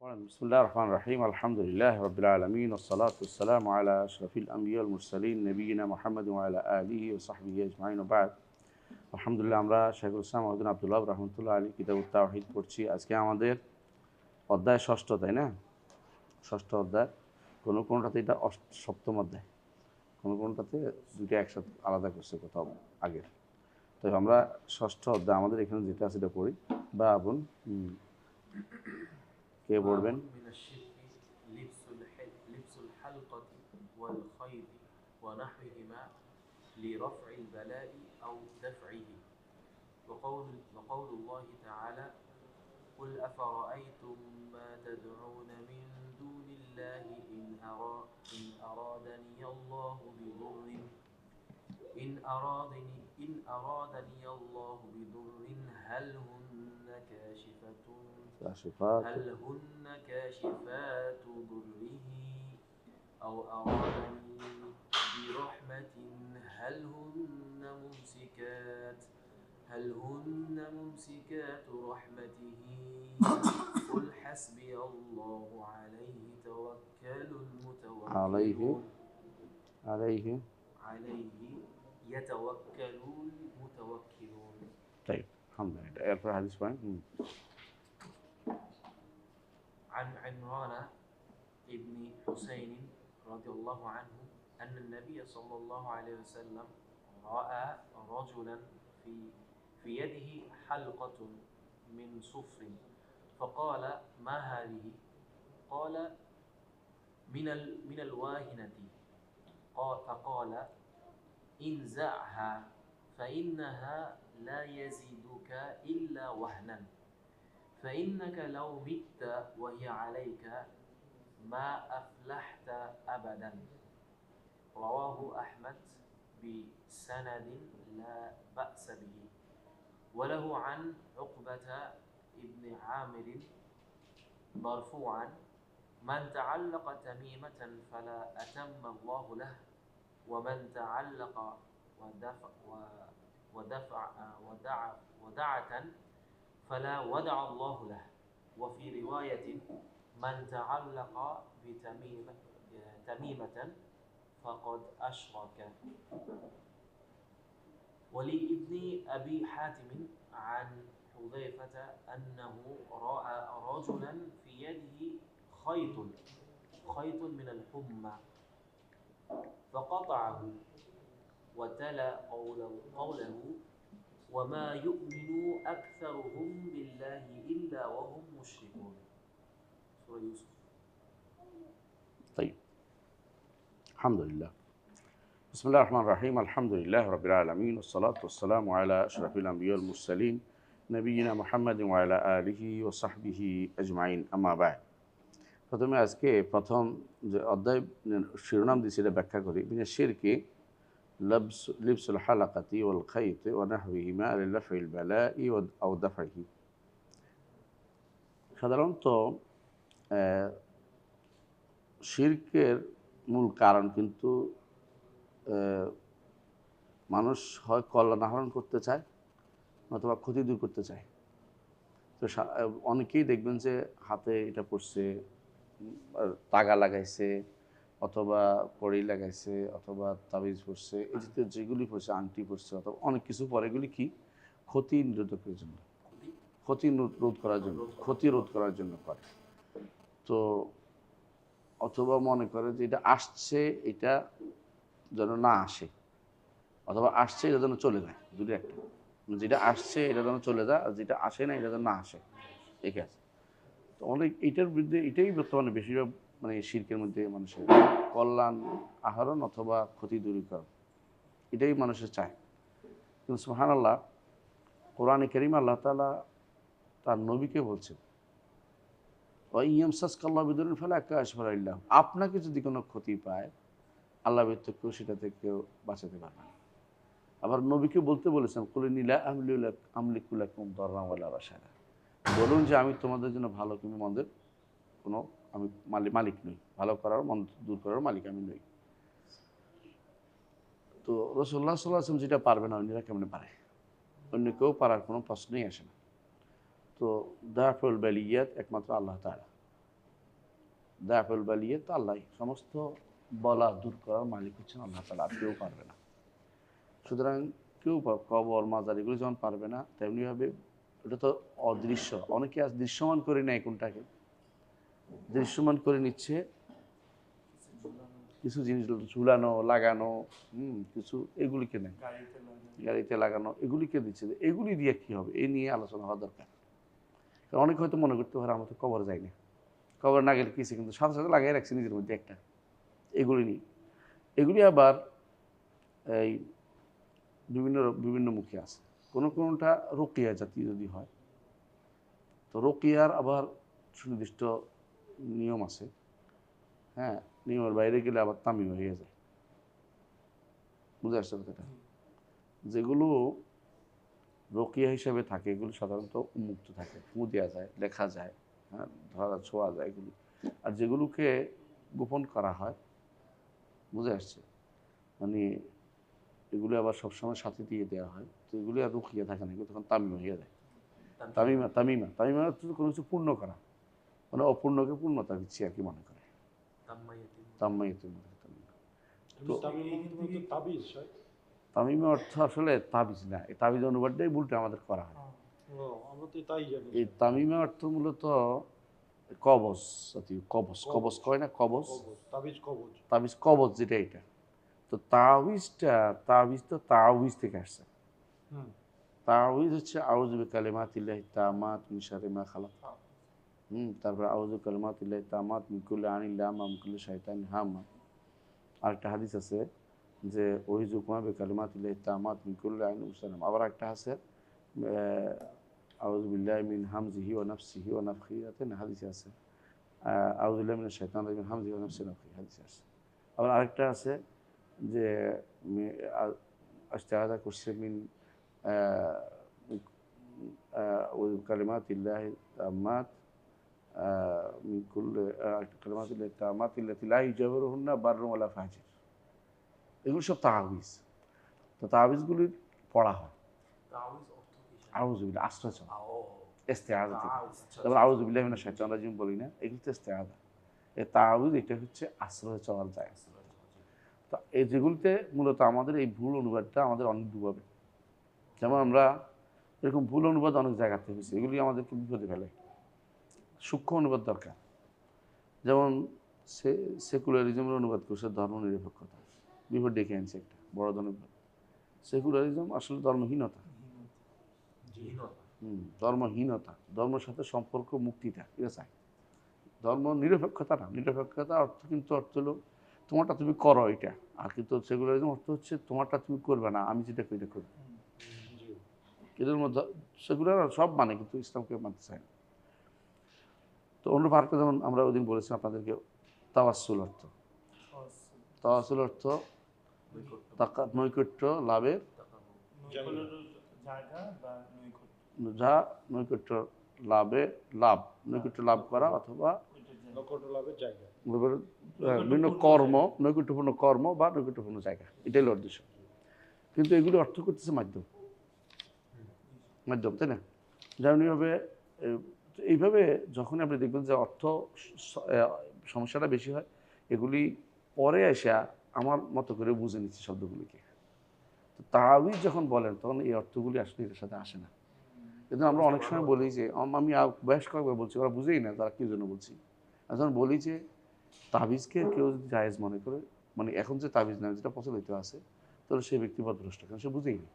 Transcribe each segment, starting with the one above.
بسم الله الرحمن الرحيم الحمد لله رب العالمين والصلاة والسلام على أشرف الأنبياء والمرسلين نبينا محمد وعلى آله وصحبه أجمعين وبعد আলহামদুলিল্লাহ আমরা শেখুল ইসলাম মহদিন আব্দুল্লাহ রহমতুল্লাহ আলী কিতাবুত তাওহীদ পড়ছি। আজকে আমাদের অধ্যায় ষষ্ঠ, তাই না? ষষ্ঠ অধ্যায়। কোনোটাতে এটা সপ্তম অধ্যায়, কোনোটাতে দুইটা একসাথে আলাদা করছে কোথাও আগের। তো আমরা ষষ্ঠ অধ্যায় আমাদের এখানে যেটা আছে এটা পড়ি। বা আপন কে পড়বেন? لرفع البلاء أو دفعه وقول الله تعالى قل أفرأيتم ما تدعون من دون الله إن أرادني الله بضر هل هن كاشفات ضره أو أرادني برحمة هل هن ممسكات رحمته قل حسبي الله عليه يتوكل المتوكلون. طيب الحمد لله. ارفع حديث بعدين. عن عمران ابن حسين رضي الله عنه أن النبي صلى الله عليه وسلم رأى رجلا في يده حلقة من صفر فقال ما هذه؟ قال من الواهنة. فقال انزعها فإنها لا يزيدك إلا وهنا فإنك لو مت وهي عليك ما أفلحت أبدا. رواه أحمد بسند لا بأس به وله عن عقبة ابن عامر مرفوعا من تعلق تميمة فلا أتم الله له ومن تعلق ودعة فلا ودع الله له. وفي رواية من تعلق بتميمة فقد أشرك. ولابن أبي حاتم عن حذيفة أنه رأى رجلا في يده خيط من الحمى فقطعه وتلا قوله وما يؤمن أكثرهم بالله إلا وهم مشركون. سورة يوسف. طيب الحمد لله. بسم الله الرحمن الرحيم الحمد لله رب العالمين والصلاة والسلام على أشرف الأنبياء والمرسلين نبينا محمد وعلى آله وصحبه أجمعين أما بعد. প্রথমে আজকে প্রথম যে অধ্যায় শিরোনাম দিয়েছি এটা ব্যাখ্যা করি। মিনাশ শিরকি লিবসুল হালাকাতি ওয়াল খাইতি ওয়া নাহবিহিমা লিরাফিল বালা'i আও দাফইহি। সাধারণত শিরকের মূল কারণ কিন্তু মানুষ হয় কল্যাণ আহরণ করতে চায় অথবা ক্ষতি দূর করতে চায়। তো অনেকেই দেখবেন যে হাতে এটা পড়ছে, তাগা লাগাইছে, অথবা পড়ি লাগাইছে, অথবা তাবিজ পড়ছে, এই জাতীয় যেগুলি পড়ছে, আংটি পড়ছে, অথবা অনেক কিছু পরে, এগুলি কি ক্ষতি নিরোধকের জন্য, ক্ষতি রোধ করার জন্য করে। তো অথবা মনে করে যে এটা আসছে, এটা যেন না আসে, অথবা আসছে এটা যেন চলে যায়, দুটো একটা। যেটা আসছে এটা যেন চলে যায়, আর যেটা আসে না এটা যেন না আসে, ঠিক আছে? তো অনেক এইটার বিরুদ্ধে, এটাই বর্তমানে বেশিরভাগ মানে শিরকের মধ্যে মানুষের কল্যাণ আহরণ অথবা ক্ষতি দূরীকরণ, এটাই মানুষের চায়। কিন্তু সুবহানাল্লাহ, কোরআনে কারীম আল্লাহ তাআলা তার নবীকে বলছেন আপনাকে যদি কোনো ক্ষতি পায়, আল্লাহ ব্যতীত কেউ সেটা থেকে কেউ বাঁচাতে পারবে না। আবার নবীকে বলতে বলেছেন কুলিনিলা আমলিকুলাকুম দাররান ওয়ালা রাশাদা, বলুন যে আমি তোমাদের জন্য ভালো কিংবা মন্দের কোনো আমি মালিক নই, ভালো করার মন্দ দূর করার মালিক আমি নই। তো রাসূলুল্লাহ সাল্লাল্লাহু আলাইহি ওয়াসাল্লাম যেটা পারবে না অন্যরা কেমনে পারে? অন্য কেউ পারার কোনো প্রশ্নই আসে না। তো দাফুল বালিয়াত একমাত্র আল্লাহ তাআলা। দাফেল বালিয়ে তো আল্লাহ, সমস্ত বলা দূর করার মালিক হচ্ছেন আল্লাহ তাআলা, আর কেউ পারবে না। সুতরাং কেউ কবর মাজার এগুলো যেমন পারবে না, তেমনিভাবে এটা তো অদৃশ্য, অনেকে আজ দৃশ্যমান করে নেয় কোনটাকে, দৃশ্যমান করে নিচ্ছে কিছু জিনিস ঝুলানো লাগানো, কিছু এগুলিকে নেয়, গাড়িতে লাগানো এগুলিকে দিচ্ছে, এগুলি দিয়ে কি হবে এই নিয়ে আলোচনা হওয়া দরকার। কারণ অনেকে হয়তো মনে করতে পারে আমরা তো কবর যাই না, কবর না গেলে কিছু, কিন্তু সাথে সাথে লাগাই রাখছে নিজের মধ্যে একটা, এগুলি নিয়ে। এগুলি আবার এই বিভিন্ন বিভিন্ন মুখে আছে, কোনোটা রোকিয়া জাতীয় যদি হয়, তো রোকিয়ার আবার সুনির্দিষ্ট নিয়ম আছে। হ্যাঁ, নিয়মের বাইরে গেলে আবার তামিম হয়ে যায়। বুঝে আসছে কথাটা? যেগুলো রোকিয়া হিসাবে থাকে এগুলো সাধারণত উন্মুক্ত থাকে, ফু দেওয়া যায়, লেখা যায়, হ্যাঁ, ধরা ছোঁয়া যায় এগুলি। আর যেগুলোকে গোপন করা হয়, বুঝে আসছে, মানে এগুলো আবার সবসময় সাথে দিয়ে দেওয়া হয়, তো এগুলি আর রুকিয়া থাকে না, এগুলো তখন তামিম হয়ে যায়। তামিমা তামিমা তামিমা হচ্ছে কোনো কিছু পূর্ণ করা, মানে অপূর্ণকে পূর্ণতা দিচ্ছি আর কি মনে করে, তাম্মাইয়াতুল মধ্যে তামিমা। তো তামিমা অর্থ আসলে তাবিজ না, এই তাবিজ অনুবাদটাই ভুলটা আমাদের করা হয়। এই তামিমা অর্থ মূলত কবজ জাতীয়, কবজ কবজ কয় না, কবজ তাবিজ কবজ যেটা, এটা তো তাবিজ তো তাওয়িজ থেকে আসছে। তাওয়িজ হচ্ছে আউযু বিকালিমাতিল্লাহি তাম্মাত মিন শাররি মা খালাক। তারপরে আউযু বিকালিমাতিল্লাহি তাম্মাত মিন কুল্লি আইনিন লাম্মা মিন কুল্লি শাইতানিন হাম্মা। আরেকটা হাদিস আছে যে ওহিজুকুমা বিকালিমাতিল্লাহি তাম্মাত মিন কুল্লি আইনিন ওয়াসালাম। আবার একটা আছে আউযু বিল্লাহি মিন হামজিহি ওয়া নাফসিহি ওয়া নাফখিহি, হাদিসে আছে আউযু বিল্লাহি মিনাশ শাইতানির রাজিম হামজিহি ওয়া নাফসিহি ওয়া নাফখিহি, হাদিসে আছে। আবার আরেকটা আছে যে আস্তাআযা করছে মিন কালিমাতিল্লাহি তাম্মাত মিন কুল্লি কালিমাতিল্লাহি তাম্মাত আল্লাতী লা ইউজাবিরুহুন্না বাররুন ওয়ালা ফাজির। এগুলো সব তাবিজ। তো তাবিজগুলি পড়া হয় আউযু বিল্লাহ, আশ্রয় চাওয়া, ইস্তেআযা থেকে। তারপর আউযু বিল্লাহি মিনাশ শাইতানির রাজিম বলি না, এগুলো তো ইস্তেআযা। এই তাবিজ এটা হচ্ছে আশ্রয় চাওয়ার জায়গা। তো এই যেগুলিতে মূলত আমাদের এই ভুল অনুবাদটা আমাদের অনেক ডুবাবে। যেমন আমরা এরকম ভুল অনুবাদ অনেক জায়গাতে হয়েছে, এগুলি আমাদেরকে বিপদে ফেলে। সূক্ষ্ম অনুবাদ দরকার। যেমন সেকুলারিজমের অনুবাদ করছে ধর্মনিরপেক্ষতা, বিপদ ডেকে আনছে একটা বড় ধরনের। সেকুলারিজম আসলে ধর্মহীনতা, ধর্মহীনতা, ধর্মের সাথে সম্পর্ক মুক্তিটা, ঠিক আছে। ধর্ম নিরপেক্ষতা না, নিরপেক্ষতা অর্থ কিন্তু অর্থ হলো তোমারটা তুমি করো এটা, আর কিন্তু সেকুলারিজম অর্থ হচ্ছে তোমারটা তুমি করবে না, আমি যেটা করি এটা করবো। এদের মধ্যে সেকুলার সব মানে, কিন্তু ইসলামকে মানতে চায় না। তো অন্য ভারতে যেমন আমরা ওই দিন বলেছি আপনাদেরকে, তাওয়াসসুল অর্থ, তাওয়াসসুল অর্থ নৈকট্য লাভের, যা নৈকট্য লাভে লাভ, নৈকট্য লাভ করা অথবা বিভিন্ন কর্ম, নৈকট্যপূর্ণ কর্ম বা নৈকট্যপূর্ণ জায়গা, এটাই হলো উদ্দেশ্য। কিন্তু এগুলি অর্থ করতেছে মাধ্যম, মাধ্যম, তাই না? যেমনভাবে এইভাবে যখন আপনি দেখবেন যে অর্থ সমস্যাটা বেশি হয়, এগুলি পরে এসে আমার মতো করে বুঝে নিচ্ছে শব্দগুলিকে। তো তাবিজ যখন বলেন তখন এই অর্থগুলি আসলে এর সাথে আসে না। কিন্তু আমরা অনেক সময় বলি যে, আমি বেশ কয়েকবার বলছি, ওরা বুঝেই না তারা কী জন্য বলছি। যখন বলি যে তাবিজকে কেউ যদি জায়েজ মনে করে, মানে এখন যে তাবিজ নামে যেটা প্রচলিত আছে, তাহলে সে ব্যক্তি পথভ্রষ্ট, কারণ সে বুঝেই না।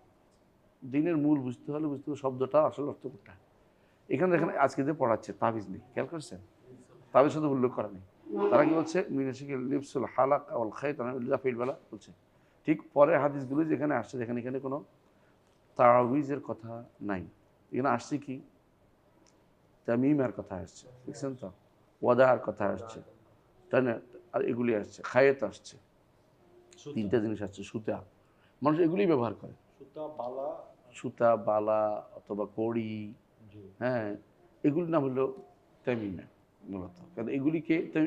দিনের মূল বুঝতে হলে শব্দটা আসলে অর্থ কোনটা। এখানে দেখেন আজকে যে পড়াচ্ছে তাবিজ নেই, খেয়াল করছেন? তাবিজ শুধু উল্লেখ করা নেই। তারা কি বলছে মিনাশিকে লিপসুল হালাক আল খাই ফিলবেলা বলছে। ঠিক পরে হাদিসগুলো যেখানে আসছে, যেখানে এখানে কোনো তাবিজের কথা নাই, এখানে আসছে কি তামিমের কথা আসছে, দেখছেন তো, ওয়াদার কথা আসছে, তাই না? আর এগুলি আসছে, খায়েত আসছে, তিনটা জিনিস আসছে, সুতা, মানুষ এগুলি ব্যবহার করে, সুতা বালা অথবা কড়ি, হ্যাঁ, এগুলির নাম হলো তামিমা মূলত। কারণ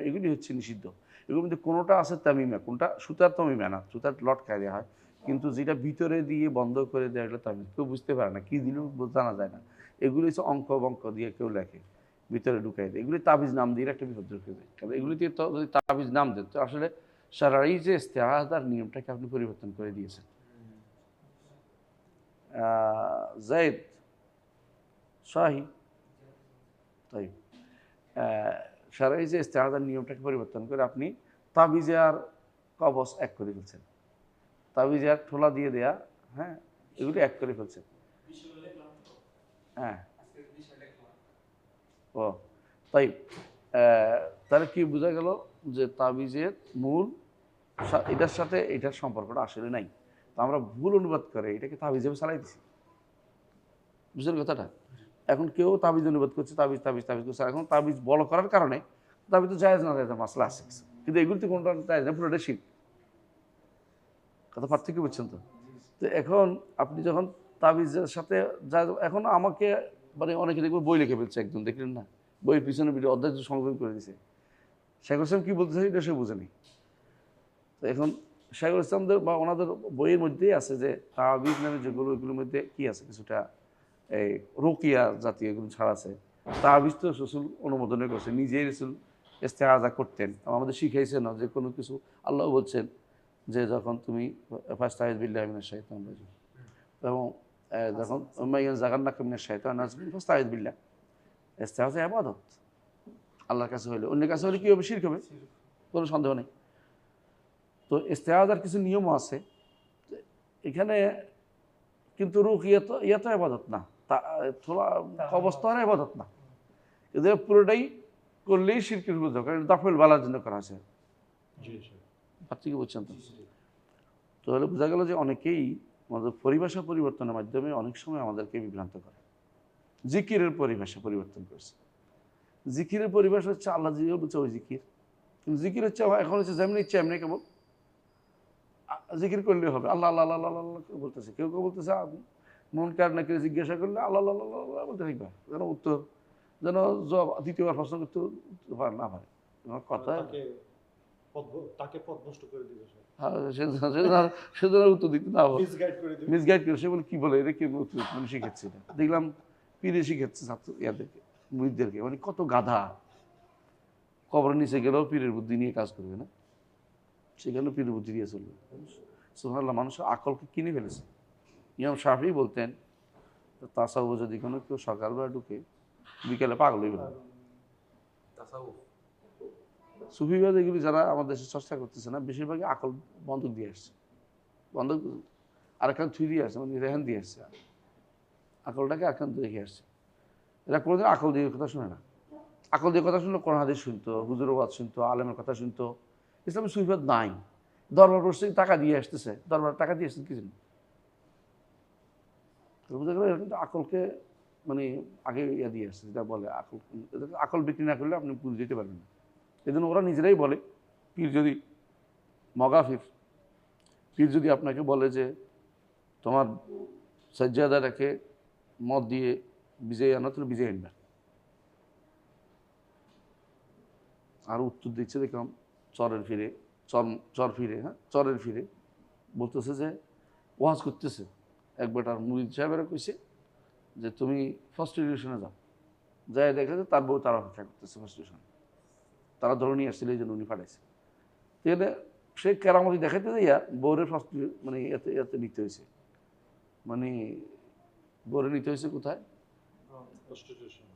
এগুলি হচ্ছে নিষিদ্ধ। এগুলোর মধ্যে কোনোটা আছে তামিমা, কোনটা সুতার তামিমা না, সুতার লটকায় দেওয়া হয়, কিন্তু যেটা ভিতরে দিয়ে বন্ধ করে দেওয়া, এগুলো তামিম, কেউ বুঝতে পারে না, কী দিলেও জানা যায় না। এগুলি হচ্ছে অঙ্ক বঙ্ক দিয়ে কেউ লেখে, ভিতরে ঢুকাই দেয়। এগুলি তাবিজ নাম দিয়ে একটা বিপদ ঢুকে যায়। কারণ এগুলিতে তো যদি তাবিজ নাম দেন তো আসলে শারঈ যে ইস্তেআযার নিয়মটাকে আপনি পরিবর্তন করে দিয়েছেন। যায়েদ শাহী তাই শারঈ যে ইস্তেআযার নিয়মটাকে পরিবর্তন করে আপনি তাবিজে আর কবজ এক করে ফেলছেন, তাবিজে আর ঠোলা দিয়ে দেয়া, হ্যাঁ, এগুলি এক করে ফেলছেন। হ্যাঁ, ও তাই তাহলে কি বোঝা গেল যে তাবিজের মূল এটার সাথে এটার সম্পর্কটা আসলে নাই। তো আমরা ভুল অনুবাদ করে এটাকে তাবিজ হিসেবে চালাই দিচ্ছি। বুঝলেন কথাটা? এখন কেউ তাবিজ অনুবাদ করছে, তাবিজ তাবিজ তাবিজ করছে। এখন তাবিজ বড় করার কারণে তাবিজ তো জায়েজ না জায়েজ মাসলা আছে, কিন্তু এগুলিতে কোনটা জায়েজ না, পুরোটা শিরক। কথা পার্থক্য বুঝছেন তো? তো এখন আপনি যখন তাবিজের সাথে যা, এখন আমাকে মানে অনেকে দেখবে বই লিখে ফেলছে, একদম দেখলেন না, বইয়ের পিছনে ভিডিও অধ্যায় সংযোজন করে দিয়েছে। শেখুল ইসলাম কী বলতেছে এটা সে বুঝেনি। তো এখন শেখুল ইসলামদের বা ওনাদের বইয়ের মধ্যেই আছে যে তাবিজ নামে যেগুলো, এগুলোর মধ্যে কী আছে, কিছুটা এই রোকিয়া জাতীয় এগুলো ছাড়া আছে। তাবিজ তো রসুল অনুমোদনে করছে, নিজেই রসুল ইস্তেআযা করতেন, আমাদের শিখাইছে না যে কোনো কিছু। আল্লাহ বলছেন যে যখন তুমি ফাস্তাইজ বিল্লাহি মিনাশ শাইতানির রাজিম, এবং যখন মাইয়ান জাগান্নাকা মিনাশ শাইতানির রাজিম ফাস্তাইজ বিল্লাহ, ইস্তেআযা ইবাদত, আল্লাহর কাছে হইলে, অন্যের কাছে হলে কী হবে, শিরক হবে, কোনো সন্দেহ নেই। তো ইস্তেআযার কিছু নিয়মও আছে এখানে, কিন্তু রুকিয়া তো তো ইবাদত না, থোড়া কবজ তো আর ইবাদত না, কিন্তু পুরোটাই করলেই শিরকের বুঝতে হবে, কারণ দাফল বালার জন্য করা আছে। কি বলছেন তো? তাহলে বোঝা গেল যে অনেকেই আমাদের পরিভাষা পরিবর্তনের মাধ্যমে অনেক সময় আমাদেরকে বিভ্রান্ত করে। জিকিরের পরিভাষা পরিবর্তন করছে। জিকিরের পরিভাষা হচ্ছে আল্লাহ জিকির বলছে ওই জিকির, কিন্তু জিকির হচ্ছে এখন হচ্ছে যেমনি ইচ্ছে এমনি কেবল জিকির করলে হবে, আল্লাহ আল্লাহ আল্লাহ আল্লাহ আল্লাহ বলতেছে। কেউ কেউ বলতেছে মন কার নাকি জিজ্ঞাসা করলে আল্লাহ আল্লাহ আল্লাহ আল্লাহ বলতে থাকবে, যেন উত্তর, যেন দ্বিতীয়বার প্রশ্ন করতে না পারে কথা, তাকে পথ নষ্ট করে দিবে, সেজন্য উত্তর দিতে না পারে, মিসগাইড করে। সে বলে কি বলে এটা কি উত্তর মানে শিখাচ্ছে না। দেখলাম পীরে শিখাচ্ছে ছাত্র ইয়াদেরকে, মুরিদদেরকে, মানে কত গাধা, কবরের নিচে গেলেও পীরের বুদ্ধি নিয়ে কাজ করবে না, সেখানেও পীরের বুদ্ধি দিয়ে চলবে। সুবহানাল্লাহ, মানুষের আকলকে কিনে ফেলেছে। ইমাম শাফি বলতেন তাসাউফে যদি কোনো কেউ সকালবেলা ঢুকে বিকেলে পাগল হয়ে গেল। সুফিবাদ এগুলি যারা আমাদের দেশে চর্চা করতেছে না, বেশিরভাগই আকল বন্ধক দিয়ে আসছে, বন্ধক আরেকখান থুই দিয়ে আসছে, মানে রেহান দিয়ে আসছে, আকলটাকে আরেকখান রেখে আসছে। এরা কোনোদিন আকল দিয়ে কথা শুনে না। আকল দিয়ে কথা শুনলে কোরআন হাদিস শুনতো, হুজুরের ওয়াজ শুনতো, আলেমের কথা শুনতো। ইসলামের সুফিবাদ নাই, দরবার বসে টাকা দিয়ে আসতেছে, দরবার টাকা দিয়ে আসতেছে কি জন্য? বুঝা গেল, কিন্তু আকলকে মানে আগে ইয়া দিয়ে আসছে, যেটা বলে আকল, আকল বিক্রি না করলে আপনি পুঁজি দিতে পারবেন না। এই জন্য ওরা নিজেরাই বলে, পীর যদি মগাফির, পীর যদি আপনাকে বলে যে তোমার সাজ্জাদাটাকে মদ দিয়ে বিজয় আনা, তুমি বিজয় আনবে, আর উত্তর দিচ্ছে দেখলাম চরের ফিরে, চর ফিরে, হ্যাঁ চরের ফিরে বলতেছে যে ওয়াজ করতেছে, একবার তার মুরিদ সাহেবেরা কইছে যে তুমি ফার্স্ট ডিভিশনে যাও, যাই দেখা যায় তার বউ তারা অপেক্ষা করতেছে ফার্স্ট ডিভিশনে, তারা ধরে নিয়ে আসছিল, এই জন্য উনি পাঠাইছে। তাহলে সে কেরামতি দেখাইতে যাইয়া বউরের ফার্স্ট মানে এতে এতে নিতে হয়েছে, মানে বউরে নিতে হয়েছে কোথায়,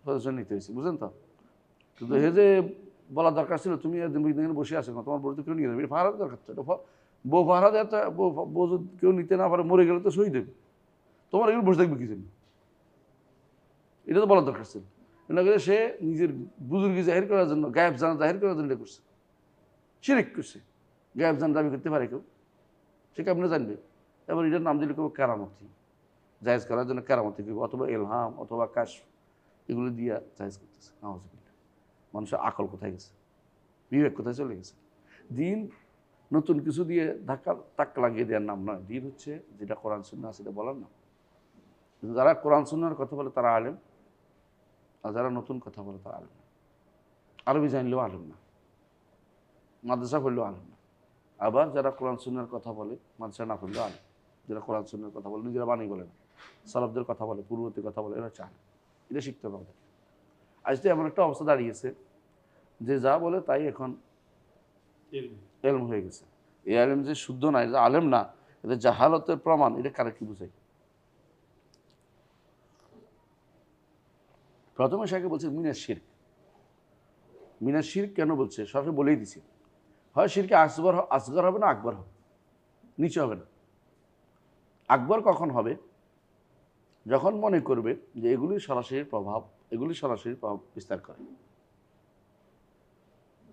ফার্স্ট নিতে হয়েছে, বুঝলেন তো? কিন্তু হে যে বলা দরকার ছিল তুমি বসে আছো, তোমার বউ তো কেউ নিয়ে যাবে, এটা ফাহারা দরকার তো, এটা বউ ফাহারা দেয়, বউ যদি কেউ নিতে না পারে মরে গেলে তো সই দেবে, তোমার এগুলো বসে থাকবে কি জন্য, এটা তো বলার দরকার ছিল। এটা করে সে নিজের বুজুর্গি জাহির করার জন্য, গায়েব জানা জাহির করার জন্য এটা করছে, শিরিক করছে। গায়েব জানা দাবি করতে পারে কেউ, সে কেমনে জানবে? এবার এটার নাম দিলে কেউ কেরামতি, জায়েজ করার জন্য কেরামতি কেউ, অথবা এলহাম অথবা কাশ, এগুলো দিয়া জায়েজ করতেছে। মানুষের আকল কোথায় গেছে, বিবেক কোথায় চলে গেছে? দিন নতুন কিছু দিয়ে ধাক্কা লাগিয়ে দেওয়ার নাম নয়, দিন হচ্ছে যেটা কোরআন সুন্নাহ সেটা বলার নাম। যারা কোরআন সুন্নাহর কথা বলে তারা আলেম, আর যারা নতুন কথা বলে তারা আলেম না। আরবি জানলেও আলেম না, মাদ্রাসা পড়লেও আলেম না। আবার যারা কোরআন সুন্নাহর কথা বলে মাদ্রাসা না পড়লেও আলেম, যারা কোরআন সুন্নাহর কথা বলে, নিজেরা বাণী বলে না, সালাফদের কথা বলে, পূর্ববর্তী কথা বলে, এরা চায়, এটা শিখতে হবে আমাদের। আজ তো এমন একটা অবস্থা দাঁড়িয়েছে যে যা বলে তাই এখন ইলম। এলম হয়ে গেছে। এই আলেম যে শুদ্ধ না, এটা আলেম না, এটা জাহালতের প্রমাণ, এটা কারে কি বুঝাই? প্রথমে সাকে বলছে মিনাশ শিরক। মিনাশ শিরক কেন বলছে? সরাসরি বলেই দিছে, হয় শিরকে আসগর হবে না আকবর হবে, নিচে হবে না। আকবর কখন হবে? যখন মনে করবে যে এগুলি সরাসরি প্রভাব বিস্তার করে,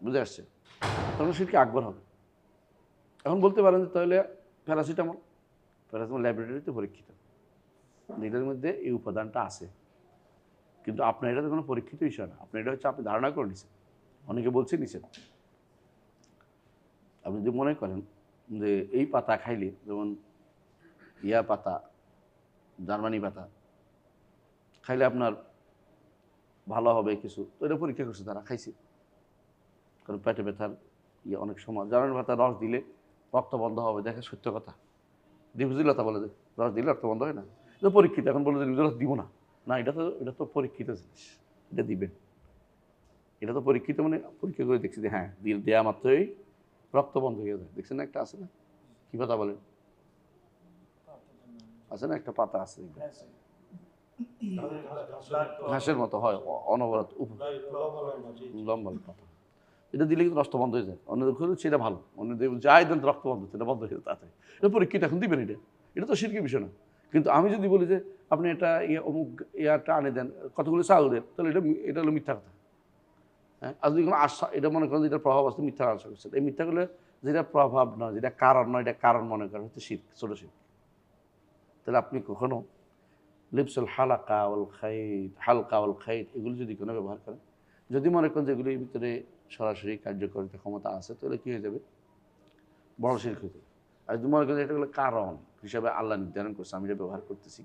বুঝে আসছে, তখন শিরকে আকবর হবে। এখন বলতে পারেন যে তাহলে প্যারাসিটামল ল্যাবরেটরিতে পরীক্ষিত, এটার মধ্যে এই উপাদানটা আছে, কিন্তু আপনার এটা তো কোনো পরীক্ষিত বিষয় না, আপনার এটা হচ্ছে আপনি ধারণা করে নিছেন, অনেকে বলছে নিছেন। আপনি যদি মনে করেন যে এই পাতা খাইলে, যেমন ইয়া পাতা, জার্মানি পাতা খাইলে আপনার ভালো হবে কিছু, তো এটা পরীক্ষা করছে, তারা খাইছে। কারণ পেটে ব্যথার অনেক সময় জার্মানি পাতা রস দিলে রক্ত বন্ধ হবে, দেখে সত্য কথা। ডিফিজিলতা বলে যে রস দিলে রক্ত বন্ধ হয় না, এটা পরীক্ষিত। এখন বলে যে রস দিব না, না এটা তো পরীক্ষিত জিনিস, এটা দিবেন। এটা তো পরীক্ষিত, মানে পরীক্ষা করে দেখছি যে হ্যাঁ দেওয়া মাত্রই রক্ত বন্ধ হয়ে যায়। দেখছেন না একটা আছে না, কি পাতা বলেন, আছে না একটা পাতা আছে ঘাসের মতো হয়, অনবরত লম্বা পাতা, এটা দিলে কিন্তু রক্ত বন্ধ হয়ে যায়। অন্যদের খুলে সেটা ভালো, অন্যদের যাই দেন রক্ত বন্ধ, সেটা বন্ধ হয়ে যায় তাড়াতাড়ি। এটা পরীক্ষিত, এখন দিবেন। এটা তো শিরকের বিষয় না। কিন্তু আমি যদি বলি যে আপনি এটা অমুক ইয়াটা আনে দেন, কতগুলো চাল দেন, তাহলে এটা হলো মিথ্যা কথা। হ্যাঁ, আর যদি কোনো আশা, এটা মনে করেন যেটা প্রভাব আছে, মিথ্যা আশা করছে, এই মিথ্যা করলে যেটা প্রভাব নয়, যেটা কারণ নয়, এটা কারণ মনে করেন হচ্ছে শিরক, ছোট শিরক। তাহলে আপনি কখনো লিপসুল হালকা ওয়াল খাইত এগুলো যদি কোনো ব্যবহার করেন, যদি মনে করেন যে এগুলির ভিতরে সরাসরি কার্যকারিতা ক্ষমতা আছে, তাহলে কী হয়ে যাবে? বড় শিরক হয়ে যাবে। আর যদি মনে করেন এটা হলো কারণ হিসাবে আল্লাহ নির্ধারণ করছে, আমি এটা ব্যবহার করতেছি,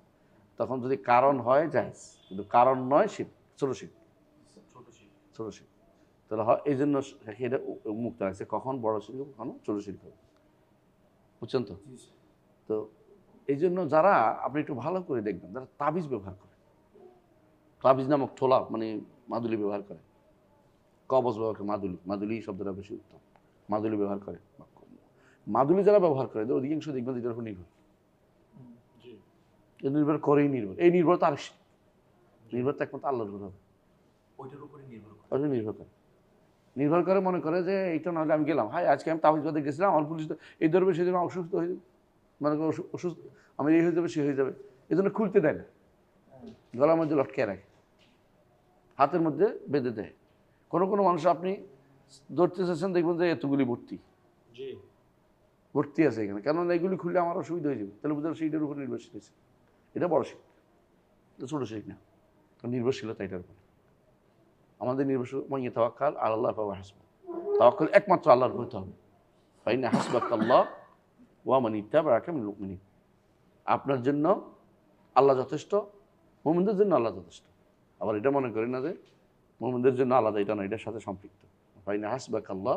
তখন যদি কারণ হয় যায়, কিন্তু কারণ নয় শিরক, ছোট শিরক। তাহলে হয় এই জন্য এটা মুক্ত আছে, কখন বড় শিরক, কখনো ছোট শিরক হবে। বুঝছেন তো? তো এই জন্য যারা, আপনি একটু ভালো করে দেখবেন, যারা তাবিজ ব্যবহার করে, তাবিজ নামক ঠোলা মানে মাদুলি ব্যবহার করে, কবজ ব্যবহার করে, মাদুলি শব্দটা বেশি উত্তম, মাদুলি ব্যবহার করে, মাদুলি যারা ব্যবহার করে অধিকাংশ দেখবেন এটার উপর নির্ভর করেই এই নির্ভর তো আর নির্ভর তো একমাত্র আল্লাহর উপর হবে, নির্ভর করে মনে করে যে এইটা নাহলে আমি গেলাম, হাই আজকে আমি তাবিজ বাদে গেছিলাম, আমার পুলিশ এই ধরবে, সেই জন্য অসুস্থ হয়ে যাবে, মানে অসুস্থ আমি এই হয়ে যাবে, সে হয়ে যাবে, এই জন্য খুলতে দেয় না, গলার মধ্যে লটকে রাখে, হাতের মধ্যে বেঁধে দেয়। কোনো মানুষ আপনি ধরতে চাচ্ছেন, দেখবেন যে এতগুলি ভর্তি আছে এখানে, কেননা এইগুলি খুললে আমার অসুবিধা হয়ে যাবে, তাহলে বুঝলাম সেইটার উপর নির্ভরশীল হয়েছে। এটা বড় শিরক, এটা ছোটো শিরক না, নির্ভরশীলতা এটার উপর। আমাদের নির্ভরশীল মাইয়া তাওয়াক্কাল আল্লাহ ফাহুয়া হাসবুহ, তাওয়াক্কুল একমাত্র আল্লাহর উপর হতে হবে। ফাইন্না হাসবাকাল্লাহ ওয়া মান ইত্তাবাআকা মিনাল মুমিনিন, আপনার জন্য আল্লাহ যথেষ্ট, মুমিনদের জন্য আল্লাহ যথেষ্ট। আবার এটা মনে করি না যে মুমিনদের জন্য আলাদা, এটা না, এটার সাথে সম্পৃক্ত। ফাইন্না হাসবাকাল্লাহ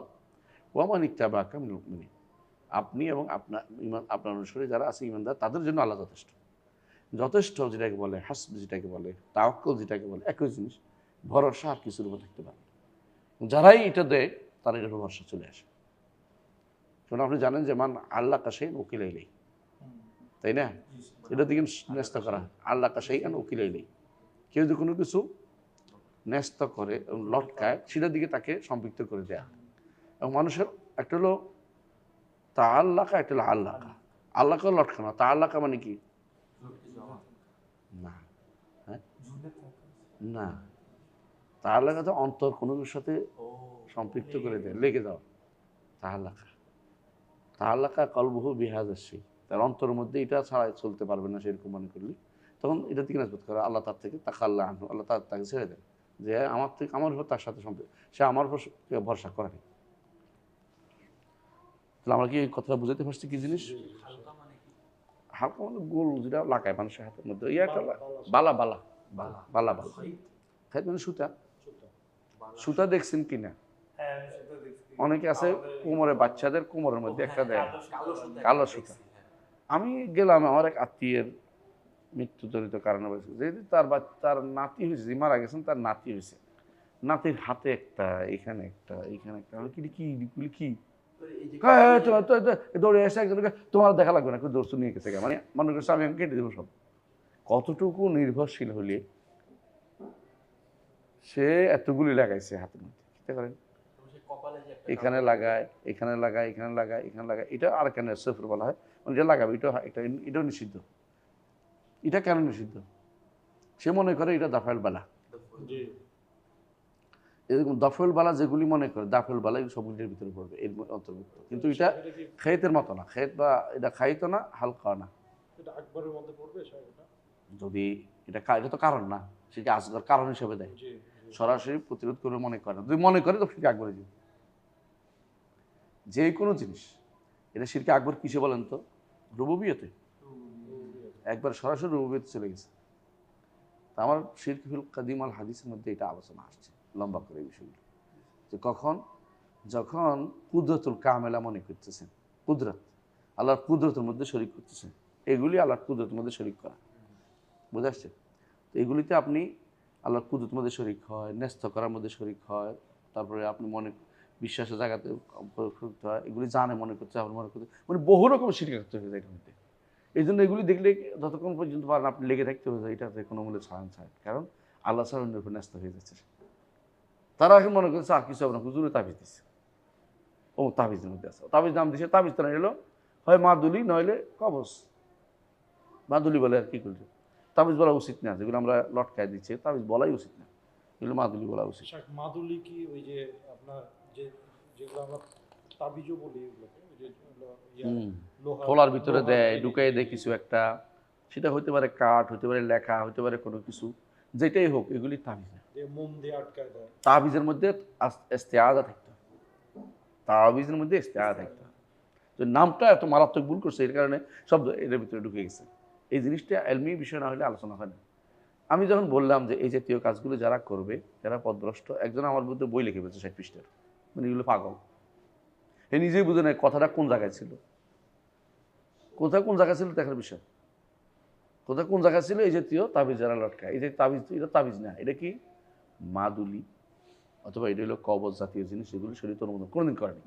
ওয়া মান ইত্তাবাআকা মিনাল মুমিনিন, আপনি এবং আপনার অনুসারী যারা আছে ইমানদার, তাদের জন্য আল্লাহ যথেষ্ট। যথেষ্ট যেটাকে বলে, হাসব যেটাকে বলে, তাওয়াক্কুল যেটাকে বলে, একই জিনিস। ভরসা আর কিছুর উপর থাকতে পারে, যারাই এটা দেয় তারা এটার ভরসা চলে আসে। কারণ আপনি জানেন যে মান আল্লাহ কাশাই উকিল আইলেই, তাই না? এটা দিকে ন্যস্ত করা, আল্লাহ কাশাই উকিল আইলেই, কেউ যদি কোনো কিছু ন্যস্ত করে এবং লটকায়, সেটার দিকে তাকে সম্পৃক্ত করে দেয়া। এবং মানুষের একটা হলো তা আল্লাহকা, একটা হলো আল্লাহকা। আল্লাহকে লটকানো, তা আল্লাহকা মানে কি? না, হ্যাঁ না, তা আল্লাহকা তো অন্তর কোনো কিছুর সাথে সম্পৃক্ত করে দেয়, লেগে যাওয়া, তাহাল্লাকা কলবহু বিহাজাসি, তার অন্তরের মধ্যে এটা ছাড়া চলতে পারবে না, সেরকম মনে করলি, তখন এটা থেকে নাজবত করে আল্লাহ তার থেকে তাকাল্লাহ আনহু, আল্লাহ তাকে ছেড়ে দেন, যে আমার উপর তার সাথে সম্পর্ক, সে আমার উপর ভরসা করে না। তাহলে আমরা কি এই কথাটা বুঝাতে পারছি কি জিনিস? হালকা মানে গোল, যেটা লাগায় মানুষের হাতের মধ্যে, একটা বালা বালা বালা বালা বালা খাই, মানে সুতা দেখছেন কিনা? অনেকে আছে কোমরে, বাচ্চাদের কোমরের মধ্যে একটা দেয় কালো সুতা। আমি গেলাম আমার এক আত্মীয়ের মৃত্যুজনিত কারণে, যেহেতু তার নাতি হয়েছে, যে মারা গেছেন তার নাতি হয়েছে, নাতির হাতে একটা, এখানে একটা, এখানে একটা, কি কি এগুলি কি এই যে হ্যাঁ, দৌড়ে এসে একজনকে তোমার দেখা লাগবে না, কেউ দৌড় নিয়ে গেছে, মানে মনে করছে আমি এখন কেটে দেবো সব। কতটুকু নির্ভরশীল হলে সে এতগুলি লাগাইছে হাতের মধ্যে, চিন্তা করেন। সে কপালে যে একটা এখানে লাগায়, এখানে লাগায়, এখানে লাগায়, এখানে লাগায়, এটা আর কেন সেফর বলা হয়, মানে এটা লাগাবে, এটাও নিষিদ্ধ। এটা কেন নিষিদ্ধ? সে মনে করে এটা দাফাইল বালা। জি এরকম দফল বালা যেগুলি মনে করে দাফল বালা, এগুলো সবগুলির ভিতরে পড়বে, এর অন্তর্ভুক্ত। কিন্তু এটা এটা কি খেতের মতো না, খেত বা এটা খাইতো না, হালকা না। এটা আকবরের মধ্যে পড়বে এটা? যদি এটা এটা তো কারণ না, সেটা আসগর কারণ হিসেবে দেয়, জি সরাসরি প্রতিরোধ করে মনে করে না। যদি মনে করে তো শিরকে আকবরে যাবে। যে কোনো জিনিস, এটা শিরকে আকবর কিসে বলেন তো? রুবুবিয়তে। একবার সরাসরি রুবুবিয়তে চলে গেছে। তা আমার শিরক ফিল কাদিম আল হাদিসের মধ্যে এটা আলোচনা আসছে লম্বা করে এই বিষয়গুলো, যে কখন যখন কুদরতুল কামেলা মনে করতেছেন, কুদরত আল্লাহর কুদরতের মধ্যে শরীক করতেছেন, এগুলি আল্লাহর কুদরতের মধ্যে শরীক করা, বুঝে আসছে? তো এগুলিতে আপনি আল্লাহর কুদরতের মধ্যে শরীক হয়, ন্যস্ত করার মধ্যে শরীক হয়, তারপরে আপনি মনে বিশ্বাসের জায়গাতে করতে হয়, এগুলি জানে মনে করতে, আপনি মনে করতে, মানে বহু রকম শিরক করতে হবে এটার মধ্যে। এই জন্য এগুলি দেখলে যতক্ষণ পর্যন্ত পারেন আপনি লেগে থাকতে হবে, এটাতে কোনো মূল্যে ছাড়ান ছাড়, কারণ আল্লাহ ছাড়া অন্যের উপর ন্যস্ত হয়ে যাচ্ছে। তারা এখন মনে করছে আর কিছু হবে না, হুজুরে তাবিজ দিচ্ছে, ও তাবিজের মধ্যে আছে, তাবিজ নাম দিচ্ছে, তাবিজ তো এলো হয় মাদুলি নইলে কবজ। মাদুলি বলে আর কি করছে, তাবিজ বলা উচিত না, যেগুলো আমরা লটকায় দিচ্ছি তাবিজ বলাই উচিত না, এগুলো মাদুলি বলা উচিত। মাদুলি কি ওই যে আপনার যে যেগুলো আমরা তাবিজও বলি এগুলোকে, ওই যে লোহা খোলার ভিতরে লোহার দেয়, জিনিস, ঢুকাই দেয় কিছু একটা, সেটা হতে পারে কাঠ, হতে পারে লেখা, হতে পারে কোনো কিছু, যেটাই হোক এগুলি তাবিজ না। যে মোম দিয়ে আটকায় দেয়। তাবিজের মধ্যে ইস্তেআযা থাকতে হয়, তাবিজের মধ্যে ইস্তেআযা থাকতে হয়। তো নামটা এত মারাত্মক ভুল করছে, এর কারণে শব্দ এর ভিতরে ঢুকে গেছে। এই জিনিসটা এলমি বিষয় না হলে আলোচনা হয় না। আমি যখন বললাম যে এই জাতীয় কাজগুলো যারা করবে, যারা পথভ্রষ্ট, একজন আমার মধ্যে বই লিখে ফেলছে 60 পৃষ্ঠার, মানে এগুলো পাগল। এ নিজেই বুঝে নেয় কথাটা কোন জায়গায় ছিল, কোথায় কোন জায়গায় ছিল দেখার বিষয়, কোথায় কোন জায়গায় ছিল এই জাতীয় তাবিজ যারা লটকায়। এই যে তাবিজ, এটা তাবিজ না, এটা কি মাদুলি অথবা এটা হলো কবজ জাতীয় জিনিস, এগুলি শরীয়তের অনুমোদন কোনোদিন করেনি,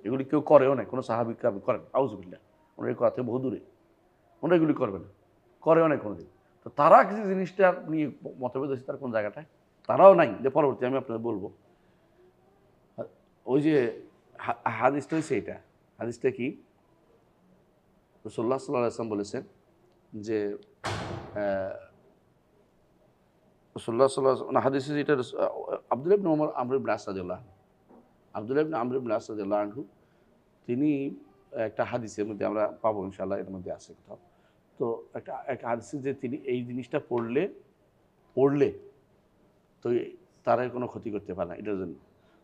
এগুলি কেউ করেও না, কোনো সাহাবী করেন আউযুবিল্লাহ, ওনারা এই কথা বহু দূরে, ওনারা এগুলি করবে না, করেও নাই কোনোদিন। তো তারা কিছু জিনিসটা নিয়ে মতভেদ হয়েছে, তার কোন জায়গাটায় তারাও নাই, যে পরবর্তী আমি আপনাদের বলবো। ওই যে হাদিসটা হয়েছে, এটা হাদিসটা কি রাসূলুল্লাহ সাল্লাল্লাহু আলাইহি ওয়াসাল্লাম বলেছেন যে রাসূলুল্লাহ সাল্লাল্লাহু আলাইহি ওয়াসাল্লাম হাদিসে যেটা আব্দুল্লাহ ইবনে ওমর আমর ইবনে আস রাদিয়াল্লাহু আনহু, আব্দুল্লাহ ইবনে আমর ইবনে আস রাদিয়াল্লাহু আনহু, তিনি একটা হাদিসের মধ্যে আমরা পাবো ইনশাআল্লাহ, এর মধ্যে আছে কোথাও। তো একটা হাদিসে যে তিনি এই জিনিসটা পড়লে তো তারা কোনো ক্ষতি করতে পারে না এটার জন্য।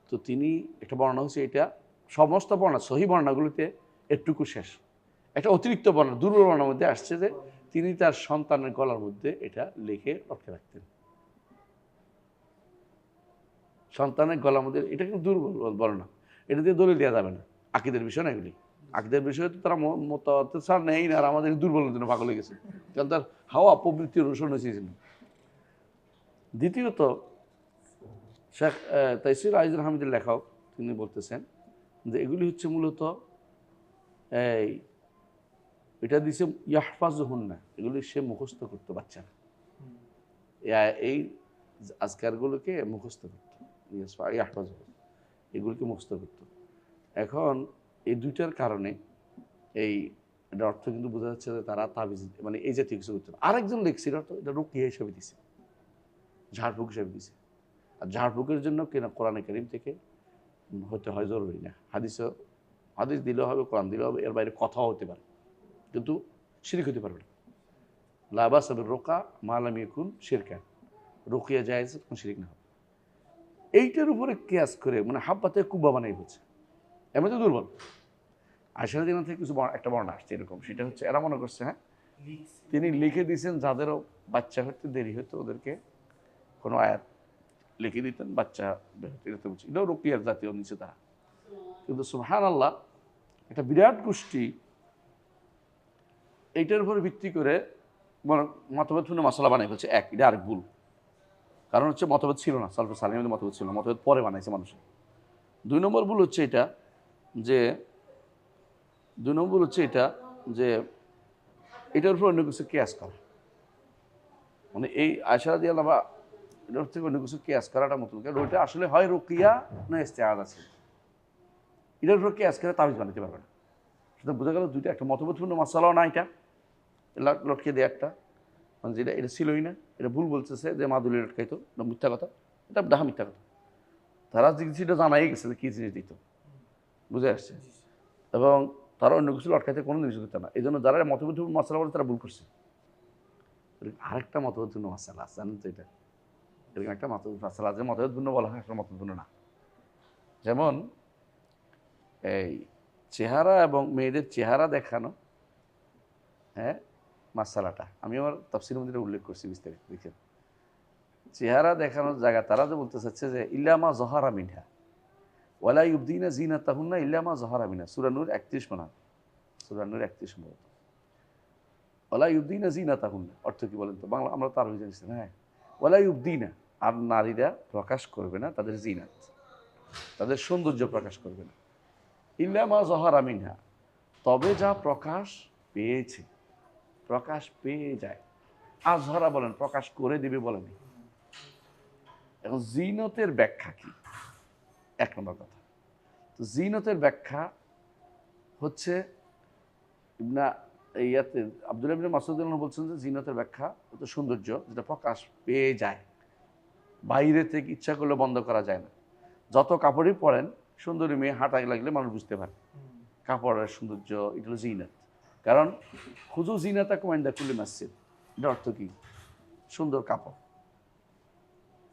তো তিনি একটা বর্ণনা হচ্ছে, এটা সমস্ত বর্ণনা সহি বর্ণনাগুলিতে একটুকু শেষ, একটা অতিরিক্ত বর্ণনা দুর্বল বর্ণনার মধ্যে আসছে যে তিনি তার সন্তানের গলার মধ্যে এটা লিখে রক্ষে রাখতেন। সন্তানের গলার মধ্যে, এটা কিন্তু দুর্বল বর্ণনা, এটা দিয়ে দলিল দেওয়া যাবে না, আকীদার বিষয় না এগুলি। আকীদার বিষয়ে তো তারা মতামত নেই না, আর আমাদের দুর্বলের জন্য পাগল হয়ে গেছে, কারণ তার হাওয়া প্রবৃত্তি অনুসরণ হয়েছে। দ্বিতীয়ত শেখ তাইসির আইজুল হামিদের লেখক তিনি বলতেছেন যে এগুলি হচ্ছে মূলত এই এটা দিছে ইয়াহফাজুহুন্না, এগুলি সে মুখস্থ করতো বাচ্চারা, এই আজকারগুলোকে মুখস্থ করতো, ইয়াহফাজুহু এগুলিকে মুখস্থ করতো। এখন এই দুইটার কারণে এই এটা অর্থ কিন্তু বোঝা যাচ্ছে যে তারা তাবিজ মানে এই জাতীয় কিছু করতো। আরেকজন লিখছিল অর্থ এটা রুকিয়া হিসেবে দিছে, ঝাড়ফুঁক হিসেবে দিছে। আর ঝাড়ফুঁকের জন্য কিনা কোরআনে কারীম থেকে হতে হয় জরুরি না, হাদিস দিলেও হবে, কোরআন দিলেও হবে, এর বাইরে কথাও হতে পারে, কিন্তু শিরক হতে পারবে না। লা বা'সা বির-রুকা মা লাম ইয়াকুন শিরকান, রুকিয়া জায়েজ কোন শিরক না হবে। এইটার উপরে কিয়াস করে মানে হাব্বাতে কুব্বা বানাই হচ্ছে, এমনি তো দুর্বল। আয়েশা রাদিয়াল্লাহু আনহা থেকে কিছু একটা বর্ণনা আসছে এরকম, সেটা হচ্ছে এরা মনে করছে হ্যাঁ তিনি লিখে দিয়েছেন যাদেরও বাচ্চা হতে দেরি হতো ওদেরকে কোনো আয়াত লিখে দিতেন, বাচ্চা এটা তো এটাও রুকিয়ার জাতীয় নিচে তারা। কিন্তু সুবহানাল্লাহ, একটা বিরাট গোষ্ঠী এইটার উপর ভিত্তি করে মতভেদ মশলা বানাই ফেলছে, এটা আরেক ভুল। কারণ হচ্ছে মতভেদ ছিল না, সালফে সালেহিনদের মতভেদ ছিল না, মতভেদ পরে বানাইছে মানুষের। 2 নম্বর ভুল হচ্ছে এটা যে এটার উপর অন্য কিছু কেয়াস করা, মানে এই আয়সা রাদিয়াল্লাহু আনহা এটার থেকে অন্য কিছু কেয়াস করাটা মতলব, কারণ ওইটা আসলে হয় রুকিয়া না ইস্তেআযা ছিল, এটার উপর কেয়াস করে তাবিজ বানাতে পারবে না। সেটা বোঝা গেল দুইটা, একটা মতভেদপূর্ণ মাসালাও না, এটা লটকে দেয় একটা, মানে যেটা এটা ছিলই না, এটা ভুল বলতেছে যে মাদুলি লটকাইতো, মিথ্যা কথা, এটা ডাহা মিথ্যা কথা। তারা জিনিসটা জানাই গেছে যে কী জিনিস দিত, বুঝে আসছে, এবং তারা অন্য কিছু লটকাইতে কোনো জিনিস দিত না। এই জন্য যারা মতভেদপূর্ণ মশলা বলে তারা ভুল করছে। আরেকটা মতভেদপূর্ণ মশলা আছে জানেন তো, এটা এরকম একটা মতভেদ মশলা আছে, মতভেদপূর্ণ বলা হয়, আসলে মতভেদপূর্ণ না। যেমন এই চেহারা এবং মেয়েদের চেহারা দেখানো, হ্যাঁ, মাসালাটা আমি আমার তাফসীরের মধ্যে উল্লেখ করছি বিস্তারিত, দেখেন চেহারা দেখানোর জায়গা তারা যে বলতে চাচ্ছে যে ইল্লামা জহারা মিনহা ওয়ালা ইউবদিনা জিনাতাহুন্না ইল্লামা জহারা মিনহা, সূরা নূর 31 মনে হয়, সূরা নূর 31 সম্ভবত। ওয়ালা ইউবদিনা জিনাতাহুন্না অর্থ কি বলেন তো, বাংলা আমরা তার হয়ে জানিস, হ্যাঁ, ওয়ালা ইউবদিনা, আর নারীরা প্রকাশ করবে না তাদের জিনাত, তাদের সৌন্দর্য প্রকাশ করবে না, ইল্লামা জহারা মিনহা, তবে যা প্রকাশ পেয়েছে, প্রকাশ পেয়ে যায়। আজহারা বলেন প্রকাশ করে দিবে বলেনি। এখন জিনতের ব্যাখ্যা কি, 1 নম্বর কথা, তো জিনতের ব্যাখ্যা হচ্ছে ইয়াতে আব্দুল্লাহ ইবনে মাসউদ বলছেন যে জিনতের ব্যাখ্যা হচ্ছে সৌন্দর্য যেটা প্রকাশ পেয়ে যায়, বাইরে থেকে ইচ্ছা করলে বন্ধ করা যায় না। যত কাপড়ই পরেন, সুন্দরী মেয়ে হাঁটা লাগলে মানুষ বুঝতে পারে কাপড়ের সৌন্দর্য, এটা হলো জিনাত। কারণ খুজু জিনাতা কুমাইন্দা কুল্লি মাসজিদ, এটা অর্থ কি, সুন্দর কাপড়।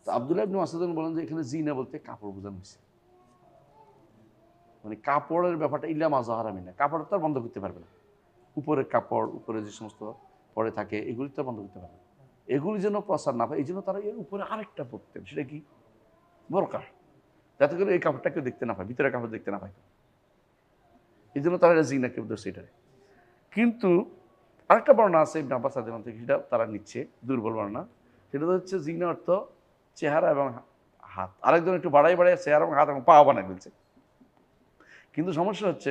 তো আব্দুল্লাহ ইবনে মাসউদ বলেন যে এখানে জিনা বলতে কাপড় বোঝানো হয়েছে, মানে কাপড়ের ব্যাপারটা ইল্লামা জহারা মিনহা, কাপড় তো আর বন্ধ করতে পারবে না, উপরের কাপড়, উপরে যে সমস্ত পরে থাকে এগুলি তো বন্ধ করতে পারবে না, এগুলি যেন প্রসার না পায়, এই জন্য তারা এর উপরে আরেকটা পরতেন, সেটা কি, বোরকা, যাতে করে এই কাপড়টা কেউ দেখতে না পায়, ভিতরে কাপড় দেখতে না পায়, এই জন্য তারা জিনা কেউ ধরছে এটারে। কিন্তু আরেকটা বর্ণনা আছে ইবনে আব্বাস রাদিয়াল্লাহু আনহু থেকে, সেটা তারা নিচ্ছে দুর্বল বর্ণনা, সেটা হচ্ছে জিনা অর্থ চেহারা এবং হাত, আরেকজন একটু বাড়াই চেহারা এবং হাত এবং পা বানায় ফেলছে। কিন্তু সমস্যা হচ্ছে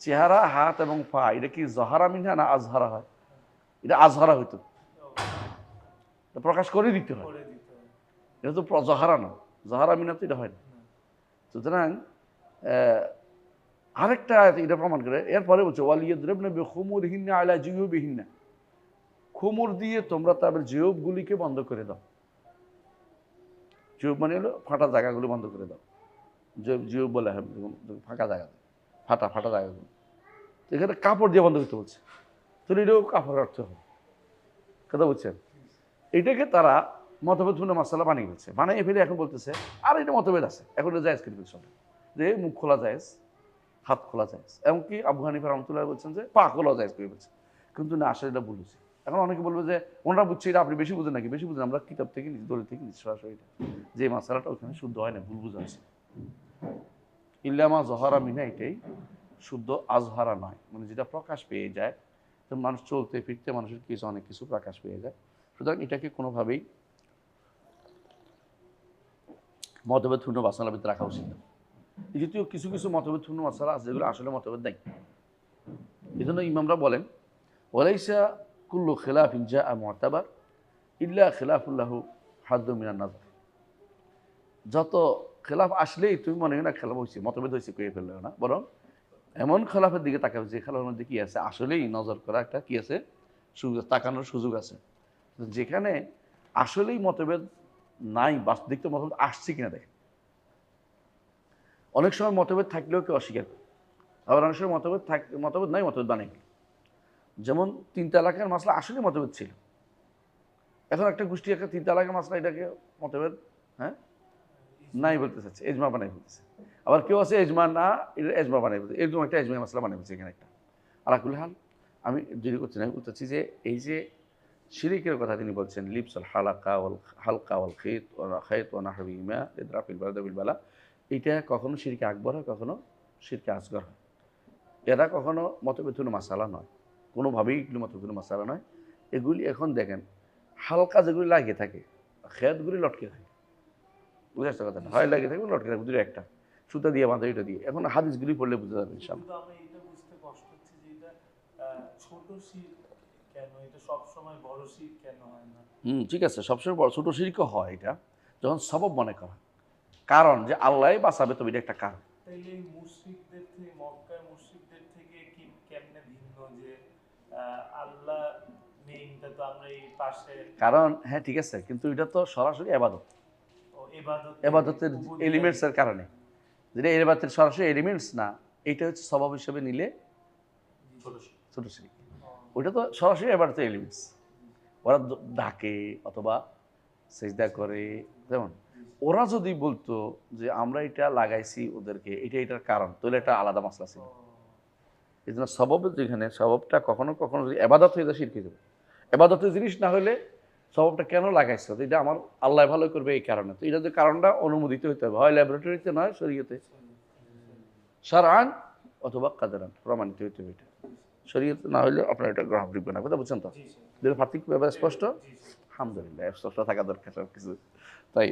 চেহারা, হাত এবং পা এটা কি জহারা মিনহা না আজহারা হয়, এটা আজহারা হইতো, প্রকাশ করে দিতে হয়, এটা তো জহারা না, জহারা মিনহা তো এটা হয় না। সুতরাং আরেকটা এটা প্রমাণ করে, এরপরে বলছে ওয়ালিয়াদরিবনা বিখুমুরিহিন্না আলা জিয়ুবিহিন্না, খুমুর দিয়ে তোমরা তাদের জিয়ুবগুলিকে বন্ধ করে দাও, জিয়ুব মানে হলো ফাটা জায়গাগুলো বন্ধ করে দাও, জিয়ুব বলে হয় ফাঁকা জায়গা, ফাটা জায়গাগুলো, এখানে কাপড় দিয়ে বন্ধ করতে বলছে, তাহলে এটাও কাপড়ের অর্থ হবে, কথা বলছেন। এটাকে তারা মতভেদপূর্ণ মাসালা বানিয়ে ফেলছে, বানিয়ে ফেলে এখন বলতেছে আর এটা মতভেদ আছে, এখন এটা জায়েজ করে ফেলছে, যে মুখ খোলা জায়েজ, হাত খোলা জায়েজ, এমনকি আবু হানিফা রাহমাতুল্লাহ বলছেন যে পা খোলা জায়েজ করে ফেলছে, কিন্তু না, আসলে এটা বলেছে। এখন অনেকে বলবে যে ওনারা বুঝছে এটা, আপনি বেশি বুঝেন নাকি, বেশি বুঝেন, আমরা কিতাব থেকে নিচ্ছি, দলিল থেকে নিচ্ছি, সরাসরি এটা যে মাসালাটা ওখানে শুদ্ধ হয় না, ভুল বুঝা আছে, ইল্লামা জহারা মিনহা এটাই শুদ্ধ, আজহারা নয়, মানে যেটা প্রকাশ পেয়ে যায়, তো মানুষ চলতে ফিরতে মানুষের কিছু অনেক কিছু প্রকাশ পেয়ে যায়। সুতরাং এটাকে কোনোভাবেই মতভেদপূর্ণ মাসালার ভিতরে রাখা উচিত না। দ্বিতীয় কিছু কিছু মতভেদপূর্ণ মাসালা আছে যেগুলো আসলে মতভেদ নাই, এই জন্য ইমামরা বলেন ওয়ালাইসা কুল্লু খিলাফিন জাআ মু'তাবার ইল্লা খিলাফুল্লাহু হাদ্দুম মিনান নাযার, যত খেলাফ আসলেই তুমি মনে হয় না খেলাফ হয়েছে, মতভেদ হয়েছে কয়ে ফেললেও না, বরং এমন খেলাফের দিকে তাকাবে যে খেলাফের মধ্যে কি আছে, আসলেই নজর করা একটা কি আছে, সুযোগ, তাকানোর সুযোগ আছে, যেখানে আসলেই মতভেদ নাই, বাস্তবিক তো মতভেদ আসছে কিনা দেখেন। অনেক সময় মতভেদ থাকলেও কেউ অস্বীকার করে, আবার অনেক সময় মতভেদ নাই, মতভেদ বানাই। যেমন 3 তালাকের মাসলা আসলে মতভেদ ছিল, এখন একটা গোষ্ঠী একটা 3 তালাকের মাসলা এটাকে মতভেদ হ্যাঁ নাই বলতে চাচ্ছে, এজমা বানাই বলতেছে, আবার কেউ আছে এজমা না, এটা এজমা বানাই বলতে, এরকম একটা এজমা মাসলা বানাই বলছে এখানে একটা। আলাকুল হাল আমি দেরি করছি না, আমি বলতেছি যে এই যে শিরিকের কথা তিনি বলছেন, লিপসল হালকা ওয়াল খেত ও নাহবিমা ইদরাফিল বালাদাবিল বালা, এটা কখনো শিরকে আকবর হয়, কখনো শিরকে আসগর হয়, এরা কখনো মতভেদপূর্ণ মাসালা নয়, কোনোভাবেই এগুলি মতভেদপূর্ণ মাসালা নয়। এগুলি এখন দেখেন হালকা যেগুলি লাগিয়ে থাকে, খেয়াতগুলি লটকে থাকে, বুঝে আসছে কথাটা, হয় লাগে থাকবে লটকে থাকবে, দুটো একটা সুতা দিয়ে বাঁধা, এটা দিয়ে। এখন হাদিসগুলি পড়লে বুঝতে যাবে ইনশাআল্লাহ। কিন্তু আমরা এটা বুঝতে কষ্ট হচ্ছে যে এটা ছোট শির কেন, এটা সবসময় বড় শির কেন হয় না? ঠিক আছে, সবসময় বড় ছোট শিরকও হয় এটা যখন সবব মনে করা, কারণ যে আল্লাহ বাঁচাবে, তবে এটা একটা কারণ। তাইলে এই মুশরিকদের থেকে, মক্কার মুশরিকদের থেকে কি কেমনে ভিন্ন যে আল্লাহ নেইটা তো আমরা এই পাশে কারণ হ্যাঁ ঠিক আছে, কিন্তু এটা তো সরাসরি এবাদত, এবাদতের এলিমেন্টসের কারণে, যেটা এবাদতের সরাসরি এলিমেন্টস না, এটা হচ্ছে স্বভাব হিসেবে নিলে ছোট শির। ছোট শিরক। ওইটা তো সরাসরি এবাদতের এলিমেন্টস, ওরা ডাকে অথবা সেজদা করে, যেমন ওরা যদি বলতো যে আমরা এটা লাগাইছি ওদেরকে, এটার কারণ, তাহলে এটা আলাদা মাসলা ছিল। এই জন্য স্বভাবের যেখানে স্বভাবটা কখনো কখনো যদি এবাদত হয়ে যায়, শিরক হয়ে যাবে। এবাদতের জিনিস না হলে স্বভাবটা কেন লাগাইছো, তো এটা আমার আল্লাহ ভালো করবে এই কারণে, তো এটা যে কারণটা অনুমোদিত হইতে হবে, হয় ল্যাবরেটরিতে নয় শরীয়তে, শারআন অথবা কাদারান প্রমাণিত হইতে হবে। এটা শরীয়তে না হলে আপনার এটা গ্রহণ করবে না, কথা বুঝছেন তো? যেটা পার্থক্য ব্যাপারে স্পষ্ট, আলহামদুলিল্লাহ স্পষ্ট থাকা দরকার সব কিছু। তাই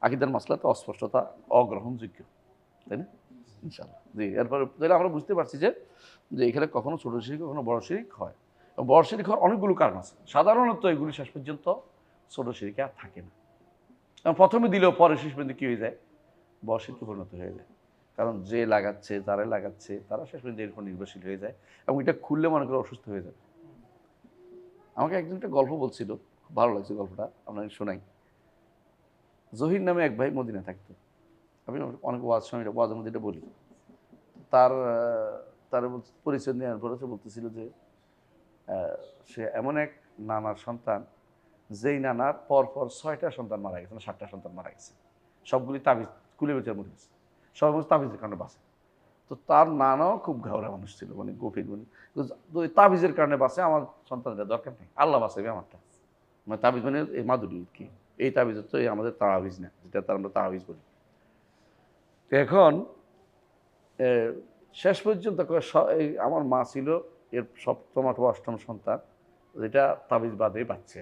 আকীদার মাসলা তো অস্পষ্টতা অগ্রহণযোগ্য, তাই না? ইনশাআল্লাহ জি। এরপরে তাহলে আমরা বুঝতে পারছি যে এখানে কখনো ছোট শিরক কখনো বড় শিরক হয়, এবং বড় শিরক হওয়ার অনেকগুলো কারণ আছে। সাধারণত এগুলি শেষ পর্যন্ত ছোট শিরকে আর থাকে না, এবং প্রথমে দিলেও পরে শেষ পর্যন্ত কী হয়ে যায়, বড় শিরকে পরিণত হয়ে যায়। কারণ যে লাগাচ্ছে, যারা লাগাচ্ছে, তারা শেষ পর্যন্ত এর উপর নির্ভরশীল হয়ে যায়, এবং এটা খুললে মনে করে অসুস্থ হয়ে যাবে। আমাকে একজন একটা গল্প বলছিল, খুব ভালো লাগছে গল্পটা, আপনাকে শোনাই। জহির নামে এক ভাই মদিনা থাকতো, আমি অনেক ওয়াজের মধ্যে এটা বলি। তার তার পরিচয় নেওয়ার পরে সে বলতেছিল যে সে এমন এক নানার সন্তান, যেই নানার পরপর 6টা সন্তান মারা গেছে, 7টা সন্তান মারা গেছে, সবগুলি তাবিজ কুলে বেচার মরে গেছে, সবগুলো তাবিজের কারণে বাঁচে। তো তার নানাও খুব ঘাওড়া মানুষ ছিল, মানে গভীর, মানে ওই তাবিজের কারণে বাঁচে, আমার সন্তানদের দরকার নেই, আল্লাহ বাঁচাবে আমারটা। মানে তাবিজ মানে এই মাদুরি কি, এই তাবিজের তো এই আমাদের তাবিজ না, যেটা তার আমরা তাবিজ বলি। তো এখন শেষ পর্যন্ত আমার মা ছিল এর 7ম অথবা 8ম সন্তান, যেটা তাবিজ বাদে বাচ্চে,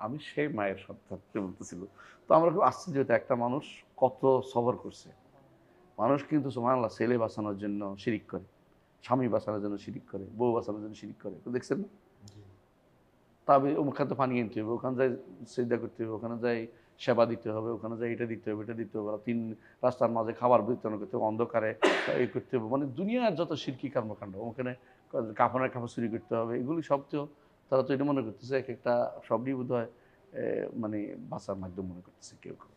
আমি সেই মায়ের সন্তান বলতেছিল। তো আমরা খুব আশ্চর্য হতো, একটা মানুষ কত সবর করছে। মানুষ কিন্তু সুবহানাল্লাহ ছেলে বাঁচানোর জন্য শিরিক করে, স্বামী বাঁচানোর জন্য শিরিক করে, বউ বাঁচানোর জন্য শিরিক করে, তো দেখছেন না? তবে ওখানে তো পানি আনতে হবে, ওখানে যাই সিজদা করতে হবে, ওখানে যাই সেবা দিতে হবে, ওখানে যাই এটা দিতে হবে, এটা দিতে হবে, 3 রাস্তার মাঝে খাবার বিতরণ করতে হবে, অন্ধকারে এই করতে হবে, মানে দুনিয়ার যত শিরকি কর্মকাণ্ড, ওখানে কাপড়ের কাপড় চুরি করতে হবে, এগুলি সব তো তারা তো এটা মনে করতেছে এক একটা সবই বোধ হয় মানে বাঁচার মাধ্যম মনে করতেছে কেউ কেউ।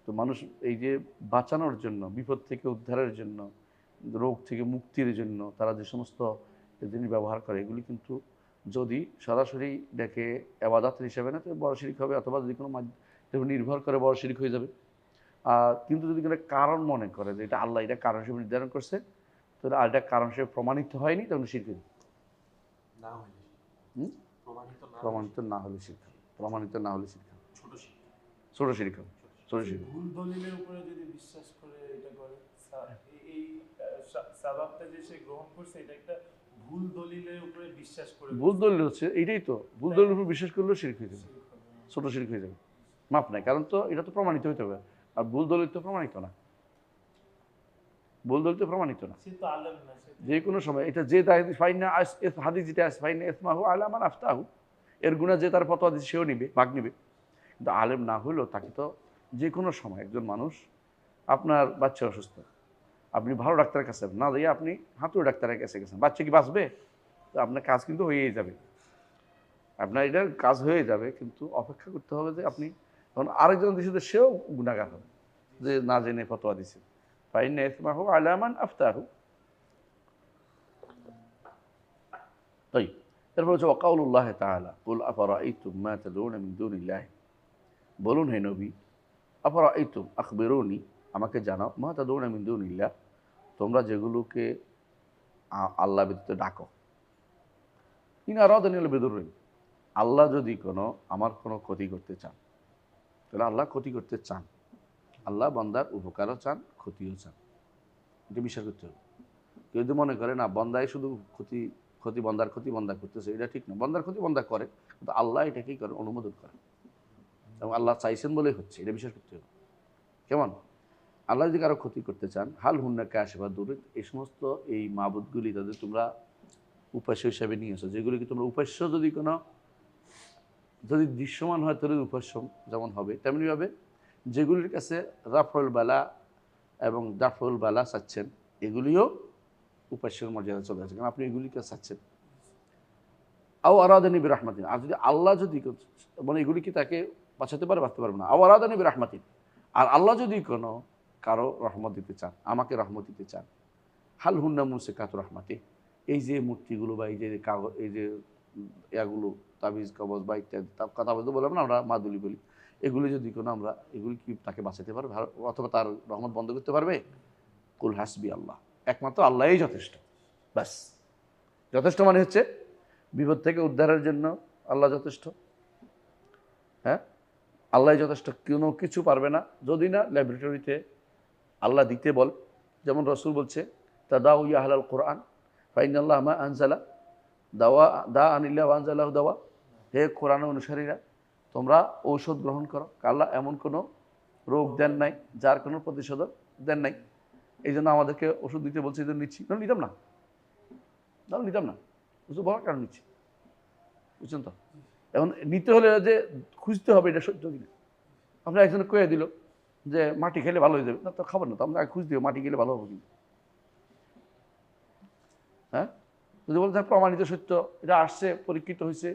তো মানুষ এই যে বাঁচানোর জন্য, বিপদ থেকে উদ্ধারের জন্য, রোগ থেকে মুক্তির জন্য তারা যে সমস্ত জিনিস ব্যবহার করে, এগুলি কিন্তু যদি সরাসরি দেখে এবাদতের হিসাবে না, তো বড় শিরক হবে, অথবা যদি কোনো মাধ্যমে নির্ভর করে বড় শিরক হয়ে যাবে। কিন্তু যদি কোনো কারণ মনে করে যে এটা আল্লাহ এটা কারণ হিসেবে নির্ধারণ করছে, তাহলে আর এটা কারণ হিসেবে প্রমাণিত হয়নি, তখন শিরক হয়ে যাবে। না হলে প্রমাণিত না হলে শিরক হবে, প্রমাণিত না হলে শিরক হবে, ছোট শির। ছোট শিরক হবে, ছোট শিরক। ভুল দলিলের উপরে যদি বিশ্বাস করে এটা করে, এই সাবাবটা যে সে গ্রহণ করছে, এটা একটা ভুল দলিলের উপরে বিশ্বাস করে, ভুল দলিল হচ্ছে এইটাই তো, ভুল দলিলের উপর বিশ্বাস করলেও শিরক হয়ে যাবে, ছোট শিরক হয়ে যাবে, মাপ নাই। কারণ তো এটা তো প্রমাণিত হইতে হবে, আর ভুল দলিল তো প্রমাণিত না, ভুল দলিল তো প্রমাণিত না। সে তো আলেম না, সে যে কোনো সময় এটা যে হাদিস যেটা আছে ফাইনা ইসমাহু আলা মান আফতাহু, এর গুণা যে তার ফতোয়া দিচ্ছে সেও নিবে, ভাগ নিবে। কিন্তু আলেম না হলেও তাকে তো যে কোনো সময়, একজন মানুষ, আপনার বাচ্চা অসুস্থ, আপনি ভালো ডাক্তারের কাছে না যাই আপনি হাতুড়ে ডাক্তারের কাছে গেছেন, বাচ্চা কি বাঁচবে? তো আপনার কাজ কিন্তু হয়েই যাবে, আপনার এটার কাজ হয়ে যাবে, কিন্তু অপেক্ষা করতে হবে যে আপনি তখন আরেকজন দিচ্ছে, সেও গুণাগার হবে যে না জেনে ফতোয়া দিছে। ফাইনা ইসমাহু আলা মান আফতাহু। তাই এরপর হচ্ছে ওয়াকাউলুল্লাহ তাআলা কুল আফারাআইতুম মা তাদউনা মিন দুনিল্লাহ, বলুন হে নবী, আফারাআইতুম আখবিরুনি, আমাকে জানাও, মা তাদউনা মিন দুনিল্লাহ, তোমরা যেগুলোকে আল্লাহ ব্যতীত ডাকো, ইন আরাদানিল বিদুররিন, আল্লাহ যদি আমার কোনো ক্ষতি করতে চান, তাহলে আল্লাহ ক্ষতি করতে চান, আল্লাহ বান্দার উপকারও চান, ক্ষতিও চান, এটা বিশ্বাস করতে হবে। কেউ যদি মনে করে না বন্দায় শুধু ক্ষতি বন্দার ক্ষতি বন্দা করতেছে, এটা ঠিক না, বন্দার ক্ষতি বন্দা করে, কিন্তু আল্লাহ এটাকেই করে অনুমোদন করে। এবং আল্লাহ চাইছেন বলেই হচ্ছে, এটা বিশ্বাস করতে হবে। কেমন? আল্লাহ যদি কারো ক্ষতি করতে চান, হাল হুন্নাকে আসবা দূরে, এই সমস্ত এই মাবুদগুলি তাদের তোমরা উপাস্য হিসাবে নিয়েছো, যেগুলিকে তোমরা উপাস্য যদি দৃশ্যমান হয় তাহলে উপাস্য যেমন হবে, তেমনিভাবে যেগুলির কাছে রাফল বালা এবং দাফল বালা চাচ্ছেন, এগুলিও উপাস্যের মর্যাদা চলে আসে, কারণ আপনি এগুলিকে চাচ্ছেন। আও আরাদানি বিরহমাতিন, আর যদি আল্লাহ যদি মানে এগুলি কি তাকে বাঁচাতে পারে, বাঁচতে পারবে না। আও আরাদানি বিরহমাতিন, আর আল্লাহ যদি কোনো কারো রহমত দিতে চান, আমাকে রহমত দিতে চান, হাল হুন্না মুসিকাত রহমাতি, এই যে মূর্তিগুলো বা এই যে কাগজ, এই যে ইয়াগুলো তাবিজ কবজ বা ইত্যাদি কথা বলতে বললাম না আমরা, মাদুলি বলি, এগুলি যদি কোনো আমরা, এগুলি কি তাকে বাঁচাতে পারবে অথবা তার রহমত বন্ধ করতে পারবে? কুল হাসবি আল্লাহ, একমাত্র আল্লাহই যথেষ্ট। ব্যাস, যথেষ্ট মানে হচ্ছে বিপদ থেকে উদ্ধারের জন্য আল্লাহ যথেষ্ট। হ্যাঁ, আল্লাহ যথেষ্ট, কোনো কিছু পারবে না যদি না ল্যাবরেটরিতে আল্লাহ দিতে বল। যেমন রসুল বলছে, তা দাও ইয়াহাল কোরআন ফাইনাল্লাহ মা আনজালা দাওয়া দা আনিল্লাহ আনজালাহ দাওয়া, হে কোরআন অনুসারীরা তোমরা ঔষধ গ্রহণ করো, আল্লাহ এমন কোনো রোগ দেন নাই যার কোনো প্রতিষেধক দেন নাই, এই জন্য আমাদেরকে ওষুধ দিতে বলছে, এই জন্য নিচ্ছি, নিতাম না, নিতাম না, ওষুধ বলার কারণ নিচ্ছি, বুঝছেন তো? এখন নিতে হলে যে খুঁজতে হবে এটা সত্য কিনা। আপনার একজনে কয়ে দিল যে মাটি খেলে ভালো হয়ে যাবে, না তো খাবার না, তো আমরা খুঁজ দিও মাটি খেলে ভালো হবে কিন্তু। হ্যাঁ, যদি বলতে প্রমাণিত সত্য, এটা আসছে, পরীক্ষিত হয়েছে,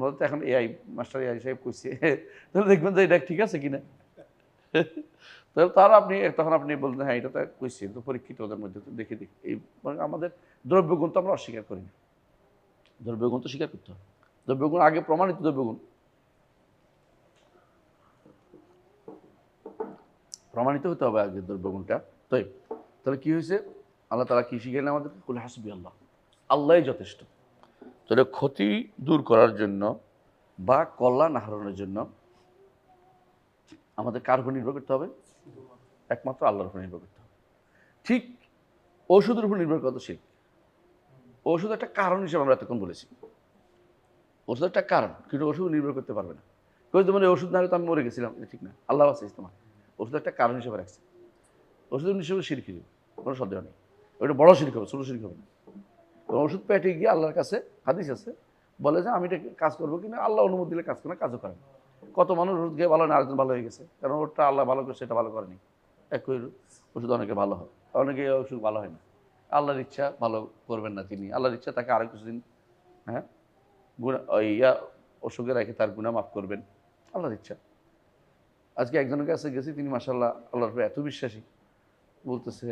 বলতে এখন এআই মাস্টার এআই সাহেব কইছে, তাহলে দেখবেন যে এটা ঠিক আছে কিনা। তাহলে তার আপনি তখন আপনি বলতেন হ্যাঁ এটা তো কইছে, তো পরীক্ষিত ওদের মধ্যে তো দেখে দেখি। এই আমাদের দ্রব্যগুণ তো আমরা অস্বীকার করি না, দ্রব্যগুণ তো স্বীকার করতে হবে। দ্রব্যগুণ আগে প্রমাণিত দ্রব্যগুণ, প্রমাণিত হতে হবে আগে দ্রব্যগুণটা। তাই তাহলে কি হয়েছে, আল্লাহ তাআলা কি শিখালেন আমাদেরকে? কুল হাসবি আল্লাহ, আল্লাহই যথেষ্ট। তাহলে ক্ষতি দূর করার জন্য বা কল্যাণ আহরণের জন্য আমাদের কার উপর নির্ভর করতে হবে? একমাত্র আল্লাহর উপর নির্ভর করতে হবে। ঠিক ওষুধের উপর নির্ভর করা তো শিরক। ওষুধ একটা কারণ হিসেবে আমরা এতক্ষণ বলেছি, ওষুধ একটা কারণ, কিন্তু ওষুধ নির্ভর করতে পারবে না। কেউ তোমার ওষুধ না হলে তো আমি মরে গেছিলাম, এটা ঠিক না, আল্লাহ আছে তোমার, ওষুধ একটা কারণ হিসেবে রাখছে। ওষুধ হিসেবে শিরক হবে, কোনো সন্দেহ নেই, ওইটা বড় শিরক হবে, ছোটো শিরক হবে না। ওষুধ পেটে গিয়ে আল্লাহর কাছে হাদিস আছে, বলে যে আমি এটা কাজ করবো কিনা, আল্লাহ অনুমতি দিলে কাজ করে না, কাজও করে না। কত মানুষ ওষুধ খেয়ে ভালো হয় না, আরেকজন ভালো হয়ে গেছে, কারণ ওটা আল্লাহ ভালো করছে, এটা ভালো করেনি। একই ওষুধ অনেকে ভালো হয়, অনেকে ওষুধ ভালো হয় না, আল্লাহর ইচ্ছা ভালো করবেন না তিনি, আল্লাহর ইচ্ছা তাকে আরও কিছুদিন হ্যাঁ গুণা অসুখে রেখে তার গুণা মাফ করবেন, আল্লাহর ইচ্ছা। আজকে একজনের কাছে গেছি, তিনি মাশাআল্লাহ আল্লাহর উপর এত বিশ্বাসী, বলতেছে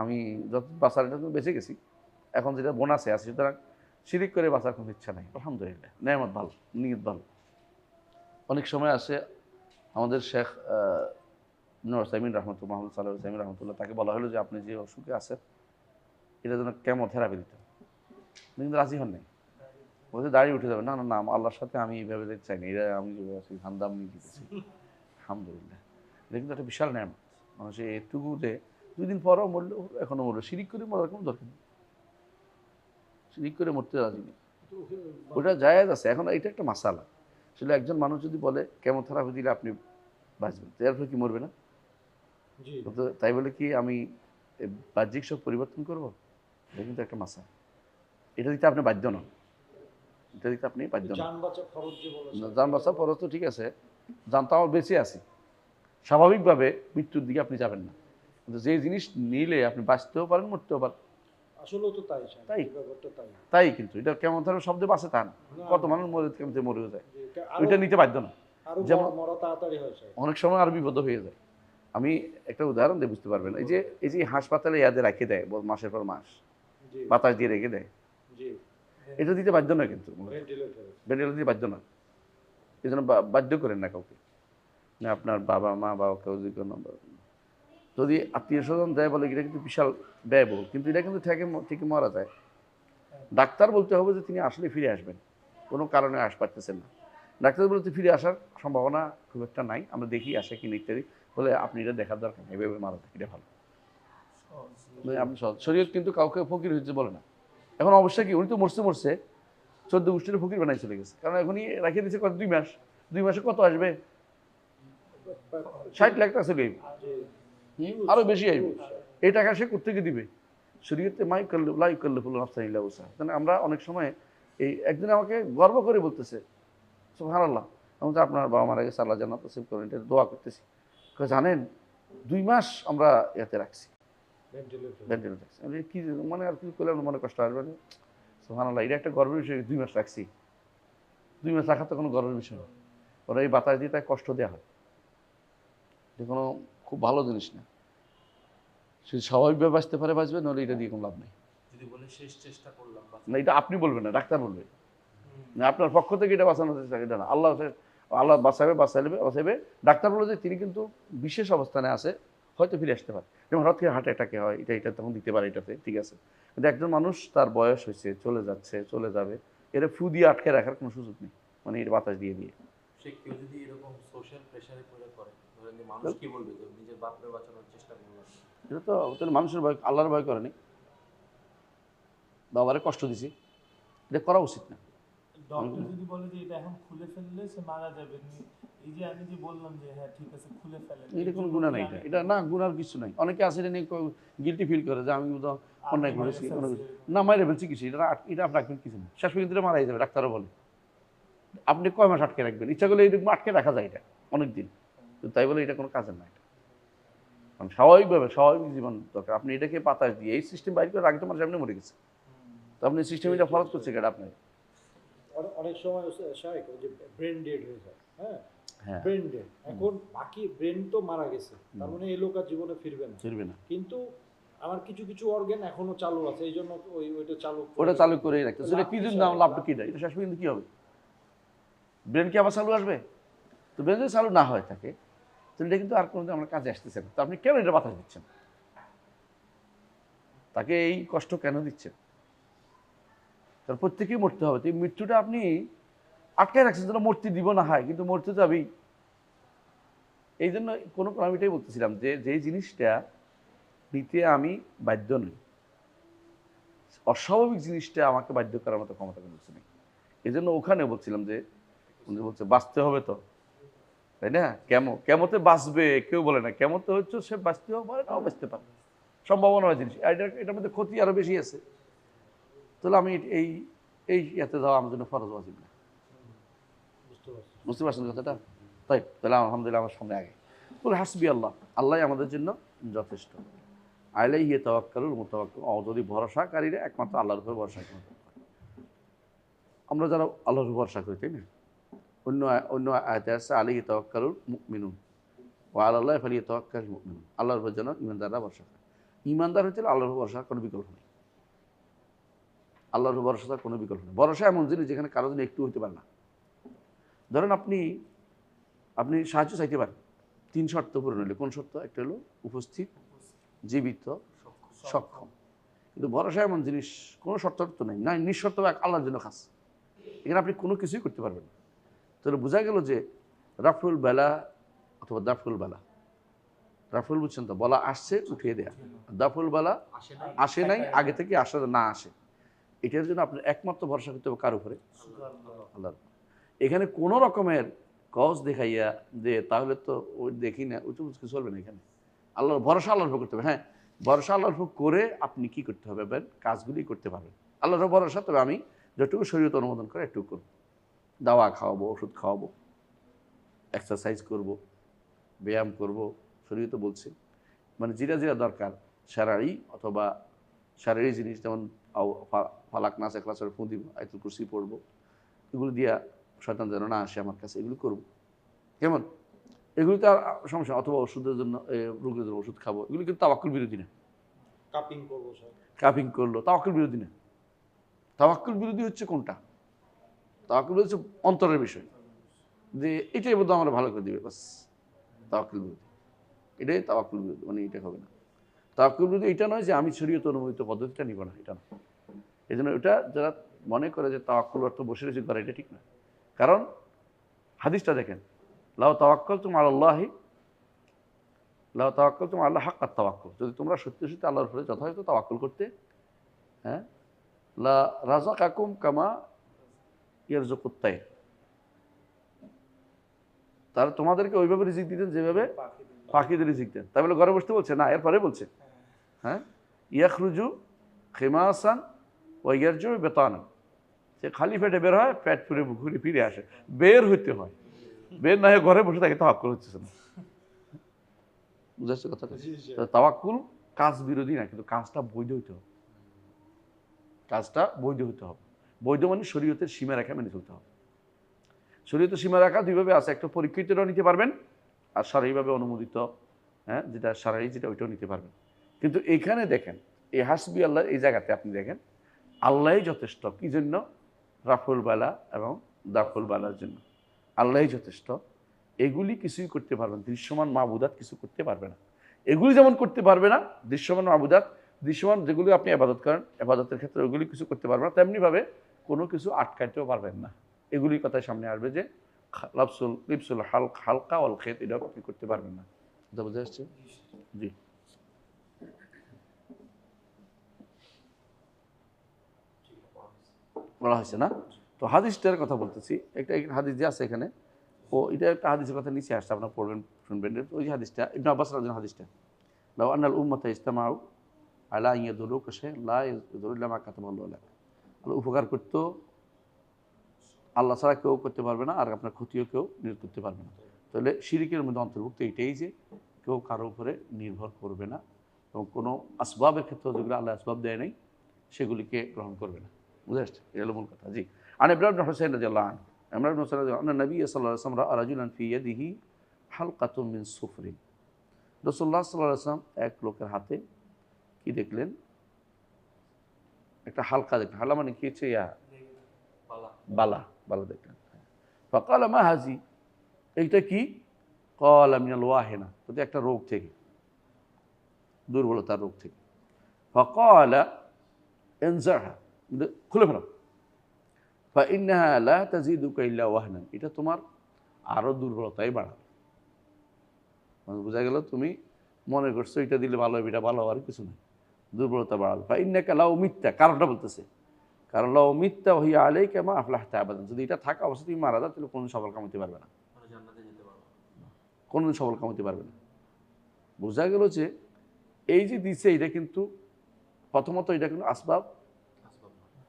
আমি যত বাঁচার এটা বেঁচে গেছি, এখন যেটা বোনাসে আছে, সুতরাং শিরিক করে বাঁচার কোনো ইচ্ছা নাই। আলহামদুলিল্লাহ, নেয়ামত ভালো, নিয়ত ভালো। অনেক সময় আসে আমাদের শেখ নূর সাইমিন রহমতুল্লাহ, মোহাম্মদ সাল্লাহ সাইমিন রহমতুল্লাহ, তাকে বলা হলো যে আপনি যে অসুখে আছেন এটা যেন কেমোথেরাপি দিতে, কিন্তু রাজি হন নাই, বলছে দাঁড়িয়ে উঠে যাবে, না না না আল্লাহর সাথে আমি এইভাবে যেতে চাই না, এরা আমি যেভাবে আছি ধান্দাম নিয়ে দিতেছি। আলহামদুলিল্লাহ, এটা কিন্তু একটা বিশাল নেয়ামত। মানুষের এটুকু যে 2 দিন পরও মরলো, এখনো মরলো, শিরিক করে মরার কোনো দরকার নেই, শিরিক করে মরতে রাজি নেই, ওটা জায়েজ আছে। এখন এটা একটা মাসালা, আসলে একজন মানুষ যদি বলে কেমোথেরাপি দিলে আপনি বাঁচবেন, তো এরপরে কি মরবে না? তাই বলে কি আমি বাহ্যিক সব পরিবর্তন করবো? এটা কিন্তু একটা মাসা, এটা দিতে আপনি বাধ্য নন, এটা দিতে আপনি বাধ্য নন। যান বাঁচা ফরজ তো ঠিক আছে, জান তো আমার বেঁচে আছি, স্বাভাবিকভাবে মৃত্যুর দিকে আপনি যাবেন না, কিন্তু যে জিনিস নিলে আপনি বাঁচতেও পারেন, মরতেও পারেন, আসলেও তো তাই তাই ব্যাপারটা তাই। তাই কিন্তু এটা কেমন ধরনের শব্দে বাঁচে তা না, কত মানুষ মরেও যায়, ওইটা নিতে বাধ্য না। যেমন অনেক সময় আরো বিপদ হয়ে যায়। আমি একটা উদাহরণ দিয়ে বুঝতে পারবেন, এই যে হাসপাতালে ইয়াদের রেখে দেয় মাসের পর মাস, বাতাস দিয়ে রেখে দেয়, এটা দিতে বাধ্য না, কিন্তু ভেন্টিলেটর দিতে বাধ্য না, এই জন্য বাধ্য করেন না কাউকে, না আপনার বাবা মা বা কেউ যদি আত্মীয় স্বজন দেয়, বলে এটা কিন্তু বিশাল ব্যয়বহুল, কিন্তু এটা কিন্তু ঠিকই মারা যায়। ডাক্তার বলতে হবে যে তিনি আসলে ফিরে আসবেন, কোনো কারণে পারতেছেন না, ডাক্তার বলতে ফিরে আসার সম্ভাবনা খুব একটা নাই, আমরা দেখি আসে কিনা ইত্যাদি, বলে আপনি এটা দেখার দরকার নেই, এভাবে মারা যায়, এটা ভালো। আপনি শরীয়ত কিন্তু কাউকে ফকির হয়েছে বলে না। এখন অবশ্যই কি, উনি তো মরছে 14 গোষ্ঠীর ফকির বানাই চলে গেছে, কারণ এখনই রাখিয়ে দিয়েছে কত 2 মাস, 2 মাসে কত আসবে, 60 লাখ টাকা চলে আইব, আরো বেশি আইব। এই টাকা সে কোত্থেকে দিবে? শরীয়তে মাই করলে লাই করলে ফুল আফসানিল্লাহ উসা। আমরা অনেক সময় এই একদিন আমাকে গর্ব করে বলতেছে, সুবহানাল্লাহ, আমি তো আপনার বাবা মারা গেছে, আল্লাহ জান্নাত নসিব করেন, এটা দোয়া করতেছি। জানেন 2 মাস আমরা এতে রাখছি, ভেন্টিলেটর রাখছি। আমি কি মানে আর কিছু করলে মনে কষ্ট আসবে না। সুবহানাল্লাহ, এটা একটা গর্বের বিষয়। 2 মাস রাখছি, 2 মাস রাখা তো কোনো গর্বের বিষয় না। ওরা এই বাতাস দিয়ে তাই কষ্ট দেওয়া হয়, এটা কোনো খুব ভালো জিনিস না। সে স্বাভাবিকভাবে বাঁচতে পারে বাঁচবে, নাহলে এটা দিয়ে কোনো লাভ নেই। যদি বলে শেষ চেষ্টা করলাম না, এটা আপনি বলবেন না, ডাক্তার বলবে। না, আপনার পক্ষ থেকে এটা বাঁচানোর চেষ্টা, এটা না। আল্লাহ বাঁচাবে। ডাক্তার বলে যে তিনি কিন্তু বিশেষ অবস্থানে আছে, হয়তো ফিরে আসতে পারে। যেমন হঠাৎ করে হার্ট অ্যাটাকে হয়, এটা তখন দিতে পারে, এটাতে ঠিক আছে। কিন্তু একজন মানুষ তার বয়স হয়েছে, চলে যাচ্ছে, চলে যাবে, এটা ফু দিয়ে আটকে রাখার কোনো সুযোগ নেই, মানে এটা বাতাস দিয়ে দিয়ে। সে কেউ যদি এরকম সোশ্যাল প্রেসারে করে ধরেন যে মানুষ কি বলবে যে নিজের বাপরে বাঁচানোর চেষ্টা করলো, এটা তো মানুষের ভয়, আল্লাহর ভয় করেনি, বাবারে কষ্ট দিছি, এটা করা উচিত না। ডক্টর যদি বলে যে এটা এখন খুলে ফেললে সে মারা যাবে, এই যে আমি যে বললাম যে হ্যাঁ ঠিক আছে খুলে ফেলেন, এটা কোনো গুণা নাই, এটা না, গুণার কিছু নাই। অনেকে আছে এটা নিয়ে গিল্টি ফিল করে যে আমি তো অন্যায় করেছি, না মাইরে ফেলছি কিছু, এটা আপনি রাখবেন কিছু না, শেষ পর্যন্ত মারাই যাবে, ডাক্তারও বলে। আপনি কয় মাস আটকে রাখবেন? ইচ্ছা করলে এইরকম আটকে রাখা যায়, এটা অনেক দিন, তাই বলে এটা কোনো কাজের না। এটা কারণ স্বাভাবিক জীবন দরকার। আপনি এটাকে বাতাস দিয়ে এই সিস্টেম বাইর করে রাখতে মানুষ এমনি মরে গেছে, তো আপনি সিস্টেম এটা ফরজ করছে কেটা আপনার? অনেক সময় শায়েখ ওই যে ব্রেন ডেড হয়ে যায়, হ্যাঁ, হ্যাঁ, ব্রেন ডেড। এখন বাকি ব্রেন তো মারা গেছে, তার মানে এই লোক আর জীবনে ফিরবে না। কিন্তু আমার কিছু কিছু অর্গান এখনো চালু আছে, এই জন্য ওইটা চালু করেই রাখতে। সেটা কি জন্য লাভটা কি? এটা শেষ পর্যন্ত কি হবে? ব্রেন কি আবার চালু আসবে? তো ব্রেন যদি চালু না হয় থাকে, তো এটা কিন্তু আর কোনোদিন আমার কাজে আসতেছে না। তো আপনি কেন এটা বাতাস দিচ্ছেন? তাকে এই কষ্ট কেন দিচ্ছেন? তার প্রত্যেকেই মরতে হবে। তো এই মৃত্যুটা আপনি আটকায় রাখছেন, যেন মরতে দিব না হয়, কিন্তু মরতে যাবেই। এই জন্য আমি এটাই বলতেছিলাম যে যেই জিনিসটা নিতে আমি বাধ্য নই, অস্বাভাবিক জিনিসটা আমাকে বাধ্য করার মতো ক্ষমতা কোনো কিছু নেই। এই জন্য ওখানে বলছিলাম যে উনি বলছে বাঁচতে হবে তো, তাই না? কেমতে বাঁচবে কেউ বলে না, কেমতে হচ্ছে সে বাঁচতেও পারে, নাও বাঁচতে পারে, সম্ভাবনা জিনিস। এটার মধ্যে ক্ষতি আরো বেশি আছে। তাহলে আমি এই ইয়াতে যাওয়া আমার জন্য ফরজ ওয়াজিব না। বুঝতে পারছেন কথাটা? তাই তাহলে আলহামদুলিল্লাহ আমার সামনে আগে বলে হাসবি আল্লাহ, আল্লাহ আমাদের জন্য যথেষ্ট। আলাইহি তাওয়াক্কালুল মুতাওয়াক্কিল, যদি ভরসাকারীরা একমাত্র আল্লাহর উপর ভরসা করে। আমরা যারা আল্লাহর উপর ভরসা করি, তাই না? অন্য আয়াতে আছে আলাইহি তাওয়াক্কালুল মুমিনুন ওয়া আলাল্লাহি ফালিয়াতাওয়াক্কালিল মুমিনুন, আল্লাহর উপর যেন ইমানদাররা ভরসা করে। ইমানদার হচ্ছে আল্লাহর উপর ভরসার কোনো বিকল্প নেই। আল্লাহর উপর ভরসার কোনো বিকল্প নেই। ভরসা এমন জিনিস যেখানে কারো জন্য একটু হইতে পারে না। ধরেন আপনি সাহায্য চাইতে পারেন, 3 শর্ত পূরণ হলে। কোন শর্ত? একটা হলো উপস্থিত, জীবিত, সক্ষম। কিন্তু ভরসা এমন জিনিস কোনো শর্ত নেই, না নিঃশর্ত আল্লাহর জন্য খাস। এখানে আপনি কোনো কিছুই করতে পারবেন না। তাহলে বোঝা গেল যে রাফুল বেলা অথবা দাফুল বেলা, রাফুল বুঝছেন তো, বলা আসছে উঠিয়ে দেয়া, দাফুল বেলা আসে নাই, আগে থেকে আসে না আসে, এটার জন্য আপনার একমাত্র ভরসা করতে হবে কার উপরে? আল্লাহর। এখানে কোনো রকমের কজ দেখাইয়া যে তাহলে তো ওই দেখি না, ওই তো কিছু চলবে না। এখানে আল্লাহর ভরসা আল্লাহর উপর করতে হবে। হ্যাঁ, ভরসা আল্লাহর উপর করে আপনি কি করতে হবে? কাজগুলি করতে পারবেন আল্লাহর ভরসা। তবে আমি যতটুকু শরীয়ত অনুমোদন করে একটু করব, দাওয়া খাওয়াবো, ওষুধ খাওয়াবো, এক্সারসাইজ করব, ব্যায়াম করব, শরীয়ত বলছে। মানে যেটা দরকার শারীরিক অথবা শারীরিক জিনিস, যেমন ফালাক নাস এখলাসের ফু দিব, আয়াতুল কুরসি পড়বো, এগুলো দিয়া শয়তান যেন না আসে আমার কাছে, এগুলো করবো। কেমন? এগুলিতে আর সমস্যা। অথবা ওষুধের জন্য, রোগের জন্য ওষুধ খাবো, এগুলো কিন্তু তাওয়াক্কুল বিরোধী না। কাপিং করলো তাওয়াক্কুল বিরোধী না। তাওয়াক্কুল বিরোধী হচ্ছে কোনটা? তাওয়াক্কুল হচ্ছে অন্তরের বিষয়, যে এটাই বোধহয় আমরা ভালো করে দিবে, বাস তাওয়াক্কুল বিরোধী। এটাই তাওয়াক্কুল বিরোধী, মানে এটা হবে না। তাওয়াক্কুল বিরোধী এটা নয় যে আমি শরীয়ত অনুমোদিত পদ্ধতিটা নিব না, এটা না। এই জন্য ওটা যারা মনে করে যে তাওয়াক্কুল অর্থ বসে রয়েছে করা, এটা ঠিক না। কারণ হাদিসটা দেখেন, লাউ তাওয়াক্কালতুম আলাল্লাহি লাউ তাওয়াক্কালতুম আল্লাহ হাক্কাত তাওয়াক্কুল, যদি তোমরা সত্যি সত্যি আল্লাহর উপরে যথাযথ তাওয়াক্কুল করতে, হ্যাঁ, লা রাযাকাকুম কামা ইয়ারযুকুত তাইর, তারা তোমাদেরকে ওইভাবে রিজিক দিতেন যেভাবে পাখিদের পাখিদের রিজিক দেন। তাই বলে ঘরে বসতে বলছে না, এরপরে বলছে হ্যাঁ ইয়াখরুজু খিমাসান ওয়া ইয়ারজু বেতানান, সে খালি পেটে বের হয়, পেট পুরে ঘুরে ফিরে আসে। বের হইতে হয়, বের না হয়ে ঘরে বসে থাকে তাওয়াক্কুল হচ্ছে না। বুঝাচ্ছে কথাটা? তাওয়াক্কুল কাজ বিরোধী না, কিন্তু কাজটা বৈধ হইতে হবে। কাজটা বৈধ হতে হবে। বৈধ মানে শরীয়তের সীমারেখা মেনে চলতে হবে। শরীয়তের সীমারেখা দুইভাবে আছে, একটা পরীক্ষিতটাও নিতে পারবেন আর শারীরিকভাবে অনুমোদিত, হ্যাঁ যেটা শারীরিক যেটা ওইটাও নিতে পারবেন। কিন্তু এইখানে দেখেন এই হাসবি আল্লাহ এই জায়গাতে আপনি দেখেন আল্লাহই যথেষ্ট। কি জন্য? রাফুল বালা এবং দাফুল বালার জন্য আল্লাহই যথেষ্ট। এগুলি কিছুই করতে পারবে না, দৃশ্যমান মাবুদাত কিছু করতে পারবে না। এগুলি যেমন করতে পারবে না দৃশ্যমান মাবুদাত, দৃশ্যমান যেগুলি আপনি আবাদত করেন আবাদতের ক্ষেত্রে ওইগুলি কিছু করতে পারবে না, তেমনিভাবে কোনো কিছু আটকাইতেও পারবেন না। এগুলির কথাই সামনে আসবে যে লিপসুল হালকা অল খেত, এটাও আপনি করতে পারবেন না। এটা বুঝে আসছে? জি। বলা হয়েছে না? তো হাদিসটার কথা বলতেছি, একটা হাদিস যে আছে এখানে, ও এটা একটা হাদিসের কথা নিচে আসছে, আপনারা পড়বেন শুনবেন। ওই যে হাদিসটা ইবনে আব্বাস রাদিয়াল্লাহু আনহু হাদিসটা, লাউ আন্নাল উম্মাতা ইজতামাউ আলা আন ইয়াদুরুকা শাইআন লা ইয়াদুরু ইল্লা মা কাতাবাল্লাহু লাক। আল্লাহ উপকার করতো, আল্লাহ ছাড়া কেউ করতে পারবে না, আর আপনার ক্ষতিও কেউ নির্ভর করতে পারবে না। তাহলে শিরিকের মধ্যে অন্তর্ভুক্ত এটাই যে কেউ কারো উপরে নির্ভর করবে না এবং কোনো আসবাবের ক্ষেত্রে যেগুলো আল্লাহ আসবাব দেয় নাই সেগুলিকে গ্রহণ করবে না। বুঝে আসছে? এটা হলো মূল কথা। জি। আন ইমরান ইবনে হুসাইন রাদিয়াল্লাহু আনহু, ইমরান ইবনে হুসাইন রাদিয়াল্লাহু আনহু, নবী সাল্লাল্লাহু আলাইহি ওয়াসাল্লাম রাআ রাজুলান ফি ইয়াদিহি হালকাতুন মিন সুফরিন। রাসূলুল্লাহ সাল্লাল্লাহু আলাইহি ওয়াসাল্লাম এক লোকের হাতে কি দেখলেন? একটা হালকা দেখলেন। হালা মানে কি হচ্ছে? বালা, বালা দেখলেন। ফাকালা মা হাজি, এইটা কি? ক্বালা মিনাল ওয়াহিনা, এটা একটা রোগ থেকে, দুর্বলতার রোগ থেকে। ফাকালা ইনজাহা, খুলে ফেলো। ফাইন্নাহা লা তাজিদুকা ইল্লা ওয়াহনান, এটা তোমার আরো দুর্বলতাই বাড়াবে। মানে বোঝা গেল তুমি মনে করছো এটা দিলে ভালো হবে, এটা ভালো হওয়ার কিছু নেই, দুর্বলতা বাড়াবে। ফাইন্নাকা লাউ মিথ্যা, কারণটা বলতেছে, কারণ লাউ মিথ্যা হিয়া আলাইকা মা আফলাহতা আবাদান, যদি এটা থাকা অবস্থা তুমি মারা যাও তাহলে কোনোদিন সফল কামাতে পারবে না, জান্নাতে যেতে পারবো না। কোনোদিন সফল কামাতে পারবে না। বোঝা গেল যে এই যে দিচ্ছে এটা কিন্তু প্রথমত এটা কিন্তু আসবাব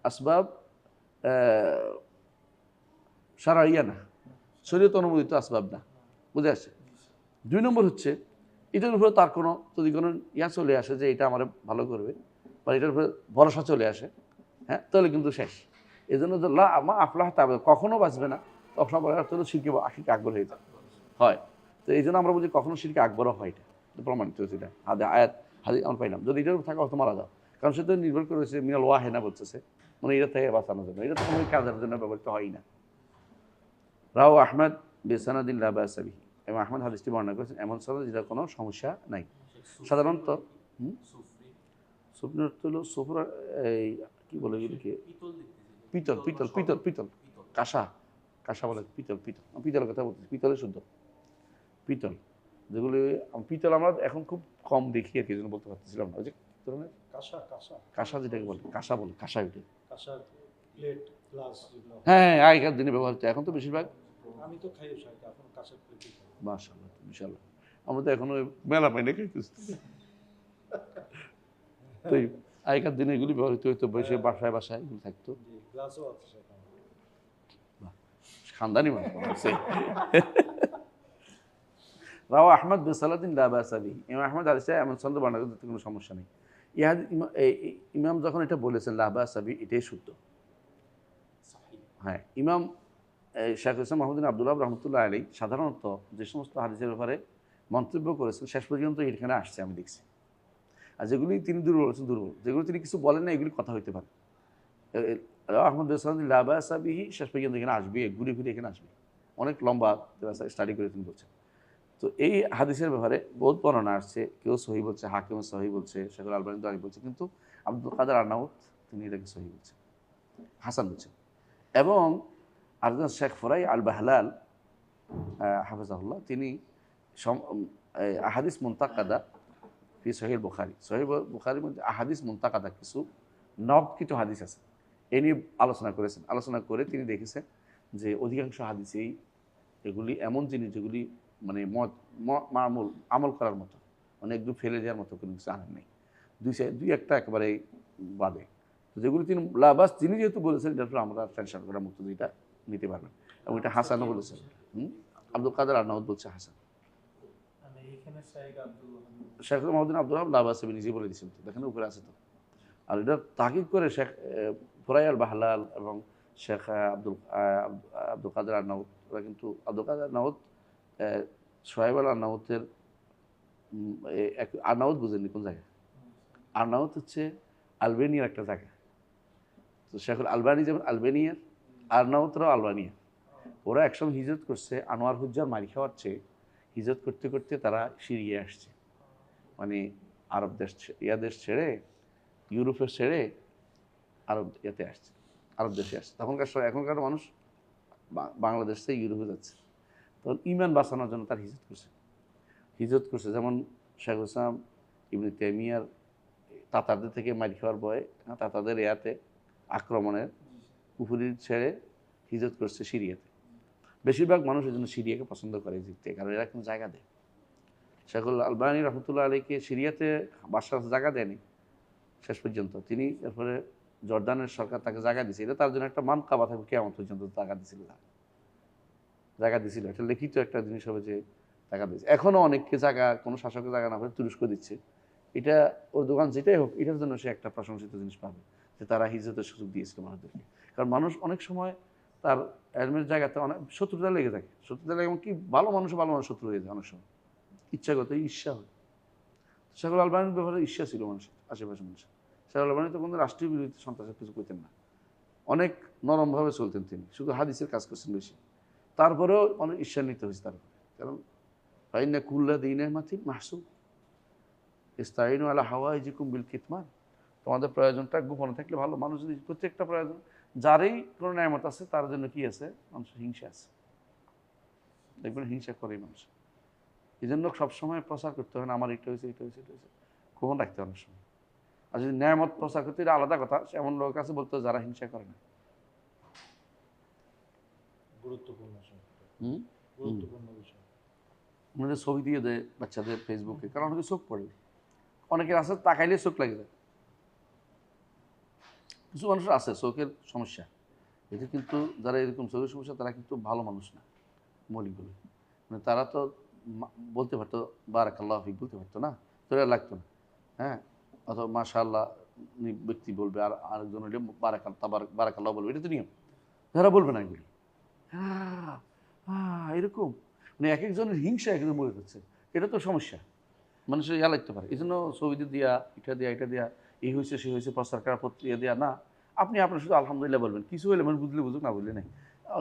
আসবাব শারঈয়া না, শরীয়ত অনুমোদিত আসবাব না। বুঝে আসছে? দুই নম্বর হচ্ছে এটার উপরে তার কোনো যদি কোনো ইয়া চলে আসে যে এটা আমার ভালো করবে বা এটার উপরে ভরসা চলে আসে, হ্যাঁ, তাহলে কিন্তু শেষ। এই জন্য লা মা আফলাহ তাবে, কখনো বাঁচবে না, তখন আমরা শিরকে আকবর হয়ে যায় হয়। তো এই জন্য আমরা বলছি কখনো শিরকে আকবরও হয়, এটা প্রমাণিত হয়েছে। এটা আয়াত হাদিস আমরা পাইলাম, যদি এটার উপর থাকা হয়তো মারা যাও, কারণ সেটা নির্ভর করেছে মিনাল ওয়াহিনা বলতেছে, মানে এটা থেকে বাঁচানোর জন্য, এটা তো কোনো কাজের জন্য ব্যবহৃত হয় না। রাও আহমদ বেসানাদিন লা বা'সা বিহি, এবং আহমদ হাদিসটি বর্ণনা করেছেন এমন সনদ যেটা কোনো সমস্যা নাই। সাধারণত সুফরি অর্থ হলো সুফর, এই কি বলে এগুলিকে, পিতল পিতল পিতল পিতল কাঁসা, কাঁসা বলে পিতল, পিতল পিতলের কথা বলতেছি, পিতলের শুদ্ধ পিতল, যেগুলি পিতল আমরা এখন খুব কম দেখি আর কি, জন্য বলতে পারতেছিলাম না। ওই যে ধরনের কাঁসা যেটাকে বলে, কাঁসা বলে, কাঁসা ওইটা, প্লেট গ্লাস যেগুলো, হ্যাঁ আগেকার দিনে ব্যবহার হচ্ছে, এখন তো বেশিরভাগ আমি তো খাই এখন কাঁসার প্লেটই খাই। মাশাআল্লাহ ইনশাআল্লাহ, আমরা তো এখনো মেলা পাই না খাইতেছি। তো আগেকার দিনে এগুলি ব্যবহৃত হইতো, বেশি বাসায় বাসায় এগুলো থাকতো। গ্লাসও আছে সেখানে। খানদানি মানুষ। রাওয়া আহমদ বিসালাদিন লা বা'সা বিহি, ইমাম আহমদ হাদিসে এমন সনদ বর্ণনা করতে কোনো সমস্যা নেই। ইমাম যখন এটা বলেছেন লা বা'সা বিহি, এটাই শুদ্ধ। হ্যাঁ, ইমাম শাইখুল ইসলাম মুহাম্মদ বিন আব্দুল্লাহ রহমতুল্লাহ আলাইহি সাধারণত যে সমস্ত হাদিসের ব্যাপারে মন্তব্য করেছেন শেষ পর্যন্ত এখানে আসছে আমি দেখছি। আর যেগুলি তিনি দুর্বল বলেছেন দুর্বল, যেগুলো তিনি কিছু বলেন না এগুলি কথা হইতে পারে। আহমদ বিসালাদিন লা বা'সা বিহি শেষ পর্যন্ত এখানে আসবে, ঘুরে ঘুরে এখানে আসবে, অনেক লম্বা স্টাডি করে তিনি বলছেন। তো এই হাদিসের ব্যাপারে বহুত বর্ণনা আসছে, কেউ সহি বলছে, হাকিম সহি বলছে, শেখ আলবানী দাঁড়িয়ে বলছে, কিন্তু আব্দুল কাদের আরনাউত তিনি এটাকে সহি বলছেন, হাসান বলছেন। এবং আরেকজন শেখ ফরাই আল বাহলাল হাফিজাহুল্লাহ, তিনি আহাদিস মুনতাকাদা ফি সহিহ বুখারী, সহিহ বুখারীর মধ্যে আহাদিস মুনতাকাদা কিছু নকৃত হাদিস আছে, এ নিয়ে আলোচনা করেছেন। আলোচনা করে তিনি দেখেছেন যে অধিকাংশ হাদিসেই এগুলি এমন জিনিস যেগুলি মানে আমল করার মতো, মানে একদম ফেলে দেওয়ার মতো কোনো কিছু আনেন নেই। দুই একটা একেবারে বাদে, তো যেগুলি তিনি লাবাস তিনি যেহেতু বলেছেন এটার উপর আমরা টেনশন করার মতো এটা নিতে পারবেন। এবং এটা হাসানও বলেছেন, আব্দুল কাদের আরনাউত বলছে হাসান, মানে এখানে শাইখ আব্দুল ওয়াহাব। শেখ মহদিন আব্দুল ওয়াহাব লাবাস নিজে বলে দিয়েছেন, তো দেখেন উপরে আছে তো। আর এটা তাকিদ করে শেখ ফোরাই আল বাহলাল এবং শেখ আব্দুল কাদের আরনাউত, ওরা কিন্তু আব্দুল কাদের আরনাউত সোহেব আল আরনাউতের আরনাউত বুঝেননি কোন জায়গায়? আরনাউত হচ্ছে আলবেনিয়ার একটা জায়গা। তো শেখুল আলবানি যেমন আলবেনিয়ার, আরনাউতরাও আলবানিয়া। ওরা একসময় হিজরত করছে, আনোয়ার হুজ্জার মারি খাওয়ার চেয়ে হিজরত করতে করতে তারা সিরিয়ে আসছে, মানে আরব দেশ দেশ ছেড়ে, ইউরোপের ছেড়ে আরব আসছে, আরব দেশে আসছে। এখনকার মানুষ বাংলাদেশ থেকে ইউরোপে যাচ্ছে। তখন ইমান বাঁচানোর জন্য তার হিজরত করছে। যেমন শেখ ইসলাম ইবনে তাইমিয়ার তাতারদের থেকে মারি খাওয়ার ভয়ে, তাতারদের আক্রমণের উপরে ছেড়ে হিজরত করছে সিরিয়াতে। বেশিরভাগ মানুষ এই জন্য সিরিয়াকে পছন্দ করে জিততে, কারণ এরা কোনো জায়গা দেয়। শেখুল আলবানী রহমতুল্লাহ আলীকে সিরিয়াতে বাসার জায়গা দেয়নি শেষ পর্যন্ত। তিনি এরপরে জর্দানের সরকার তাকে জায়গা দিয়েছে, এটা তার জন্য একটা মানকাবা থাকবে কেমন পর্যন্ত জায়গা দিয়েছিল। এটা লিখিত একটা জিনিস হবে যে জায়গা দিয়েছে। এখনও অনেককে জায়গা, কোনো শাসকের জায়গা না পেলে তুরস্ক দিচ্ছে। এটা ওর দোকান যেটাই হোক, এটার জন্য সে একটা প্রশংসিত জিনিস পাবে যে তারা হিজরতের সুযোগ দিয়েছিল মানুষদেরকে। কারণ মানুষ অনেক সময় তার এলমের জায়গাতে অনেক শত্রুতা লেগে থাকে, এমনকি ভালো মানুষ শত্রু হয়ে যায় অনেক সময়, ইচ্ছাগত ঈর্ষা হয়। শেখুল আলবানীর ব্যাপারে ঈর্ষা ছিল মানুষের, আশেপাশে মানুষের। শেখুল আলবানী তো কোনো রাষ্ট্রীয় বিরোধী সন্ত্রাসের কিছু করতেন না, অনেক নরমভাবে চলতেন তিনি, শুধু হাদিসের কাজ করছেন বেশি। তারপরেও অনেক ঈর্ষান্বিত হয়েছে তার উপরে, কারণ ফাইন্না কুল্লা দিনের মাথির মাহসুব ইস্তাইনু আলা হাওয়াইজিকুম বিল কিতমান, তোমাদের প্রয়োজনটা গোপনে থাকলে ভালো। মানুষ যদি প্রত্যেকটা প্রয়োজন, যারই কোনো নেয়ামত আছে তার জন্য কি আছে, মানুষের হিংসা আছে, দেখবেন হিংসা করে মানুষ। এই জন্য সবসময় প্রচার করতে হয় না আমার এটা হয়েছে, গোপন রাখতে হয় অনেক সময়। আর যদি নেয়ামত প্রচার করতে, এটা আলাদা কথা, এমন লোক আছে বলতে যারা হিংসা করে না। গুরুত্বপূর্ণ বিষয়। আমাদের ছবি দিয়ে দেয় বাচ্চাদের ফেসবুকে, কারণ অনেকে চোখ পড়ে, অনেকের আছে তাকাইলে চোখ লাগে যায়। কিছু মানুষের আছে চোখের সমস্যা, এতে কিন্তু যারা এরকম চোখের সমস্যা তারা কিন্তু ভালো মানুষ না মৌলিকগুলো, মানে তারা তো বলতে পারতো বারাকাল্লাহ ফিক, বলতে পারতো না, তো এটা লাগতো না। হ্যাঁ, অথবা মাশাআল্লাহ ব্যক্তি বলবে, আর আরেকজন হলে বারাকাল্লাহ বলবে, এটা তো নিয়ম। যারা বলবে না এগুলি, এরকম মানে এক একজনের হিংসা একজন মরে যাচ্ছে, এটা তো সমস্যা, মানুষের ইয়া লাগতে পারে। এই জন্য ছবি দিয়া এটা দিয়া এই হয়েছে সে হয়েছে প্রচার করার পত্রিকা দেওয়া না। আপনি আপনার শুধু আলহামদুলিল্লাহ বলবেন, কিছু হলে মানুষ বুঝলে বুঝুক, না বুঝলে নাই,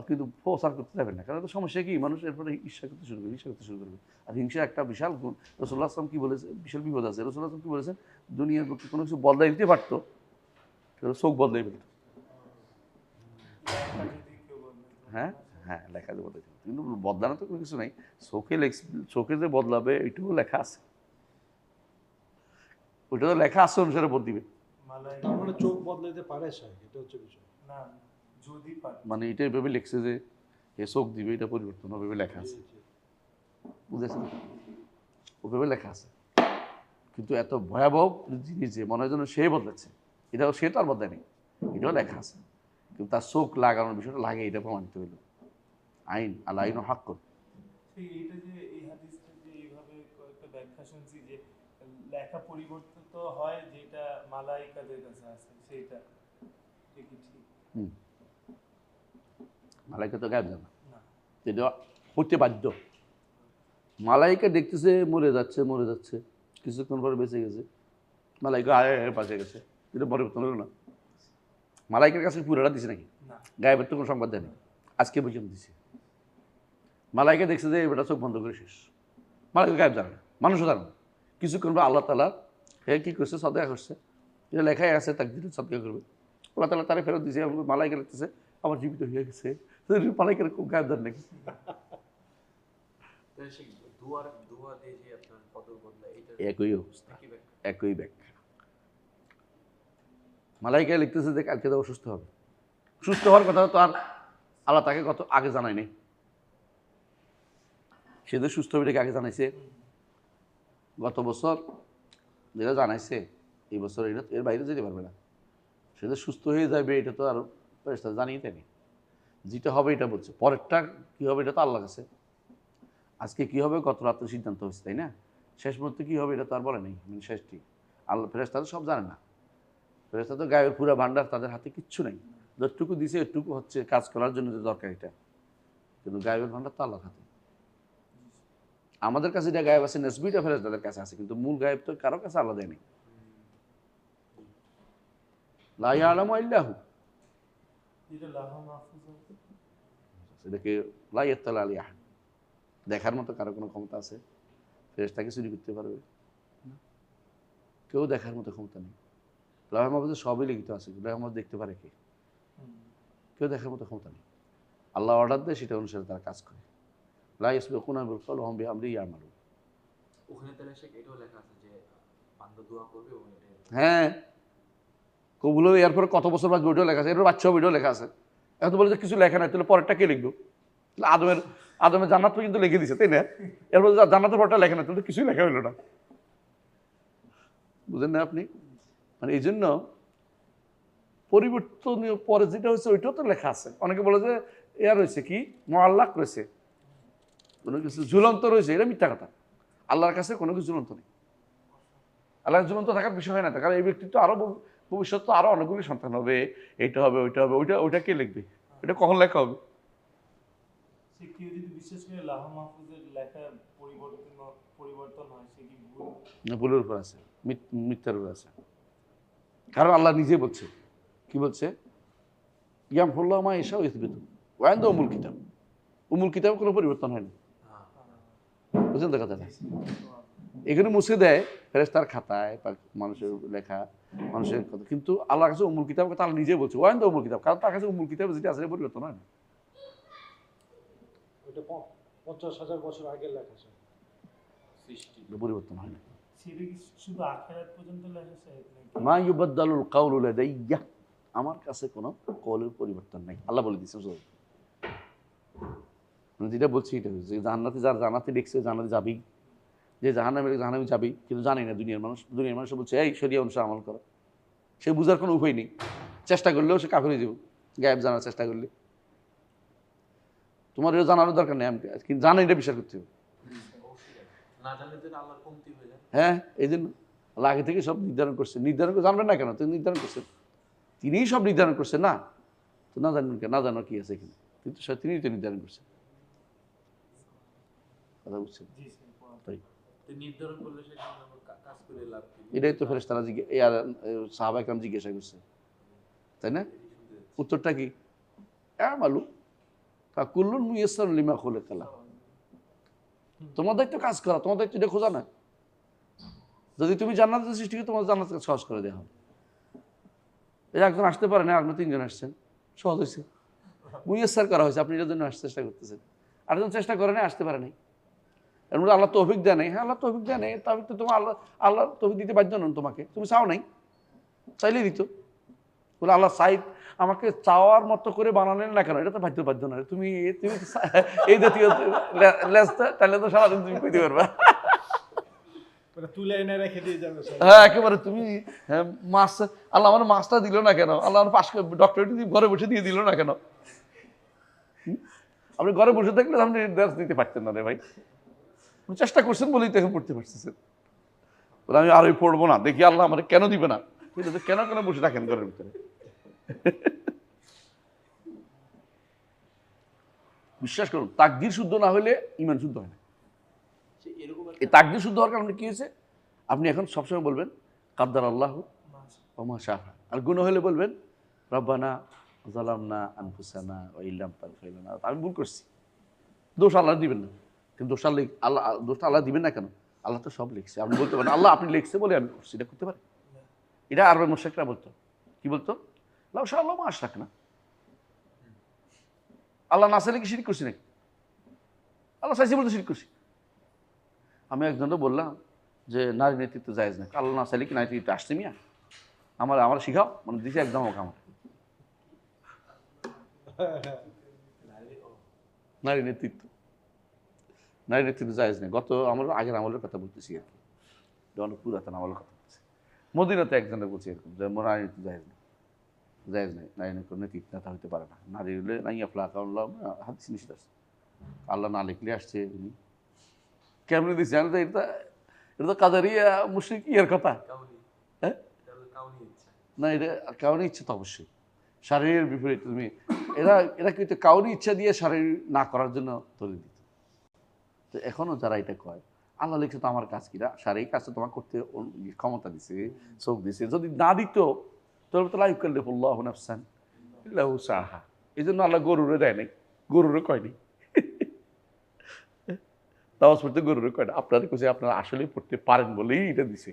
কিন্তু প্রচার করতে যাবেন না, কারণ তো সমস্যা কি, মানুষ এরপরে ঈর্ষা করতে শুরু করবে। আর হিংসা একটা বিশাল গুণ। রাসূলুল্লাহ সাল্লাল্লাহু আলাইহি ওয়াসাল্লাম কি বলেছে, বিশাল বিপদ আছে। রাসূলুল্লাহ সাল্লাল্লাহু আলাইহি ওয়াসাল্লাম কি বলেছেন, দুনিয়ার পক্ষে কোনো কিছু বদলাই দিতে পারতো, চোখ বদলাই ফেলত। হ্যাঁ, লেখা যে বদলাই, কিন্তু বদলানো তো কোনো কিছু নাই, চোখে যে বদলাবে এটাও লেখা আছে, ওইটা তো লেখা আছে অনুসারে বদ দিবে। মানে চোখ বদলাইতে পারে শাইখ, এটা হচ্ছে বিষয়। না, যদি পারে, মানে এটা এভাবে লিখছে যে এ চোখ দিবে, এটা পরিবর্তন হবে, লেখা আছে, বুঝেছেন, ওভাবে লেখা আছে। কিন্তু এত ভয়াবহ জিনিস যে মনে হয় যেন সে বদলাচ্ছে, এটাও সে তো আর বদলায় নেই, এটাও লেখা আছে, কিন্তু তার চোখ লাগানোর বিষয়টা লাগে, এটা প্রমাণিত হইল। আইন আল আইন হাক কর। এইটা যে এই হাদিসটা যে এইভাবে একটা ব্যাখ্যা শুনছি যে লেখা পরিবর্তিত হয়, যেটা মালাইকাদের কাছে আছে, সেটা ঠিক। মালাইকা তো গায়েব জানা, না, এটা হতে বাধ্য। মালাইকা দেখতেছে মরে যাচ্ছে, কিছুক্ষণ পরে বেঁচে গেছে, মালাইকা বাঁচে গেছে, এটা পরিবর্তন হলো না। মালাইকার কাছে পুরোটা দিছে নাকি? না, গায়েবের তো কোনো সংবাদ দেয়নি, আজকে পর্যন্ত দিছে। মালাইকা দেখছে যে এবার চোখ বন্ধ করে শেষ, মালাইকা গায়েব জানে না, মানুষও জানে না। কিছুক্ষণ পর আল্লাহ তাআলা কী করছে, সদকা করছে, এটা লেখাই আছে, তাকদীরে সদকা করবে, আল্লাহ তাআলা তারা ফেরত দিয়েছে। মালাইকা লিখতেছে আবার জীবিত হয়ে গেছে, মালাইকার খুব গায়েব জানে নাকি? একই অবস্থা, একই ব্যাখ্যা। মালাইকা লিখতেছে যে কালকে তো অসুস্থ হবে, সুস্থ হওয়ার কথা তো আর আল্লাহ তাকে কত আগে জানায় নেই, সে তো সুস্থ হবে এটাকে আগে জানাইছে? গত বছর যেটা জানাইছে এই বছর এটা এর বাইরে যেতে পারবে না। সে যে সুস্থ হয়ে যাবে এটা তো আর ফেরেশতা জানিয়ে দেয়নি। যেটা হবে এটা বলছে, পরেরটা কী হবে এটা তো আল্লাহর কাছে। আজকে কী হবে গত রাত্রে সিদ্ধান্ত হচ্ছে, তাই না? শেষ মুহূর্তে কী হবে এটা তো আর বলে নেই, মানে শেষটি আল্লাহ। ফেরেশতা তো সব জানে না, ফেরেশতা তো গায়ের পুরা ভান্ডার, তাদের হাতে কিচ্ছু নেই। যতটুকু দিছে এটুকু হচ্ছে কাজ করার জন্য যে দরকার এটা, কিন্তু গায়েবের ভান্ডার তো আল্লাহর হাতে। আমাদের কাছে এটা গায়েব আছে, নসবিটা ফেরেশতাদের কাছে আছে, কিন্তু মূল গায়েব তো কারো কাছে আল্লাহ দেয়নি। লা ইয়ালামু ইল্লাহু, যেটা লাহ মাহফুজ আছে। এটাকে লা ইয়াত্তালা আলাইহি আহাদ, দেখার মতো কারো কোনো ক্ষমতা আছে? ফেরেশতাকে চুরি করতে পারবে না, কেউ দেখার মতো ক্ষমতা নেই। লাউহে মাহফুজে সবই লিখিত আছে, লাউহে মাহফুজ দেখতে পারে কে? কেউ দেখার মতো ক্ষমতা নেই। আল্লাহ অর্ডার দেয়, সেটা অনুসারে তারা কাজ করে। লা ইয়াসবিকুনা বিল কওলি ওয়া হুম বিআমরিহি ইয়ামালুন। ওখানে তাহলে সে এটাও লেখা আছে যে বান্দা দোয়া করবে এবং এটা হ্যাঁ, কবুল হবে, এরপরে কত বছর বাঁচবে ওইটাও লেখা আছে, এরপর বাচ্চা হবে ওইটাও লেখা আছে। এখন তো বলে যে কিছু লেখা নাই, তাহলে পরেরটা কে লিখবো? আদমের জান্নাত কিন্তু লিখে দিছে, তাই না? এরপর জান্নাতের পরটা লেখা নাই, তাহলে কিছুই লেখা হইলো না। বুঝেন না আপনি? মানে এই জন্য পরিবর্তনীয় পরে যেটা হচ্ছে ওইটাও তো লেখা আছে। অনেকে বলে যে এয়া রয়েছে কি মুআল্লাক রয়েছে, কোনো কিছু ঝুলন্ত রয়েছে, এটা মিথ্যা কথা। আল্লাহর কাছে কোনো কিছু ঝুলন্ত নেই। আল্লাহর ঝুলন্ত থাকার বিষয় হয় না, কারণ এই ব্যক্তির তো আরো ভবিষ্যৎ তো আরো অনেকগুলি সন্তান হবে, এইটা হবে ওইটা হবে, ওইটা কে লিখবে? এটা কখন লেখা হবে? সে কেউ যদি বিশেষ করে লাহ মাহফুজের লেখা পরিবর্তন হয়, সে কি ভুল? না, ভুলের উপর আছে, মিথ্যার উপর আছে। কারণ আল্লাহ নিজে বলছে, কি বলছে? ইয়ামহুল্লাহু মা ইয়াশাউ ওয়া ইউসবিতু ওয়া ইনদাহু উমুল কিতাব। উমুল কিতাব কোনো পরিবর্তন হয় না। বুঝলেন তো কথাটা? এখানে মুছে দেয় ফেরেশতার খাতায় বা মানুষের লেখা, মানুষের কথা, কিন্তু আল্লাহর কাছে উমুল কিতাব কথা আল্লাহ নিজে বলছে, ওয়া ইনদাহু উমুল কিতাব, কারণ তার কাছে উমুল কিতাব যেটা আছে পরিবর্তন হয় না। ওইটা 50,000 বছর আগের লেখা স্যার। সৃষ্টি পরিবর্তন হয় না। সেটা কি শুধু আখিরাত পর্যন্ত লেখা যায় নাকি? মা ইউবাদদালুল কাউলু লাদাইয়া, আমার কাছে কোনো কওলের পরিবর্তন নাই, আল্লাহ বলে দিয়েছেন। মানে যেটা বলছি এটা হচ্ছে জান্নাতে, যার জান্নাতে লিখছে জান্নাতে যাবি, যে জাহান্নামে জাহান্নামে যাবি, কিন্তু জানি না দুনিয়ার মানুষ বলছে এই শরিয়া অনুসারে আমল করো। সে বুঝার কোনো উপায় নেই, চেষ্টা করলেও সে কাফের হয়ে যাবে গায়েব জানার চেষ্টা করলে। তোমার এটা জানারও দরকার নেই, আমি কিন্তু জানা এটা বিশ্বাস করতে হবে। না জানলে তো এটা আল্লাহর কমতি হয়ে যায়। হ্যাঁ, এই জন্য আল্লাহ আগে থেকে সব নির্ধারণ করছে। নির্ধারণ করে জানবেন না কেন? তিনি নির্ধারণ করছেন, তিনিই সব নির্ধারণ করছেন না, তো না জানবেন কেন? না জানার কি আছে এখানে? কিন্তু তিনিই তো নির্ধারণ করছেন। কথা বুঝছেন? জি স্যার। তাই তো নির্ধারণ করলে সেটা আমরা কাজ করে লাভ কি? এটাই তো ফেরেশতারা সাহাবা একরাম জিজ্ঞাসা করছে, তাই না? উত্তরটা কি? আমালু ফাকুল্লুন মুয়াসসারুন লিমা খুলিকা লাহু। তোমার দায়িত্ব কাজ করা, তোমার দায়িত্ব এটা খোঁজা না। যদি তুমি জান্নাতের সৃষ্টি করে, তোমার জান্নাত সহজ করে দেওয়া হবে। এই একজন আসতে পারে না, আপনি 3 জন আসছেন, সহজ হয়েছে, মুয়াসসার করা হয়েছে, আপনি এটার জন্য চেষ্টা করতেছেন। আরেকজন চেষ্টা করে নাই, আসতে পারে নাই, এর মধ্যে আল্লাহ তৌফিক দেয় নাই। হ্যাঁ, আল্লাহ তৌফিক দেয় নাই, তৌফিক তো তোমার আল্লাহ তৌফিক দিতে বাধ্য নন তোমাকে, তুমি চাও নাই, চাইলেই দিত। বলে আল্লাহ সাইড আমাকে চাওয়ার মতো করে বানালেন না কেন? এটা তো বাধ্য না, তুমি এই জাতীয় তাহলে তো সারাদিন তুমি কইতে পারবা। তুলে এনে রেখে দিয়ে যাবে স্যার। হ্যাঁ, একেবারে তুমি মাছ, আল্লাহ আমার মাছটা দিল না কেন? আল্লাহ আমার পাশ ডক্টরেট ঘরে বসে দিয়ে দিল না কেন? আপনি ঘরে বসে থাকলে আপনি ড্রেস দিতে পারতেন না রে ভাই, চেষ্টা করছেন বলেই তো এখন পড়তে পারতেছেন। আমি আরোই পড়বো না, দেখি আল্লাহ আমার কেন দিবে না, কেন কেন বসে থাকেন ঘরের ভিতরে? বিশ্বাস করুন, তাকদীর শুদ্ধ না হলে ঈমান শুদ্ধ হয় না। সে এরকম এই তাকদীর শুদ্ধ হওয়ার কারণে কি হয়েছে? আপনি এখন সবসময় বলবেন কাদ্দার আল্লাহ ওয়া মা শাআ। আর গুনাহ হলে বলবেন রব্বানা যালামনা আনফুসানা ওয়া ইল্লাম তাগফির লানা, আমি ভুল করছি। দোষ আল্লাহ দিবেন না, কিন্তু দোষটা আল্লাহ দিবেন না কেন? আল্লাহ তো সব লিখছে। আপনি বলতে পারেন আল্লাহ আপনি লিখছে বলে আমি করছি, এটা করতে পারেন? এটা আরবে মুশরিকরা বলতো, কি বলতো? লাউ শাআ আল্লাহু মা আশরাকনা। আল্লাহ না চাইলে কি শিরক করছি নাকি? আল্লাহ চাইছে বলতে শিরক করছি। আমি একজনকে বললাম যে নারী নেতৃত্ব জায়েজ না, আল্লাহ না চাইলে কি নারী নেতৃত্ব আসছে মিয়া? আমার শিখাও, মানে দিছে একদম ওকে আমার নারী নেতৃত্ব। নারী নেতৃত্ব জায়েজ নেই। আমরা আগের আমলের কথা বলতেছি আর কি, এটা অনেক পুরাতন আমলের কথা বলছি। মদিনাতে একজনের বলছি এরকম যে নারী নেতৃত্ব জায়েজ নেই, জায়েজ নেই, নারী নেতৃত্ব নেতা হইতে পারে না। নারী হলে নাই আফলা কাউল্লাহ হাদিস নিষেধ আছে, আল্লাহ না লিখলে আসছে উনি কেমনি দিচ্ছে জানো তো? এটা তো কাদারিয়া মুশরিক ইয়ার কথা। হ্যাঁ না, এটা কাউনি ইচ্ছা তো অবশ্যই শারীরের বিপরীত। তুমি এরা কিন্তু কাউরি ইচ্ছা দিয়ে শারীর না করার জন্য তুলে দিত। তো এখনো যারা এটা কয় আল্লাহ লিখছে তো আমার কাজ কিনা, শারীরিক কাজটা তোমার করতে ক্ষমতা দিছে, চোখ দিছে, যদি না দিত তাহলে তো লাইকাল্লিফুল্লাহ নাফসান ইল্লা উসাহা। এই জন্য আল্লাহ গরুরে দেয় নাই, গরুরে কয়নি। নামাজ পড়তে গরুরে কয় না, আপনাদের কাছে আপনারা আসলে পড়তে পারেন বলেই এটা দিছে।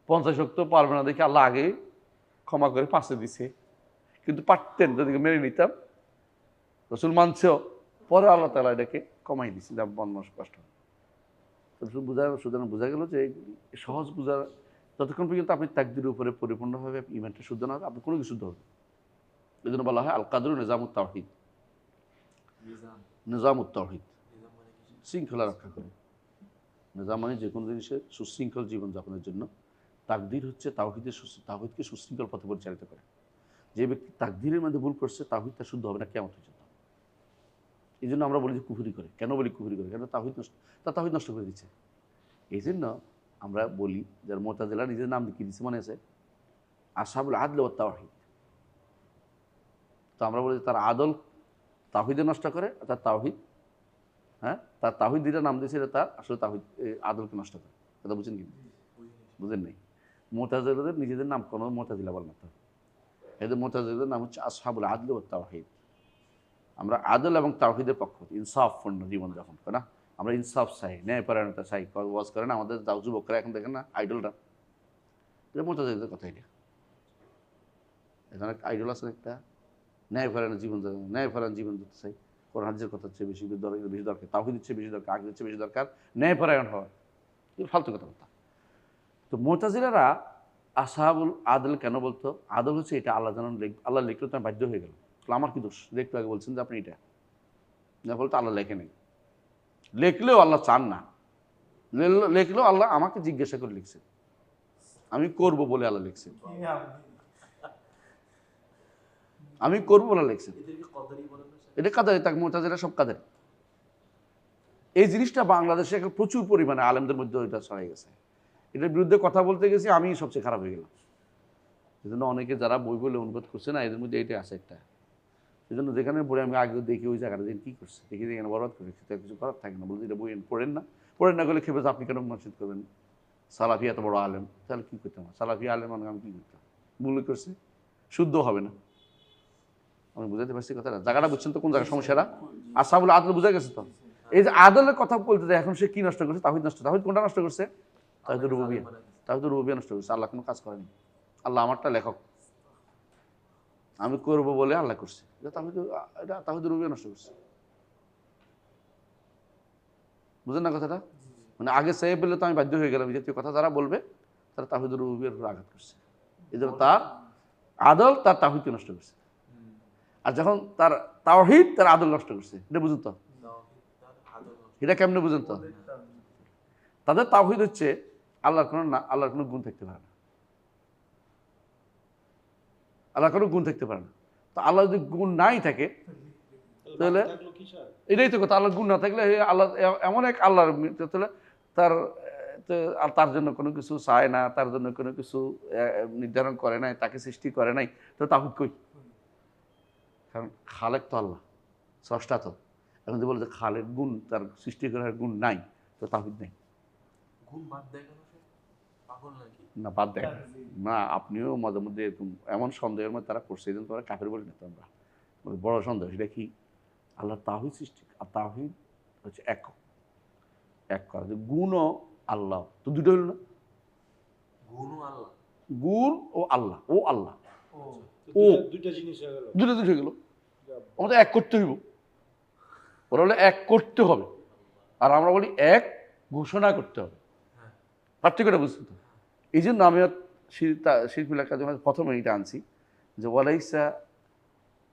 50 ওয়াক্ত পারবে না দেখে আল্লাহ আগে ক্ষমা করে 5 দিছে, কিন্তু পারতেন যদি মেনে নিতাম। রসুল মানছেও, পরে আল্লাহ তাআলা এটাকে কমাই দিছে, যা মানুষ কষ্ট হয়। সুতরাং বোঝা গেল যে সহজ বোঝা, যতক্ষণ পর্যন্ত আপনি তাকদীরের উপরে পরিপূর্ণভাবে ইমানটা শুদ্ধ না হবে, আপনি কোনো কিছু শুদ্ধ হবে। এই জন্য বলা হয় আল কাদরু নিজামুত তাওহীদ, নিজামুত তাওহীদ, শৃঙ্খলা রক্ষা করে। নিজাম মানে যে কোনো জিনিসের সুশৃঙ্খল জীবনযাপনের জন্য তাকদীর হচ্ছে তাওহীদকে সুশৃঙ্খল পথে পরিচালিত করে। যে ব্যক্তি তাকদীরের মধ্যে ভুল করছে তাওহীদ তার শুদ্ধ হবে না কিয়ামত পর্যন্ত। এই জন্য আমরা বলি যে কুফরি করে। কেন বলি কুফরি করে? কেন তাওহীদ নষ্ট করে দিচ্ছে। এই জন্য আমরা বলি, যার মুতাজিলা নিজের নাম কি দিচ্ছে মনে আছে, আসহাবুল আদল ওয়াত তাওহীদ। তো আমরা বলি তার আদল তাওহীদে নষ্ট করে, তার তাওহীদ, হ্যাঁ, তার তাওহীদ যেটা নাম দিয়েছে এটা তার আসলে তাওহীদ আদলকে নষ্ট করে। কথা বুঝেন কি? বুঝেন নাই? মুতাজিলাদের নিজেদের নাম কোনো মুতাজিলা বলে না। তো এদের মুতাজিলাদের নাম হচ্ছে আসহাবুল আদল ওয়াত তাওহীদ। আমরা আদল এবং তাওহীদের পক্ষ, ইনসাফপূর্ণ জীবনযাপন করে না, আমরা ইনসাফ চাই, ন্যায়পরায়ণতা চাই। ওয়াজ করেন আমাদের যুবকরা এখন দেখেন না আইডলটা, এটা মুতাজিলাদের কথা। এটা এখানে আইডল আছে একটা, ন্যায়পরায়ণ জীবন যেতে চাই। কোরআন হাদিসের কথা হচ্ছে বেশি দরকার, তাওহীদের চেয়ে বেশি দরকার, আকীদার চেয়ে বেশি দরকার ন্যায়পরায়ণ হওয়া। এটা ফালতু কথা। তো মুতাজিলারা আসহাবুল আদল কেন বলতো? আদল হচ্ছে এটা আল্লাহ জানান, আল্লাহ লিখলে তো বাধ্য হয়ে গেল, আমার কি দোষ? একটু আগে বলছেন যে আপনি এটা না, বলতো আল্লাহ লেখে নেই, লিখলেও আল্লাহ চান না, লিখলেও আল্লাহ আমাকে জিজ্ঞাসা করে লিখছে, আমি করব বলে আল্লাহ লিখছে, আমি করবো বলে লিখছে। এটা কাদারি, তাকে মুতাজিলা সব কাদারি। এই জিনিসটা বাংলাদেশে এখন প্রচুর পরিমাণে আলেমদের মধ্যে এটা ছড়াই গেছে। এটার বিরুদ্ধে কথা বলতে গেছি আমি সবচেয়ে খারাপ হয়ে গেলাম। এই জন্য অনেকে যারা বই বলে অনুবাদ করছে না, এদের মধ্যে এইটা আছে একটা। সেই জন্য যেখানে পড়ে আমি আগে দেখি ওই জায়গাটা দিন কী করছে, দেখি এখানে বরবাদ করে রেখেছে, কিছু করার থাকে না, বলতে এটা বই পড়েন না করলে খেপে আপনি কেন মসজিদ করবেন? সালাফি এত বড় আলেম, তাহলে কী করতাম? সালাফি আলেম মানে আমি কী করতাম? ভুল করছে, শুদ্ধ হবে না। আমি বুঝাতে পারছি কথাটা? জায়গাটা বুঝছেন তো কোন জায়গায় সমস্যাটা? আসহাবুল আদল বুঝা গেছে তো? এই যে আদলের কথা বলতে যায়, এখন সে কি নষ্ট করছে? তাওহীদ নষ্ট। তাওহীদ কোনটা নষ্ট করছে? তাওহীদুর রুবুবিয়্যাহ। তাওহীদুর রুবুবিয়্যাহ নষ্ট করছে। আল্লাহ কোনো কাজ করেনি, আল্লাহ আমারটা লেখক, আমি করব বলে আল্লাহ করছে, এটা তাওহীদুর রুবুবিয়্যাহ নষ্ট করছে। বুঝেন না কথাটা? মানে আগে চেয়ে পেলে তো আমি বাধ্য হয়ে গেলাম, এই জাতীয় কথা যারা বলবে তারা তাওহীদুর রুবুবিয়্যাহর উপর আঘাত করছে। এই জন্য তার আদল তার তাওহীদকে নষ্ট করছে। আর যখন তার তাওহীদ তার আদল নষ্ট করছে, এটা বুঝুন তো? এটা কেমনে বুঝুন তো? তাদের তাওহীদ হচ্ছে আল্লাহর কোনো গুণ থাকতে পারে না, আল্লাহর কোনো গুণ থাকতে পারে না। তো আল্লাহ যদি গুণ নাই থাকে তাহলে এটাই তো কথা, আল্লাহর গুণ না থাকলে আল্লাহ এমন এক আল্লাহর, তাহলে তার জন্য কোনো কিছু চায় না, তার জন্য কোনো কিছু নির্ধারণ করে নাই, তাকে সৃষ্টি করে নাই, তো তাওহীদ কই? কারণ খালেক তো আল্লাহ, স্রষ্টা তো। এখন যে বলে যে খালেক গুণ, তার সৃষ্টি করার গুণ নাই, তো তাওহীদ নেই। না, বাদ দেয় না। আপনিও মাঝে মধ্যে এমন সন্দেহের মধ্যে তারা করছে, এই জন্য তোরা কাফের বলি না তো আমরা, বড় সন্দেহ। সেটা কি? আল্লাহ তাওহীদ সৃষ্টি, আর তাওহীদ হচ্ছে এক করা, যে গুণও আল্লাহ, তো দুটো হলো না? গুণ ও আল্লাহ, ও আল্লাহ, ও দুইটা জিনিস হয়ে গেল। আমাদের এক করতে হইব, ওরা হলে এক করতে হবে, আর আমরা বলি এক ঘোষণা করতে হবে। পার্থক্যটা বুঝতে তো? এই জন্য আমি শিল্পীর কাজে প্রথমে এটা আনছি যে ওয়ালাইসা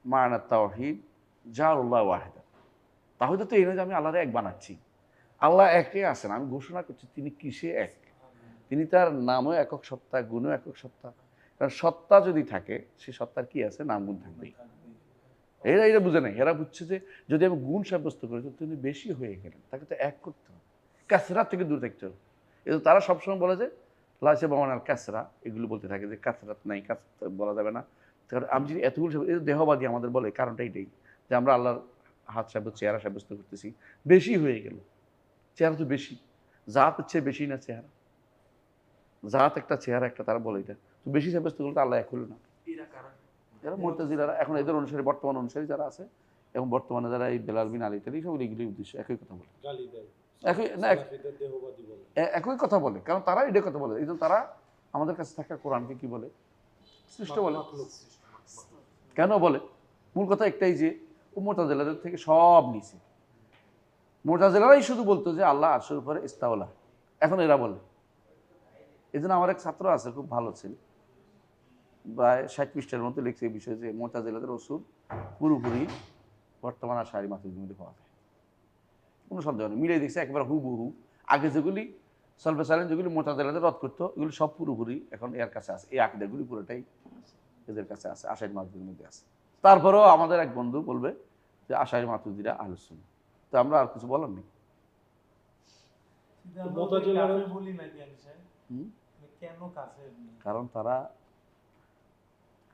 মা'না তাওহীদ জাআলাল্লাহু ওয়াহিদা। তাওহীদ তো এই নয় যে আমি আল্লাহরে এক বানাচ্ছি, আল্লাহ একে আছেন, আমি ঘোষণা করছি তিনি কিসে এক। তিনি তার নামও একক সত্তা, গুণও একক সত্তা। কারণ সত্তা যদি থাকে, সে সত্তার কি আছে, নাম গুণ থাকবেই। এরা বুঝে নাই, এরা বুঝছে যে যদি আমি গুণ সাব্যস্ত করি তো তিনি বেশি হয়ে গেলেন, তাকে তো এক করতে হবে, কাসরাত থেকে দূরে থাকতে হবে। এই তারা সবসময় বলে যে লাসে বামানার কাসরা, এগুলো বলতে থাকে যে কাসরাত নাই, কাসরাত বলা যাবে না। কারণ আমি যদি এতগুলো দেহবাদী আমাদের বলে, কারণটা এইটাই যে আমরা আল্লাহর হাত সাব্যস্ত, চেহারা সাব্যস্ত করতেছি, বেশি হয়ে গেল। চেহারা তো বেশি, জাত হচ্ছে বেশি না চেহারা, জাত একটা চেহারা একটা, তারা বলে এটা তো বেশি সাব্যস্ত করলে তো আল্লাহ এক হলো না। যারা মুতাজিলারা এখন এদের অনুসারী, বর্তমান অনুসারী যারা আছে, এবং বর্তমানে যারা এই বেলাল বিন আলী তালি সব এগুলি উদ্দেশ্য একই কথা বলে, গালি দেয়, একই না সালাফিদের দেহবাদী বলে। একই কথা বলে, কারণ তারা এটা কথা বলে। এই জন্য তারা আমাদের কাছে থাকা কোরআনকে কি বলে, সৃষ্ট বলে। মাখলুক। কেন বলে? মূল কথা একটাই যে ও মুতাজিলাদের থেকে সব নিছে। মুতাজিলারাই শুধু বলতো যে আল্লাহ আরশের উপরে ইস্তাওলা, এখন এরা বলে। এই জন্য আমার এক ছাত্র আছে, খুব ভালো ছিল, প্রায় 60 পৃষ্ঠার মতো লিখছে এই বিষয়ে যে মুতাজিলাদের রাসূল পুরোপুরি বর্তমান আর শারী মাতুরিদের মধ্যে পাওয়া যায়, কোনো সন্দেহ নেই। মিলিয়ে দেখছে একেবারে হুবহু। আগে যেগুলি সলভে সাইলেন্ট, যেগুলি মুতাজিলাদের রদ করতো, এগুলি সব পুরোপুরি এখন এর কাছে আছে। এই আকীদাগুলি পুরোটাই এদের কাছে আছে, আশারী মাতুরিদের মধ্যে আছে। তারপরেও আমাদের এক বন্ধু বলবে যে আশারী মাতুরিদীরা আহলুস সুন্নাহ, তো আমরা আর কিছু বলার নেই। মুতাজিলারা বলি না কেন স্যার? হুম? কেন কাফের? কারণ তারা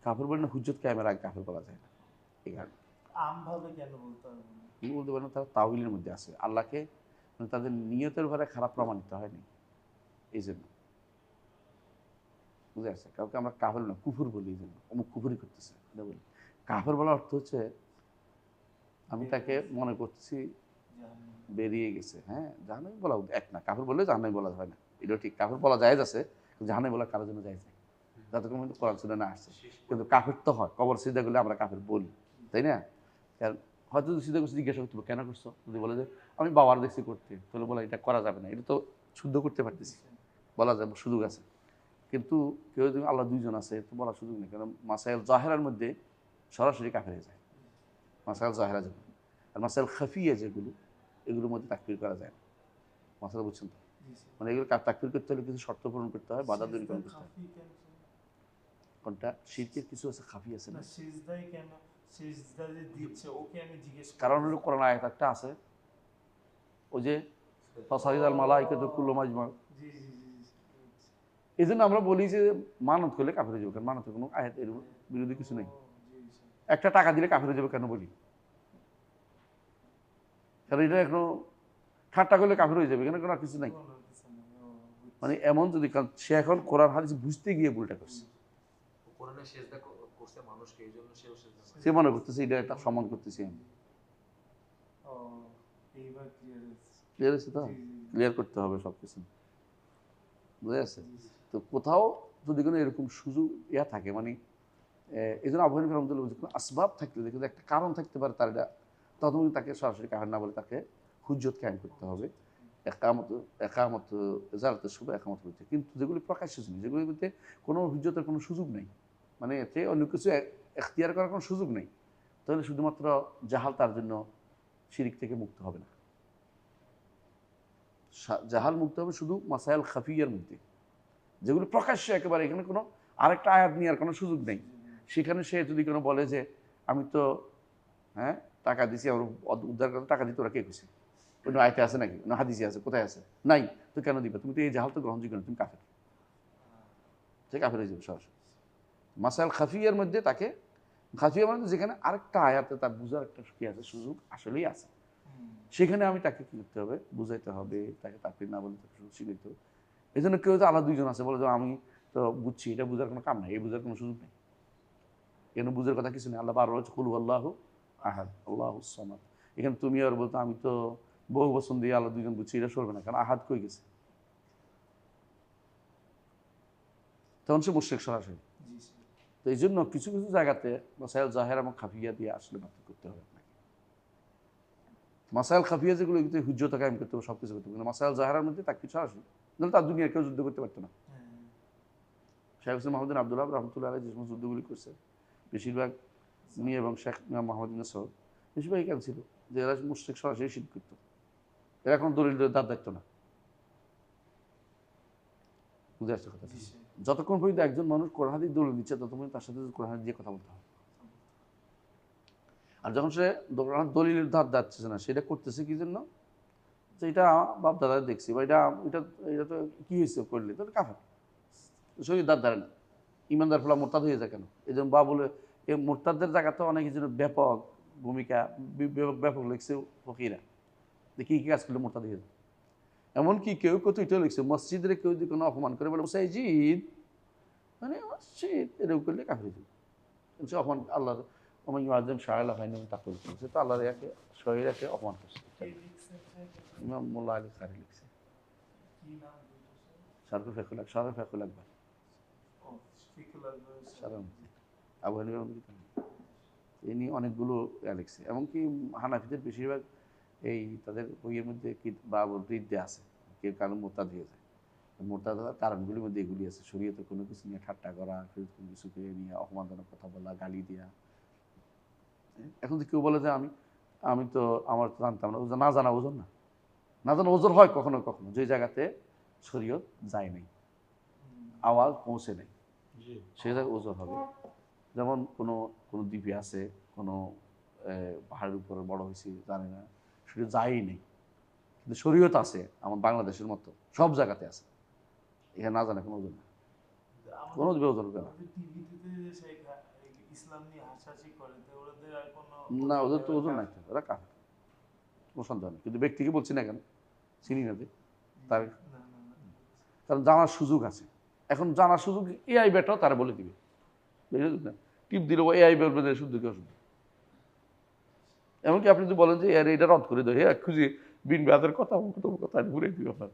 কাফের বলে না, হুজ্জত কায়েমের আগে কাফের বলা যায় না। এই কারণে আমভাবে কেন বলতে হবে না? কি বলতে পারেন, তারা তাওহিলের মধ্যে আছে। আল্লাহকে মানে তাদের নিয়তের ভারে খারাপ প্রমাণিত হয়নি, এই জন্য বুঝে আসছে। কাউকে আমরা কাফের না কুফুর বলি, এই জন্য অমুক কুফুরি করতেছে এটা বলি। কাফের বলার অর্থ হচ্ছে আমি তাকে মনে করছি বেরিয়ে গেছে। হ্যাঁ, জাহান্নামী বলা এক না, কাফের বললে জাহান্নামী বলা হয় না, এটা ঠিক। কাফের বলা যায় আছে, জাহান্নামী বলা কারোর জন্য যায় যায়, যাতে কোনো কোরআন সুন্নাহ না আসছে। কিন্তু কাফের তো হয়, কবর সিজদা করলে আমরা কাফের বলি, তাই না? কারণ হয়তো সিজদা করছে, জিজ্ঞাসা করতে কেন করছো, যদি বলে যে আমি বাবার দেখছি করতে, তাহলে বলা এটা করা যাবে না, এটা তো শুদ্ধ করতে পারতেছি, বলা যাবে, সুযোগ আছে। কিন্তু কেউ যদি আল্লাহ দুইজন আছে তো বলার সুযোগ নেই, কারণ মাসাইল জাহেরার মধ্যে সরাসরি কাফের হয়ে যায় মাসাইল জাহেরা যেগুলো। আর মাসাইল খাফিয়া যেগুলো, এগুলোর মধ্যে তাকফির করা যায় না। মাসাইল বুঝছেন তো? মানে এগুলো তাকফির করতে হলে কিছু শর্ত পূরণ করতে হয়, বাধা দূরীকরণ করতে হয়। কোনটা শিরকের কিছু আছে, খাফি আছে না? সিজদাই কেন সিজদা যে দিচ্ছে ওকে আমি জিজ্ঞেস করি। কারণ হলো কোরআন আয়াত একটা আছে, ওই যে ফাসাইদাল মালাইকাতু কুল্লু মাজমা। জি জি জি জি। এই জন্য আমরা বলি যে মানত করলে কাফের হয়ে যাবে, কারণ মানতের কোনো আয়াত এর বিরোধী কিছু নেই। জি স্যার। একটা টাকা দিলে কাফের হয়ে যাবে কেন বলি? কারণ এটা এখনো ঠাট্টা করলে কাফের হয়ে যাবে, এখানে কোনো কিছু নাই। কোনো কিছু নেই। ও, বুঝছি। মানে এমন যদি, কারণ সে এখন কোরআন হাদিস বুঝতে গিয়ে ভুলটা করছে। কোরআনে সেজদা করছে মানুষকে, এই জন্য সেও সেজদা করে। সে মনে করতেছে এটা একটা সম্মান করতেছি আমি। ও, এইবার ক্লিয়ার হয়েছে। ক্লিয়ার আছে তো? জি, জি, ক্লিয়ার করতে হবে সব কিছু, বুঝে আছে? জি, জি। তো কোথাও যদি কোনো এরকম সুযোগ থাকে, মানে এই জন্য আবু হানিফা রাহমাতুল্লাহ কোনো আসবাব থাকলে, দেখে একটা কারণ থাকতে পারে তার, এটা তখন তাকে সরাসরি কাফের না বলে তাকে হুজ্জত কায়েম করতে হবে। একামত জালাতের শুভ একামত হচ্ছে। কিন্তু যেগুলি প্রকাশ্য জিনিস, যেগুলির মধ্যে কোনো হুজ্জতের কোনো সুযোগ নেই, মানে এতে অন্য কিছু এখতিয়ার করার কোনো সুযোগ নেই, তাহলে শুধুমাত্র জাহাল তার জন্য শিরিক থেকে মুক্ত হবে না। জাহাল মুক্ত হবে শুধু মাসাইল খাফিয়ার মধ্যে, যেগুলো প্রকাশ্য একেবারে, এখানে কোনো আরেকটা আয়াত নেওয়ার কোনো সুযোগ নেই। সেখানে সে যদি কোনো বলে যে আমি তো টাকা দিছি, আমার উদ্ধার করতে টাকা দিতে ওরা কে খুশি, কোনো আয়তে আছে নাকি, না হাদিসে আছে, কোথায় আছে? নাই, তো কেন দিবে? তুমি তো এই জাহাল তো গ্রহণযোগ্য না, তুমি কাফের, সে কাফের হয়ে যাবে সরাসরি। মাসাইল খাফিয়ার মধ্যে তাকে, খাফিয়ার মধ্যে যেখানে আরেকটা আয়াতে তার বুঝার একটা কি আছে, সুযোগ আসলেই আছে, সেখানে আমি তাকে কী করতে হবে, বুঝাইতে হবে, তাকে তাকফির না বলে তাকে শিখাইতে হবে। এই জন্য কেউ তো আলাদা দুইজন আছে বলে যে আমি তো বুঝছি, এটা বুঝার কোনো কাম নাই, এই বুঝার কোনো সুযোগ নেই, এখানে বুঝার কথা কিছু নেই। আল্লাহ বারবার হচ্ছে কুল আল্লাহু আহাদ আল্লাহুস সামাদ। এখানে তুমি আর বলতো আমি তো বহু বছর দিয়ে আল্লাহ দুইজন বুঝছি, এটা চলবে না, কারণ আহাদ কই গেছে, তখন সে মুশরিক সরাসরি। জি স্যার। তো এই জন্য কিছু কিছু জায়গাতে মাসাইল জাহের এবং খাফিয়া দিয়ে আসলে মাত্র করতে হবে আপনাকে। মাসাইল খাফিয়া যেগুলো, এগুলো হুজ্জত কায়েম করতে হবে, সব কিছু করতে হবে, কিন্তু মাসাইল জাহেরার মধ্যে তার কিছু আসে, নাহলে তার দুনিয়ার কেউ যুদ্ধ করতে পারতো না। হ্যাঁ। শেখ হোসেন মাহমুদিন আব্দুল্লাহ রহমতুল্লাহ আলাইহি যে সমস্ত যুদ্ধগুলি করছে, বেশিরভাগ উনি এবং শেখ ইমাম মাহমুদিন সহ বেশিরভাগ কেন ছিল যে এরা মুশরিক সরাসরি শিরক করত। এরা কোনো দলিল তার দায়িত্ব না। বুঝে আসছে কথা? জি স্যার। যতক্ষণ পর্যন্ত একজন মানুষ কোরআন হাদিস দলিল দিচ্ছে ততক্ষণ তার সাথে কোরআন হাদিস দিয়ে কথা বলতে হবে। আর যখন সে দলিলের ধার যাচ্ছে না, সেটা করতেছে কি জন্য, যে এটা বাপ দাদা দেখছি বা এটা এটা এটা তো কি হয়েছে করলে, তো কাফের, শরীর দাঁত ধারে না, ইমানদার ফলা মোরতাদ হয়ে যায় কেন? এই জন্য বা বলে এই মোরতাদের জায়গাতে অনেক কিছু ব্যাপক ভূমিকা ব্যাপক লিখছে ফকিরা, যে কী কী কাজ করলে মোরতাদ হয়ে যায়। এমনকি কেউ কত এটা লিখছে, মসজিদের কেউ যদি কোনো অপমান করে বলে মসজিদ মানে মসজিদ এরকম করলে কাফের হয়ে যাবে। সে অপমান আল্লাহর অমান আজম শাহ ফাইন তাকে করছে, তো আল্লাহর একে শরীর একে অপমান করছে। কে লিখছেন স্যার? ইমাম মোল্লা আলী খারি লিখছে, কি নাম দুটো স্যার? শারফুল ফেকুল আকবর, ও ফিকুল আকবর স্যার। সাধারণ আবু হানিফা ইনি অনেকগুলো লিখছে। এমনকি হানাফিদের বেশিরভাগ এই তাদের বইয়ের মধ্যে কি বা রিদ্দে আছে, কেউ কারণ মোরতাদ হয়ে যায়। মোরতাদ হওয়ার কারণগুলির মধ্যে এগুলি আছে, শরীয়তে কোনো কিছু নিয়ে ঠাট্টা করা, কোনো কিছুকে নিয়ে অপমানজনক কথা বলা, গালি দেওয়া। এখন তো কেউ বলে যে আমি তো আমার তো জানতাম না, না জানা ওজন না, না জানা ওজন হয় কখনো কখনো যে জায়গাতে শরীয়ত যায় নাই, আওয়াজ পৌঁছে নেই, জি সে জায়গায় ওজন হবে। যেমন কোনো দ্বীপে আছে, কোনো পাহাড়ের উপরে বড় হয়েছে জানে না, সেটা যায়ই নেই, কিন্তু শরীয়ত আছে আমার বাংলাদেশের মতো সব জায়গাতে আছে, এখানে না জানে কোনো ওজন না, কোনো ওজন হবে না। টিভিতে যে সেই ইসলাম নিয়ে হাসাহাসি করে, তো ওদের আর কোনো না, ওদের তো ওজন নাই, ওরা কাফের, কোনো সন্দেহ নেই। কিন্তু ব্যক্তিকে বলছি না কেন, চিনি না যে তার, না, না, না। কারণ জানার সুযোগ আছে। এখন জানার সুযোগ এআই বেটাও তারা বলে দিবে, বুঝলেন না? টিপ দিলে এআই বলবে যে শুদ্ধ কি অশুদ্ধ। এমনকি আপনি যদি বলেন যে এর এটা রদ করে দেয়, খুঁজে বিন বাদের কথা কথা ঘুরে দিবে আপনার।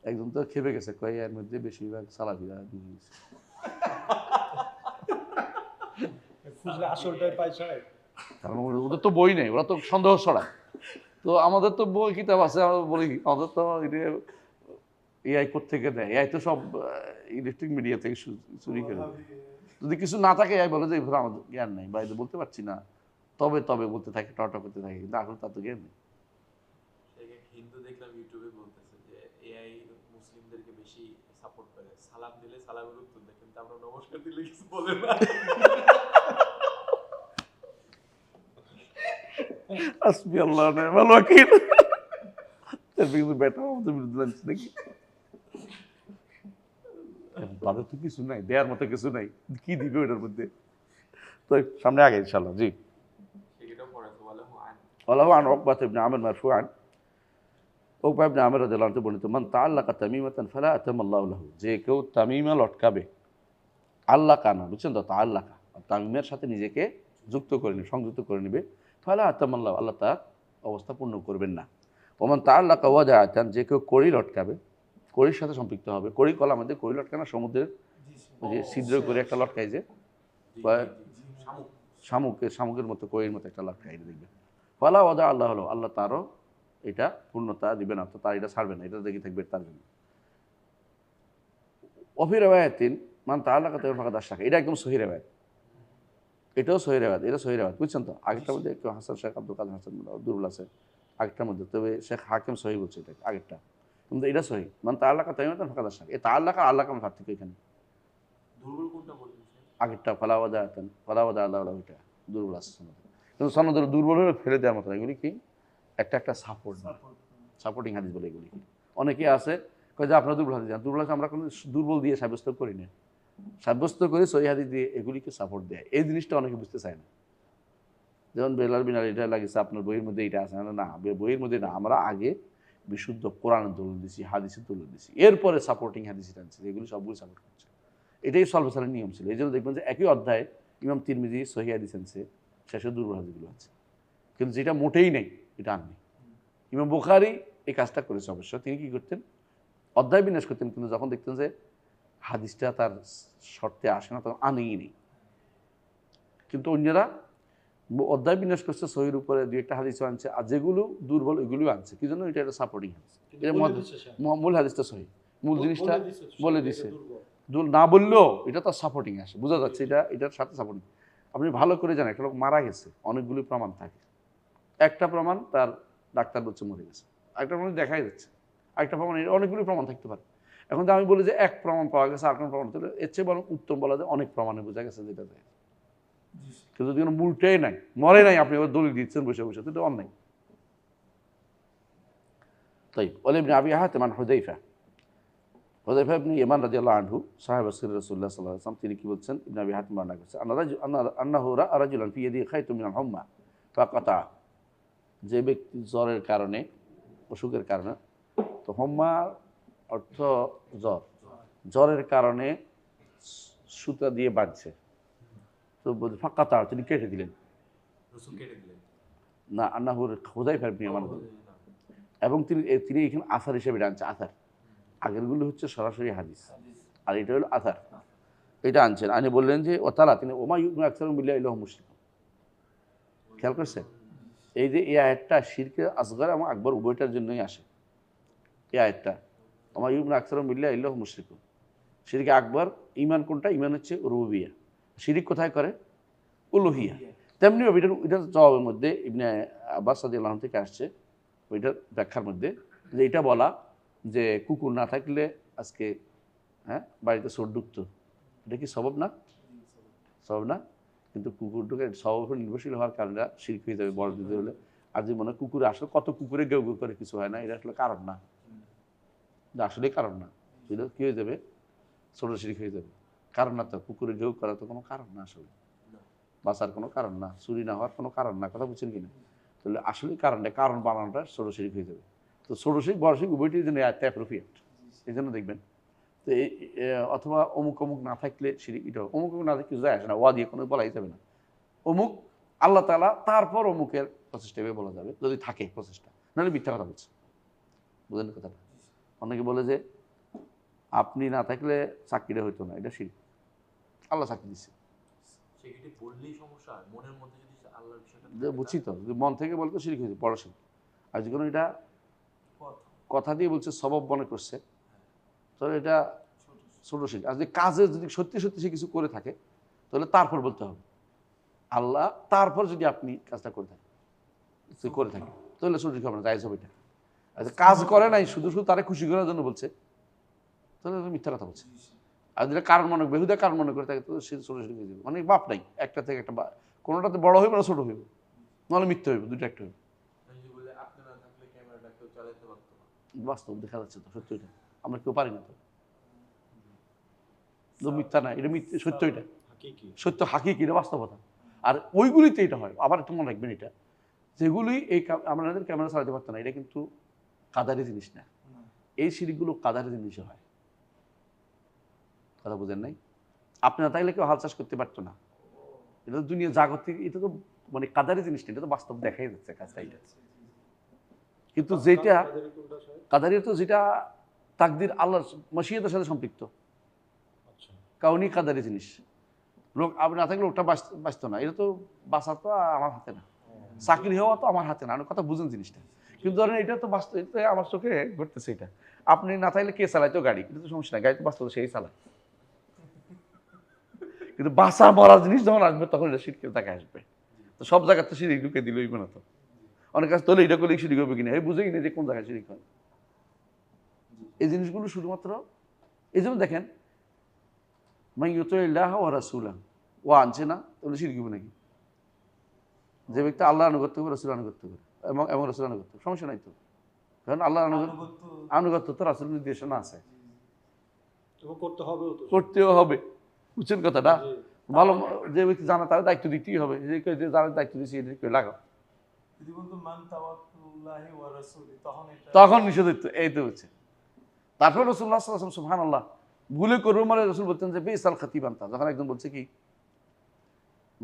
একজন তো খেপে গেছে, কয় এর মধ্যে বেশিরভাগ সালাফিরা দিয়ে দিয়েছে। খুঁজলে আসলটাই পাই সাহেব। কারণ ওদের তো বই নেই, ওরা তো সন্দেহ ছড়ায়। তো আমাদের তো বই কিতাব আছে, আমরা বলি আমাদের তো এআই কোত্থেকে দেয়, এআই তো সব ইলেকট্রিক মিডিয়া থেকে চুরি করে দেয়। যদি কিছু না থাকে এআই বলে যে এভাবে আমাদের জ্ঞান নেই, বা বলতে পারছি না, তবে বলতে থাকে, টটা করতে থাকে, কিন্তু আসলে তার তো জ্ঞান নেই। হিন্দু দেখলাম ইউটিউবে বলতেছে যে এআই মুসলিমদেরকে বেশি সাপোর্ট করে, সালাম দিলে সালামের উত্তর দেয়, কিন্তু আমরা নমস্কার দিলে কিছু বলে না। আসবি আল্লাহ নি'মাল ওয়াকিল। কিন্তু বেটা আমাদের বিরুদ্ধে লাগছে নাকি? তাদের তো কিছু নাই, দেওয়ার মতো কিছু নাই, কি দিবে ওটার মধ্যে? তো সামনে আগে ইনশাআল্লাহ। জি, সেটাও পড়াতে বলে আন ওয়ালাহু আন উকবাত ইবনে আমির মারফুআন, উকবা ইবনে আমির রাদিয়াল্লাহু আনহু বর্ণিত, মান তাআল্লাকা তামিমাতান ফালা আতামাল্লাহু লাহু, যে কেউ তামিমা লটকাবে, আল্লাহ কানা, বুঝছেন তো, তাআল্লাকা তামিমের সাথে নিজেকে যুক্ত করে নেবে, সংযুক্ত করে নেবে, ফালা আতামাল্লাহু, আল্লাহ তার অবস্থা পূর্ণ করবেন না। ওমান তাআল্লাকা ওয়াদাআতান, যে কেউ কড়ি লটকাবে, কড়ির সাথে সম্পৃক্ত হবে। কড়ি কলা আমাদের কড়ি লটকানো সমুদ্রের জি স্যার। ওই যে ছিদ্র করে একটা লটকাই, যে শামুকের মতো, কড়ির মতো একটা লটকাই দেখবে। ফালা ওয়াদা আল্লাহ হলো, আল্লাহ তারও এটা পূর্ণতা দিবে না, তো তার এটা ছাড়বে না, এটা দেখে থাকবে তার জন্য। অফি রেওয়ায়াতিন মান তাআল্লাকা তামিমান ফাকাদ আশরাকা, এটা একদম সহিহ রেওয়ায়াত, এটাও সহিহ রেওয়ায়াত, এটা সহিহ রেওয়ায়াত, বুঝছেন তো। আগেরটার মধ্যে একটু হাসান শেখ আব্দুল কাদের হাসান দুর্বল আছে আগেরটার মধ্যে, তবে শেখ হাকিম সহি বলছে এটা আগেরটা, কিন্তু এটা সহি। মান তাআল্লাকা তামিমান ফাকাদ আশরাকা, এই তাআল্লাকা আল্লাহ কাম পার্থক্য এখানে। দুর্বল কোনটা বলবেন স্যার? আগেরটা ফালাওয়াদা আল্লাহ, ওইটা দুর্বল আছে সনদ, কিন্তু সনদ দুর্বল হলে ফেলে দেওয়ার মতো না। এগুলি কি একটা সাপোর্ট, সাপোর্টিং হাদিস বলে এগুলি। অনেকে আছে কয় যে আপনারা দুর্বল হাদিস, দুর্বল হাদিস আমরা কোনো দুর্বল দিয়ে সাব্যস্ত করি না, সাব্যস্ত করে সহি হাদিস দিয়ে এগুলিকে সাপোর্ট দেয়। এই জিনিসটা অনেকে বুঝতে চায় না। যেমন বেলাল বিনাল এটা লাগিয়েছে আপনার বইয়ের মধ্যে, এটা আছে না, বইয়ের মধ্যে না, আমরা আগে বিশুদ্ধ কোরআনের দলিল দিছি, হাদিসের দলিল দিছি, এরপরে সাপোর্টিং হাদিস আনছি, এগুলি সবগুলি সাপোর্ট করছে। এটাই সলভেসালের নিয়ম ছিল। এই জন্য দেখবেন যে একই অধ্যায়ে ইমাম তিরমিজি সহিহ হাদিস আনছে, শেষে দুর্বল হাদিসগুলো আছে, কিন্তু যেটা মোটেই নেই এটা আননি। ইমাম বুখারী এই কাজটা করেছে অবশ্য, তিনি কি করতেন, অধ্যায় বিন্যাস করতেন, কিন্তু যখন দেখতেন যে হাদিসটা তার শর্তে আসে না, তখন আনেই নেই। কিন্তু অন্যরা অধ্যায় বিন্যাস করছে, সহির উপরে দুই একটা হাদিসও আনছে, আর যেগুলো দুর্বল ওইগুলোও আনছে। কি জন্য? এটা একটা সাপোর্টিং হাদিস, এটা মূল হাদিসটা সহি, মূল জিনিসটা বলে দিছে। না বললেও এটা তো সাপোর্টিং আসে, বোঝা যাচ্ছে এটার সাথে সাপোর্টিং। আপনি ভালো করে জানেন একটা লোক মারা গেছে, অনেকগুলি প্রমাণ থাকে, একটা প্রমাণ তার ডাক্তার বলছে মরে গেছে, একটা প্রমাণ দেখাই যাচ্ছে, আরেকটা প্রমাণ, অনেকগুলো প্রমাণ থাকতে পারে। এখন তো আমি বলি যে এক প্রমাণ পাওয়া গেছে, আর কোনো প্রমাণ তাহলে এর চেয়ে বরং উত্তম বলা যায় অনেক প্রমাণে বোঝা গেছে যেটা যায়। কিন্তু যদি কোনো মূলটাই নাই, মরে নাই, আপনি এবার দলিল দিচ্ছেন বসে বসে, তো এটা অন্যায়। তাই বলে ইবনে আবি হাতিম আন হুযায়ফা ইবনে ইয়ামান রাদিয়াল্লাহু আনহু সাহাবা রাসূলুল্লাহ সাল্লাল্লাহু আলাইহি ওয়াসাল্লাম, তিনি কি বলছেন, ইবনে আবি হাতিম বর্ণনা করছে, আন্নাহু রাআ রাজুলান ফি ইয়াদিহি খায়তুম মিনাল হুম্মা ফাকাতা, যে ব্যক্তি জ্বরের কারণে, অসুখের কারণে, তো হুম্মা অর্থ জ্বর, জ্বরের কারণে সুতা দিয়ে বাঁধছে, তো ফাকাতা তিনি কেটে দিলেন। রসুল কেটে দিলেন না, আন্নাহুর হুযায়ফা ইবনে ইয়ামান, এবং তিনি এখানে আসার হিসেবে আনছে। আসার আগেরগুলো হচ্ছে সরাসরি হাদিস, আর এটা হলো আসার, এটা আনছেন। আনি বললেন যে ও তালা তিনি ওমা ইউমিনু আকসারুহুম বিল্লাহি ইল্লা হুম মুশরিকুন। খেয়াল করছেন, এই যে এই আয়াতটা শিরকে আসগর এবং আকবর উভয়টার জন্যই আসে। এই আয়াতটা ওমা ইউমিনু আকসারুহুম বিল্লাহি ইল্লা হুম মুশরিকুন, শিরকে আকবর। ঈমান কোনটা? ঈমান হচ্ছে রুবুবিয়্যাহ। শিরিক কোথায় করে? উলুহিয়া। তেমনি এটার জবাবের মধ্যে ইবনে আব্বাস রাদিয়াল্লাহু আনহু থেকে আসছে, ওইটার ব্যাখ্যার মধ্যে, যে এটা বলা যে কুকুর না থাকলে আজকে বাড়িতে চোর ঢুকতো, এটা কি সবব না? সবব না? কিন্তু কুকুর ঢুকে সবব উপর নির্ভরশীল হওয়ার কারণে শিরক হয়ে যাবে বড় দিতে হলে। আর যে মনে কুকুরে আসলে কত কুকুরে গেউ গেউ করে কিছু হয় না, এটা আসলে কারণ না, আসলেই কারণ না, এটা কি হয়ে যাবে? ছোট শিরক হয়ে যাবে। কারণ না তো, কুকুরে গেউ করা তো কোনো কারণ না, আসলে বাঁচার কোনো কারণ না, চুরি না হওয়ার কোনো কারণ না, কথা বুঝছেন কিনা? তাহলে আসলে কারণটা, কারণ বানানোটা ছোট শিরক হয়ে যাবে। তো ছোট শিরক বড় শিরক উভয়টির জন্য অ্যাপ্রোপ্রিয়েট, এই জন্য দেখবেন। তো এই অথবা অমুক অমুক না থাকলে শিরক, এটা অমুক অমুক না থাকলে কিছু যায় আসে না, ওয়া দিয়ে কোনো বলাই যাবে না। অমুক আল্লাহ তাআলা, তারপর অমুকের প্রচেষ্টা এভাবে বলা যাবে যদি থাকে প্রচেষ্টা, নাহলে মিথ্যা কথা বলছে। বুঝলেন কথাটা? অনেকে বলে যে আপনি না থাকলে চাকরিটা হইতো না, এটা শিরক, আল্লাহ চাকরি দিচ্ছে। সেক্ষেত্রে বললেই সমস্যা হয়, মনের মধ্যে যদি আল্লাহর বিষয়টা যে বুঝছি তো, যদি মন থেকে বলতো শিরক হয়েছে, বড় শিরক। আর যখন এটা কথা দিয়ে বলছে, সবব মনে করছে, তাহলে এটা ছোট শিরক। আর যদি কাজে যদি সত্যি সত্যি সে কিছু করে থাকে, তাহলে তারপর বলতে হবে আল্লাহ, তারপর যদি আপনি কাজটা করে থাকেন, তাহলে ছোট শিরক হবে না, জায়েজ হবে এটা। আর কাজ করে নাই, শুধু শুধু তারা খুশি করার জন্য বলছে, তাহলে মিথ্যা কথা বলছে। আর যেটা কারণ মনে, বেহুদা কারণ মনে করে থাকে, তো সে ছোট শিরক হয়ে যাবে। অনেক বাপ নাই, একটা থেকে একটা, কোনোটাতে বড় হইবে না ছোট হইবে, নাহলে মিথ্যা হইবে, দুটো একটা হইবে। বলে আপনি না থাকলে ক্যামেরাটা কেউ চালাতে পারতো না। বাস্তব দেখা যাচ্ছে তো, সত্য এটা, আমরা কেউ পারি না তো মিথ্যা না, এটা মিথ্যা, সত্য এটা, সত্য হাকিকি, এটা বাস্তবতা। আর ওইগুলিতে এটা হয়। আবার একটু মনে রাখবেন, এটা যেগুলি এই আমাদের ক্যামেরা চালাতে পারতো না, এটা কিন্তু কাদারি জিনিস না। এই শিরকগুলো কাদারি জিনিস হয়, কথা বুঝেন নাই? আপনি না থাকলে কেউ হাল চাষ করতে পারতো না, এটা তো দুনিয়া জাগতিক, এটা তো মানে কাদারি জিনিস না, এটা তো বাস্তব দেখাই যাচ্ছে কাজটা এটা। কিন্তু যেটা কাদারি, তো যেটা তাকদির আল্লাহর মশিয়াতের সাথে সম্পৃক্ত, কাউনি কাদারি জিনিস। লোক আপনি না থাকলে লোকটা বাঁচতো না, এটা তো বাঁচা তো আমার হাতে না, চাকরি হওয়া তো আমার হাতে না, আমি কথা বুঝেন জিনিসটা। কিন্তু ধরেন এটা তো বাস্তব, এটা আমার চোখে ঘটতেছে, এটা আপনি না থাকলে কে চালাইতো গাড়ি, এটা তো সমস্যা নাই, গাড়ি তো বাস্তব সেই চালায়। কিন্তু বাঁচা মরার জিনিস যখন আসবে, তখন এটা শিরকের জায়গায় আসবে। তো সব জায়গায় তো শিরিক ঢুকে দিলই না তো, অনেক কাজ তোলে এটা করলে শিরিক হবে কিনা, এই বুঝে কিনা যে কোন জায়গায় শিরিক হয়। এই জিনিসগুলো শুধুমাত্র এই জন্য দেখেন, মাইয়ুতিল্লাহ ওয়া রাসূলাহ, ও আনছে না, তাহলে শিরক হবে নাকি? যে ব্যক্তি আল্লাহ আনুগত্য করে, রাসূল আনুগত্য করে, এবং রাসূল আনুগত্য, সমস্যা নাই তো, কারণ আল্লাহ আনুগত্য তো রাসূলের নির্দেশনা আছে, করতেও হবে। বুঝছেন কথাটা? ভালো যে ব্যক্তি জানা, তার দায়িত্ব দিতেই হবে, যে যারা দায়িত্ব দিচ্ছে এটা লাগাও, তখন নিষেধিত। এই তো হচ্ছে। তারপর রাসূলুল্লাহ সাল্লাল্লাহু আলাইহি ওয়াসাল্লাম সুবহানাল্লাহ ভুলে করবো মানে রাসূল বলতেন যে বিসাল খাতিবান্তা, যখন একজন বলছে কি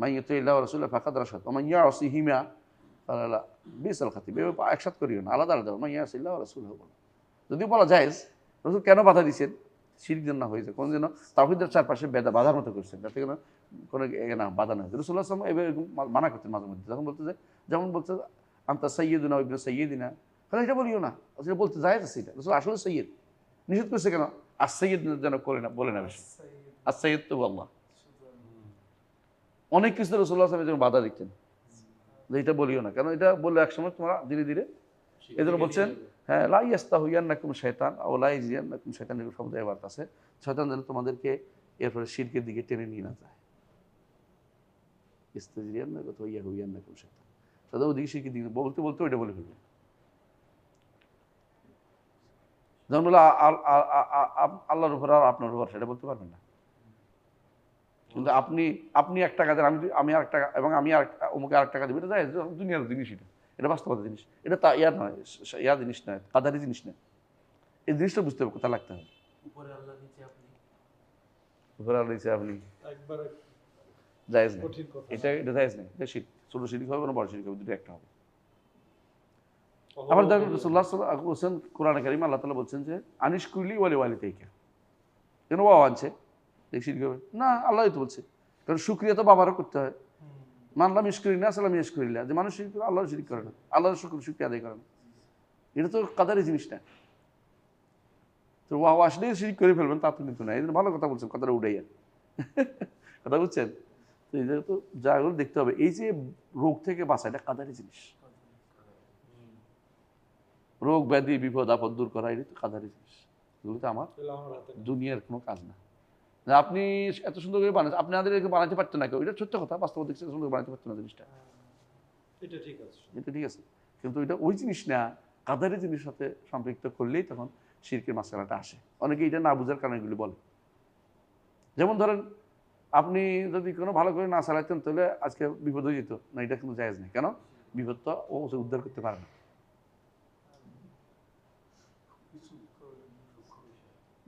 মাইয়ুতিল্লাহ ওয়া রাসূলাহু ফাকাদ রাশাদ ওয়া মান ইয়াসিহিমা ফালা বিসাল খাতিব, একসাথে করিও না, আলাদা আলাদা, মাইয়াসিল্লাহ ওয়া রাসূলুহু বলা। যদি বলা যায় রাসূল কেন বাধা দিয়েছেন, শিরক যেন না হয়ে যায়, কোন যেন তাওহীদের চারপাশে বাধার মতো করছেন, যাতে কোনো না বাধা না হয়। রাসূলুল্লাহ সাল্লাল্লাহু আলাইহি ওয়াসাল্লাম এভাবে মানা করতেন মাঝে মধ্যে, যখন বলতে যায়, যেমন বলতে আনতা সাইয়্যিদুনা ওয়া ইবনু সাইয়্যিদিনা, তাহলে এটা বলিও না, আসলে বলতে যায় আছে, এটা রাসূল আসলে সাইয়্যিদ, নিষেধ করছে কেন? আর সাইয়্যিদ যেন করে না, বলে না বেশি, আর সাইয়্যিদ তো আল্লাহ। অনেক কিছু রাসূলুল্লাহ সাল্লাল্লাহু আলাইহি ওয়াসাল্লাম বাধা দিতেন যে এটা বলিও না, কারণ এটা বললে একসময় তোমরা ধীরে ধীরে এই জন্য বলছেন হ্যাঁ লা ইয়াস্তাহুয়ান্নাকুম শাইতান আও লা ইয়াজিয়ান্নাকুম শাইতান, এরকম শব্দ এবার আছে, শয়তান যেন তোমাদেরকে এরপরে শিরকের দিকে টেনে নিয়ে না যায়। ইস্তাজিয়ান্নাকুম ওয়া ইয়াহুয়ান্নাকুম শাইতান, সদা ওদিকে শিরকের দিকে বলতে বলতে ওইটা বলে ফেলবে। যেমন বলে আল্লাহর উপর আর আপনার উপর, সেটা বলতে পারবেন না। কিন্তু আপনি 1 টাকা দেন, আমি আর টাকা, এবং আমি আর অমুকে আর টাকা দেবো, এটা যায় দুনিয়ার জিনিস, এটা বাস্তবতা জিনিস, এটা তা ইয়ার নয়, ইয়ার জিনিস নয়, কাদারি জিনিস নয়। এই জিনিসটা বুঝতে হবে, কোথায় লাগতে হবে। উপরে আল্লাহ নিচে আপনি, উপরে আল্লাহ নিচে আপনি, একবারে জায়েজ নেই, কঠিন কথা। এটা জায়েজ নেই, এটা শিরক। ছোট শিরক হবে না বড় শিরক হবে, দুটো একটা হবে। আবার দেখেন রাসূলুল্লাহ সাল্লাল্লাহু আলাইহি ওয়াসাল্লাম কোরআনে কারিমে আল্লাহ তাআলা বলছেন যে আনিশকুরলি ওয়ালি ওয়ালিদাইকা, কেন বাবা আনছে এই শিরক হবে না? আল্লাহই তো বলছে, কারণ শুকরিয়া তো বাবারও করতে হয়। মানলাম ইশকুরি না সালাম ইশকুরিল্লাহ, যে মানুষ শিরক করে আল্লাহর শিরক করে না, আল্লাহর শুকরিয়া আদায় করে না, এটা তো কাদারি জিনিস না। তো ওয়াও আসলে শিরক করে ফেলবেন তা তো কিন্তু না। এই জন্য ভালো কথা বলছেন, কথাটা উড়াইয়া কথা বুঝছেন। তো এই তো যাগুলো দেখতে হবে, এই যে রোগ থেকে বাঁচা, এটা কাদারি জিনিস। রোগ ব্যাধি বিপদ আপদ দূর করা, এটা তো কাদারি জিনিস। এগুলো তো আমার এগুলো আমার হাতে নেই। দুনিয়ার কোনো কাজ না। যে আপনি এত সুন্দর করে বানাচ্ছেন, আপনাদেরকে বানাতে পারতেন না কেউ, এটা সত্য কথা, বাস্তব দেখছি সুন্দর বানাতে পারতেন না জিনিসটা, এটা ঠিক আছে। এটা ঠিক আছে। কিন্তু এটা ওই জিনিস না, কাদারি জিনিসের সাথে সম্পৃক্ত করলেই তখন শিরকের মাসআলাটা আসে। অনেকে এটা না বুঝার কারণে এগুলি বলে। যেমন ধরেন আপনি যদি কোনো ভালো করে না চালাইতেন তাহলে আজকে বিপদ হয়ে যেত না, এটা কিন্তু জায়েজ নেই। কেন? বিপদ তো ও উদ্ধার করতে পারে না।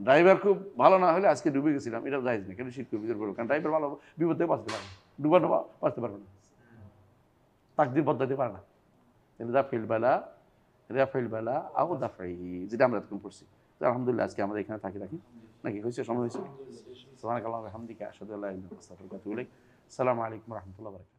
ড্রাইভার খুব ভালো না হলে আজকে ডুবে গেছিলাম, এটা জায়েজ নেই, কেন শিরকের ভিতরে পড়বে? কারণ ড্রাইভার ভালো বিপদ থেকে বাঁচতে পারে না, ডুবানো বাঁচতে পারবে না, তাকদির বদলাতে পারে না। রাফিল বালা আও দাফাইহি, যেটা আমরা এতক্ষণ পড়ছি। তো আলহামদুলিল্লাহ আজকে আমরা এখানে রাখি নাকি? হয়েছে, সময় হয়েছে। সুবহানাকাল্লাহি ওয়া বিহামদিকা আশহাদু আল্লা ইলাহা ইল্লা আনতা আস্তাগফিরুকা ওয়া আতুবু ইলাইক। আসসালামু আলাইকুম ওয়া রাহমাতুল্লাহি ওয়া বারাকাতুহু।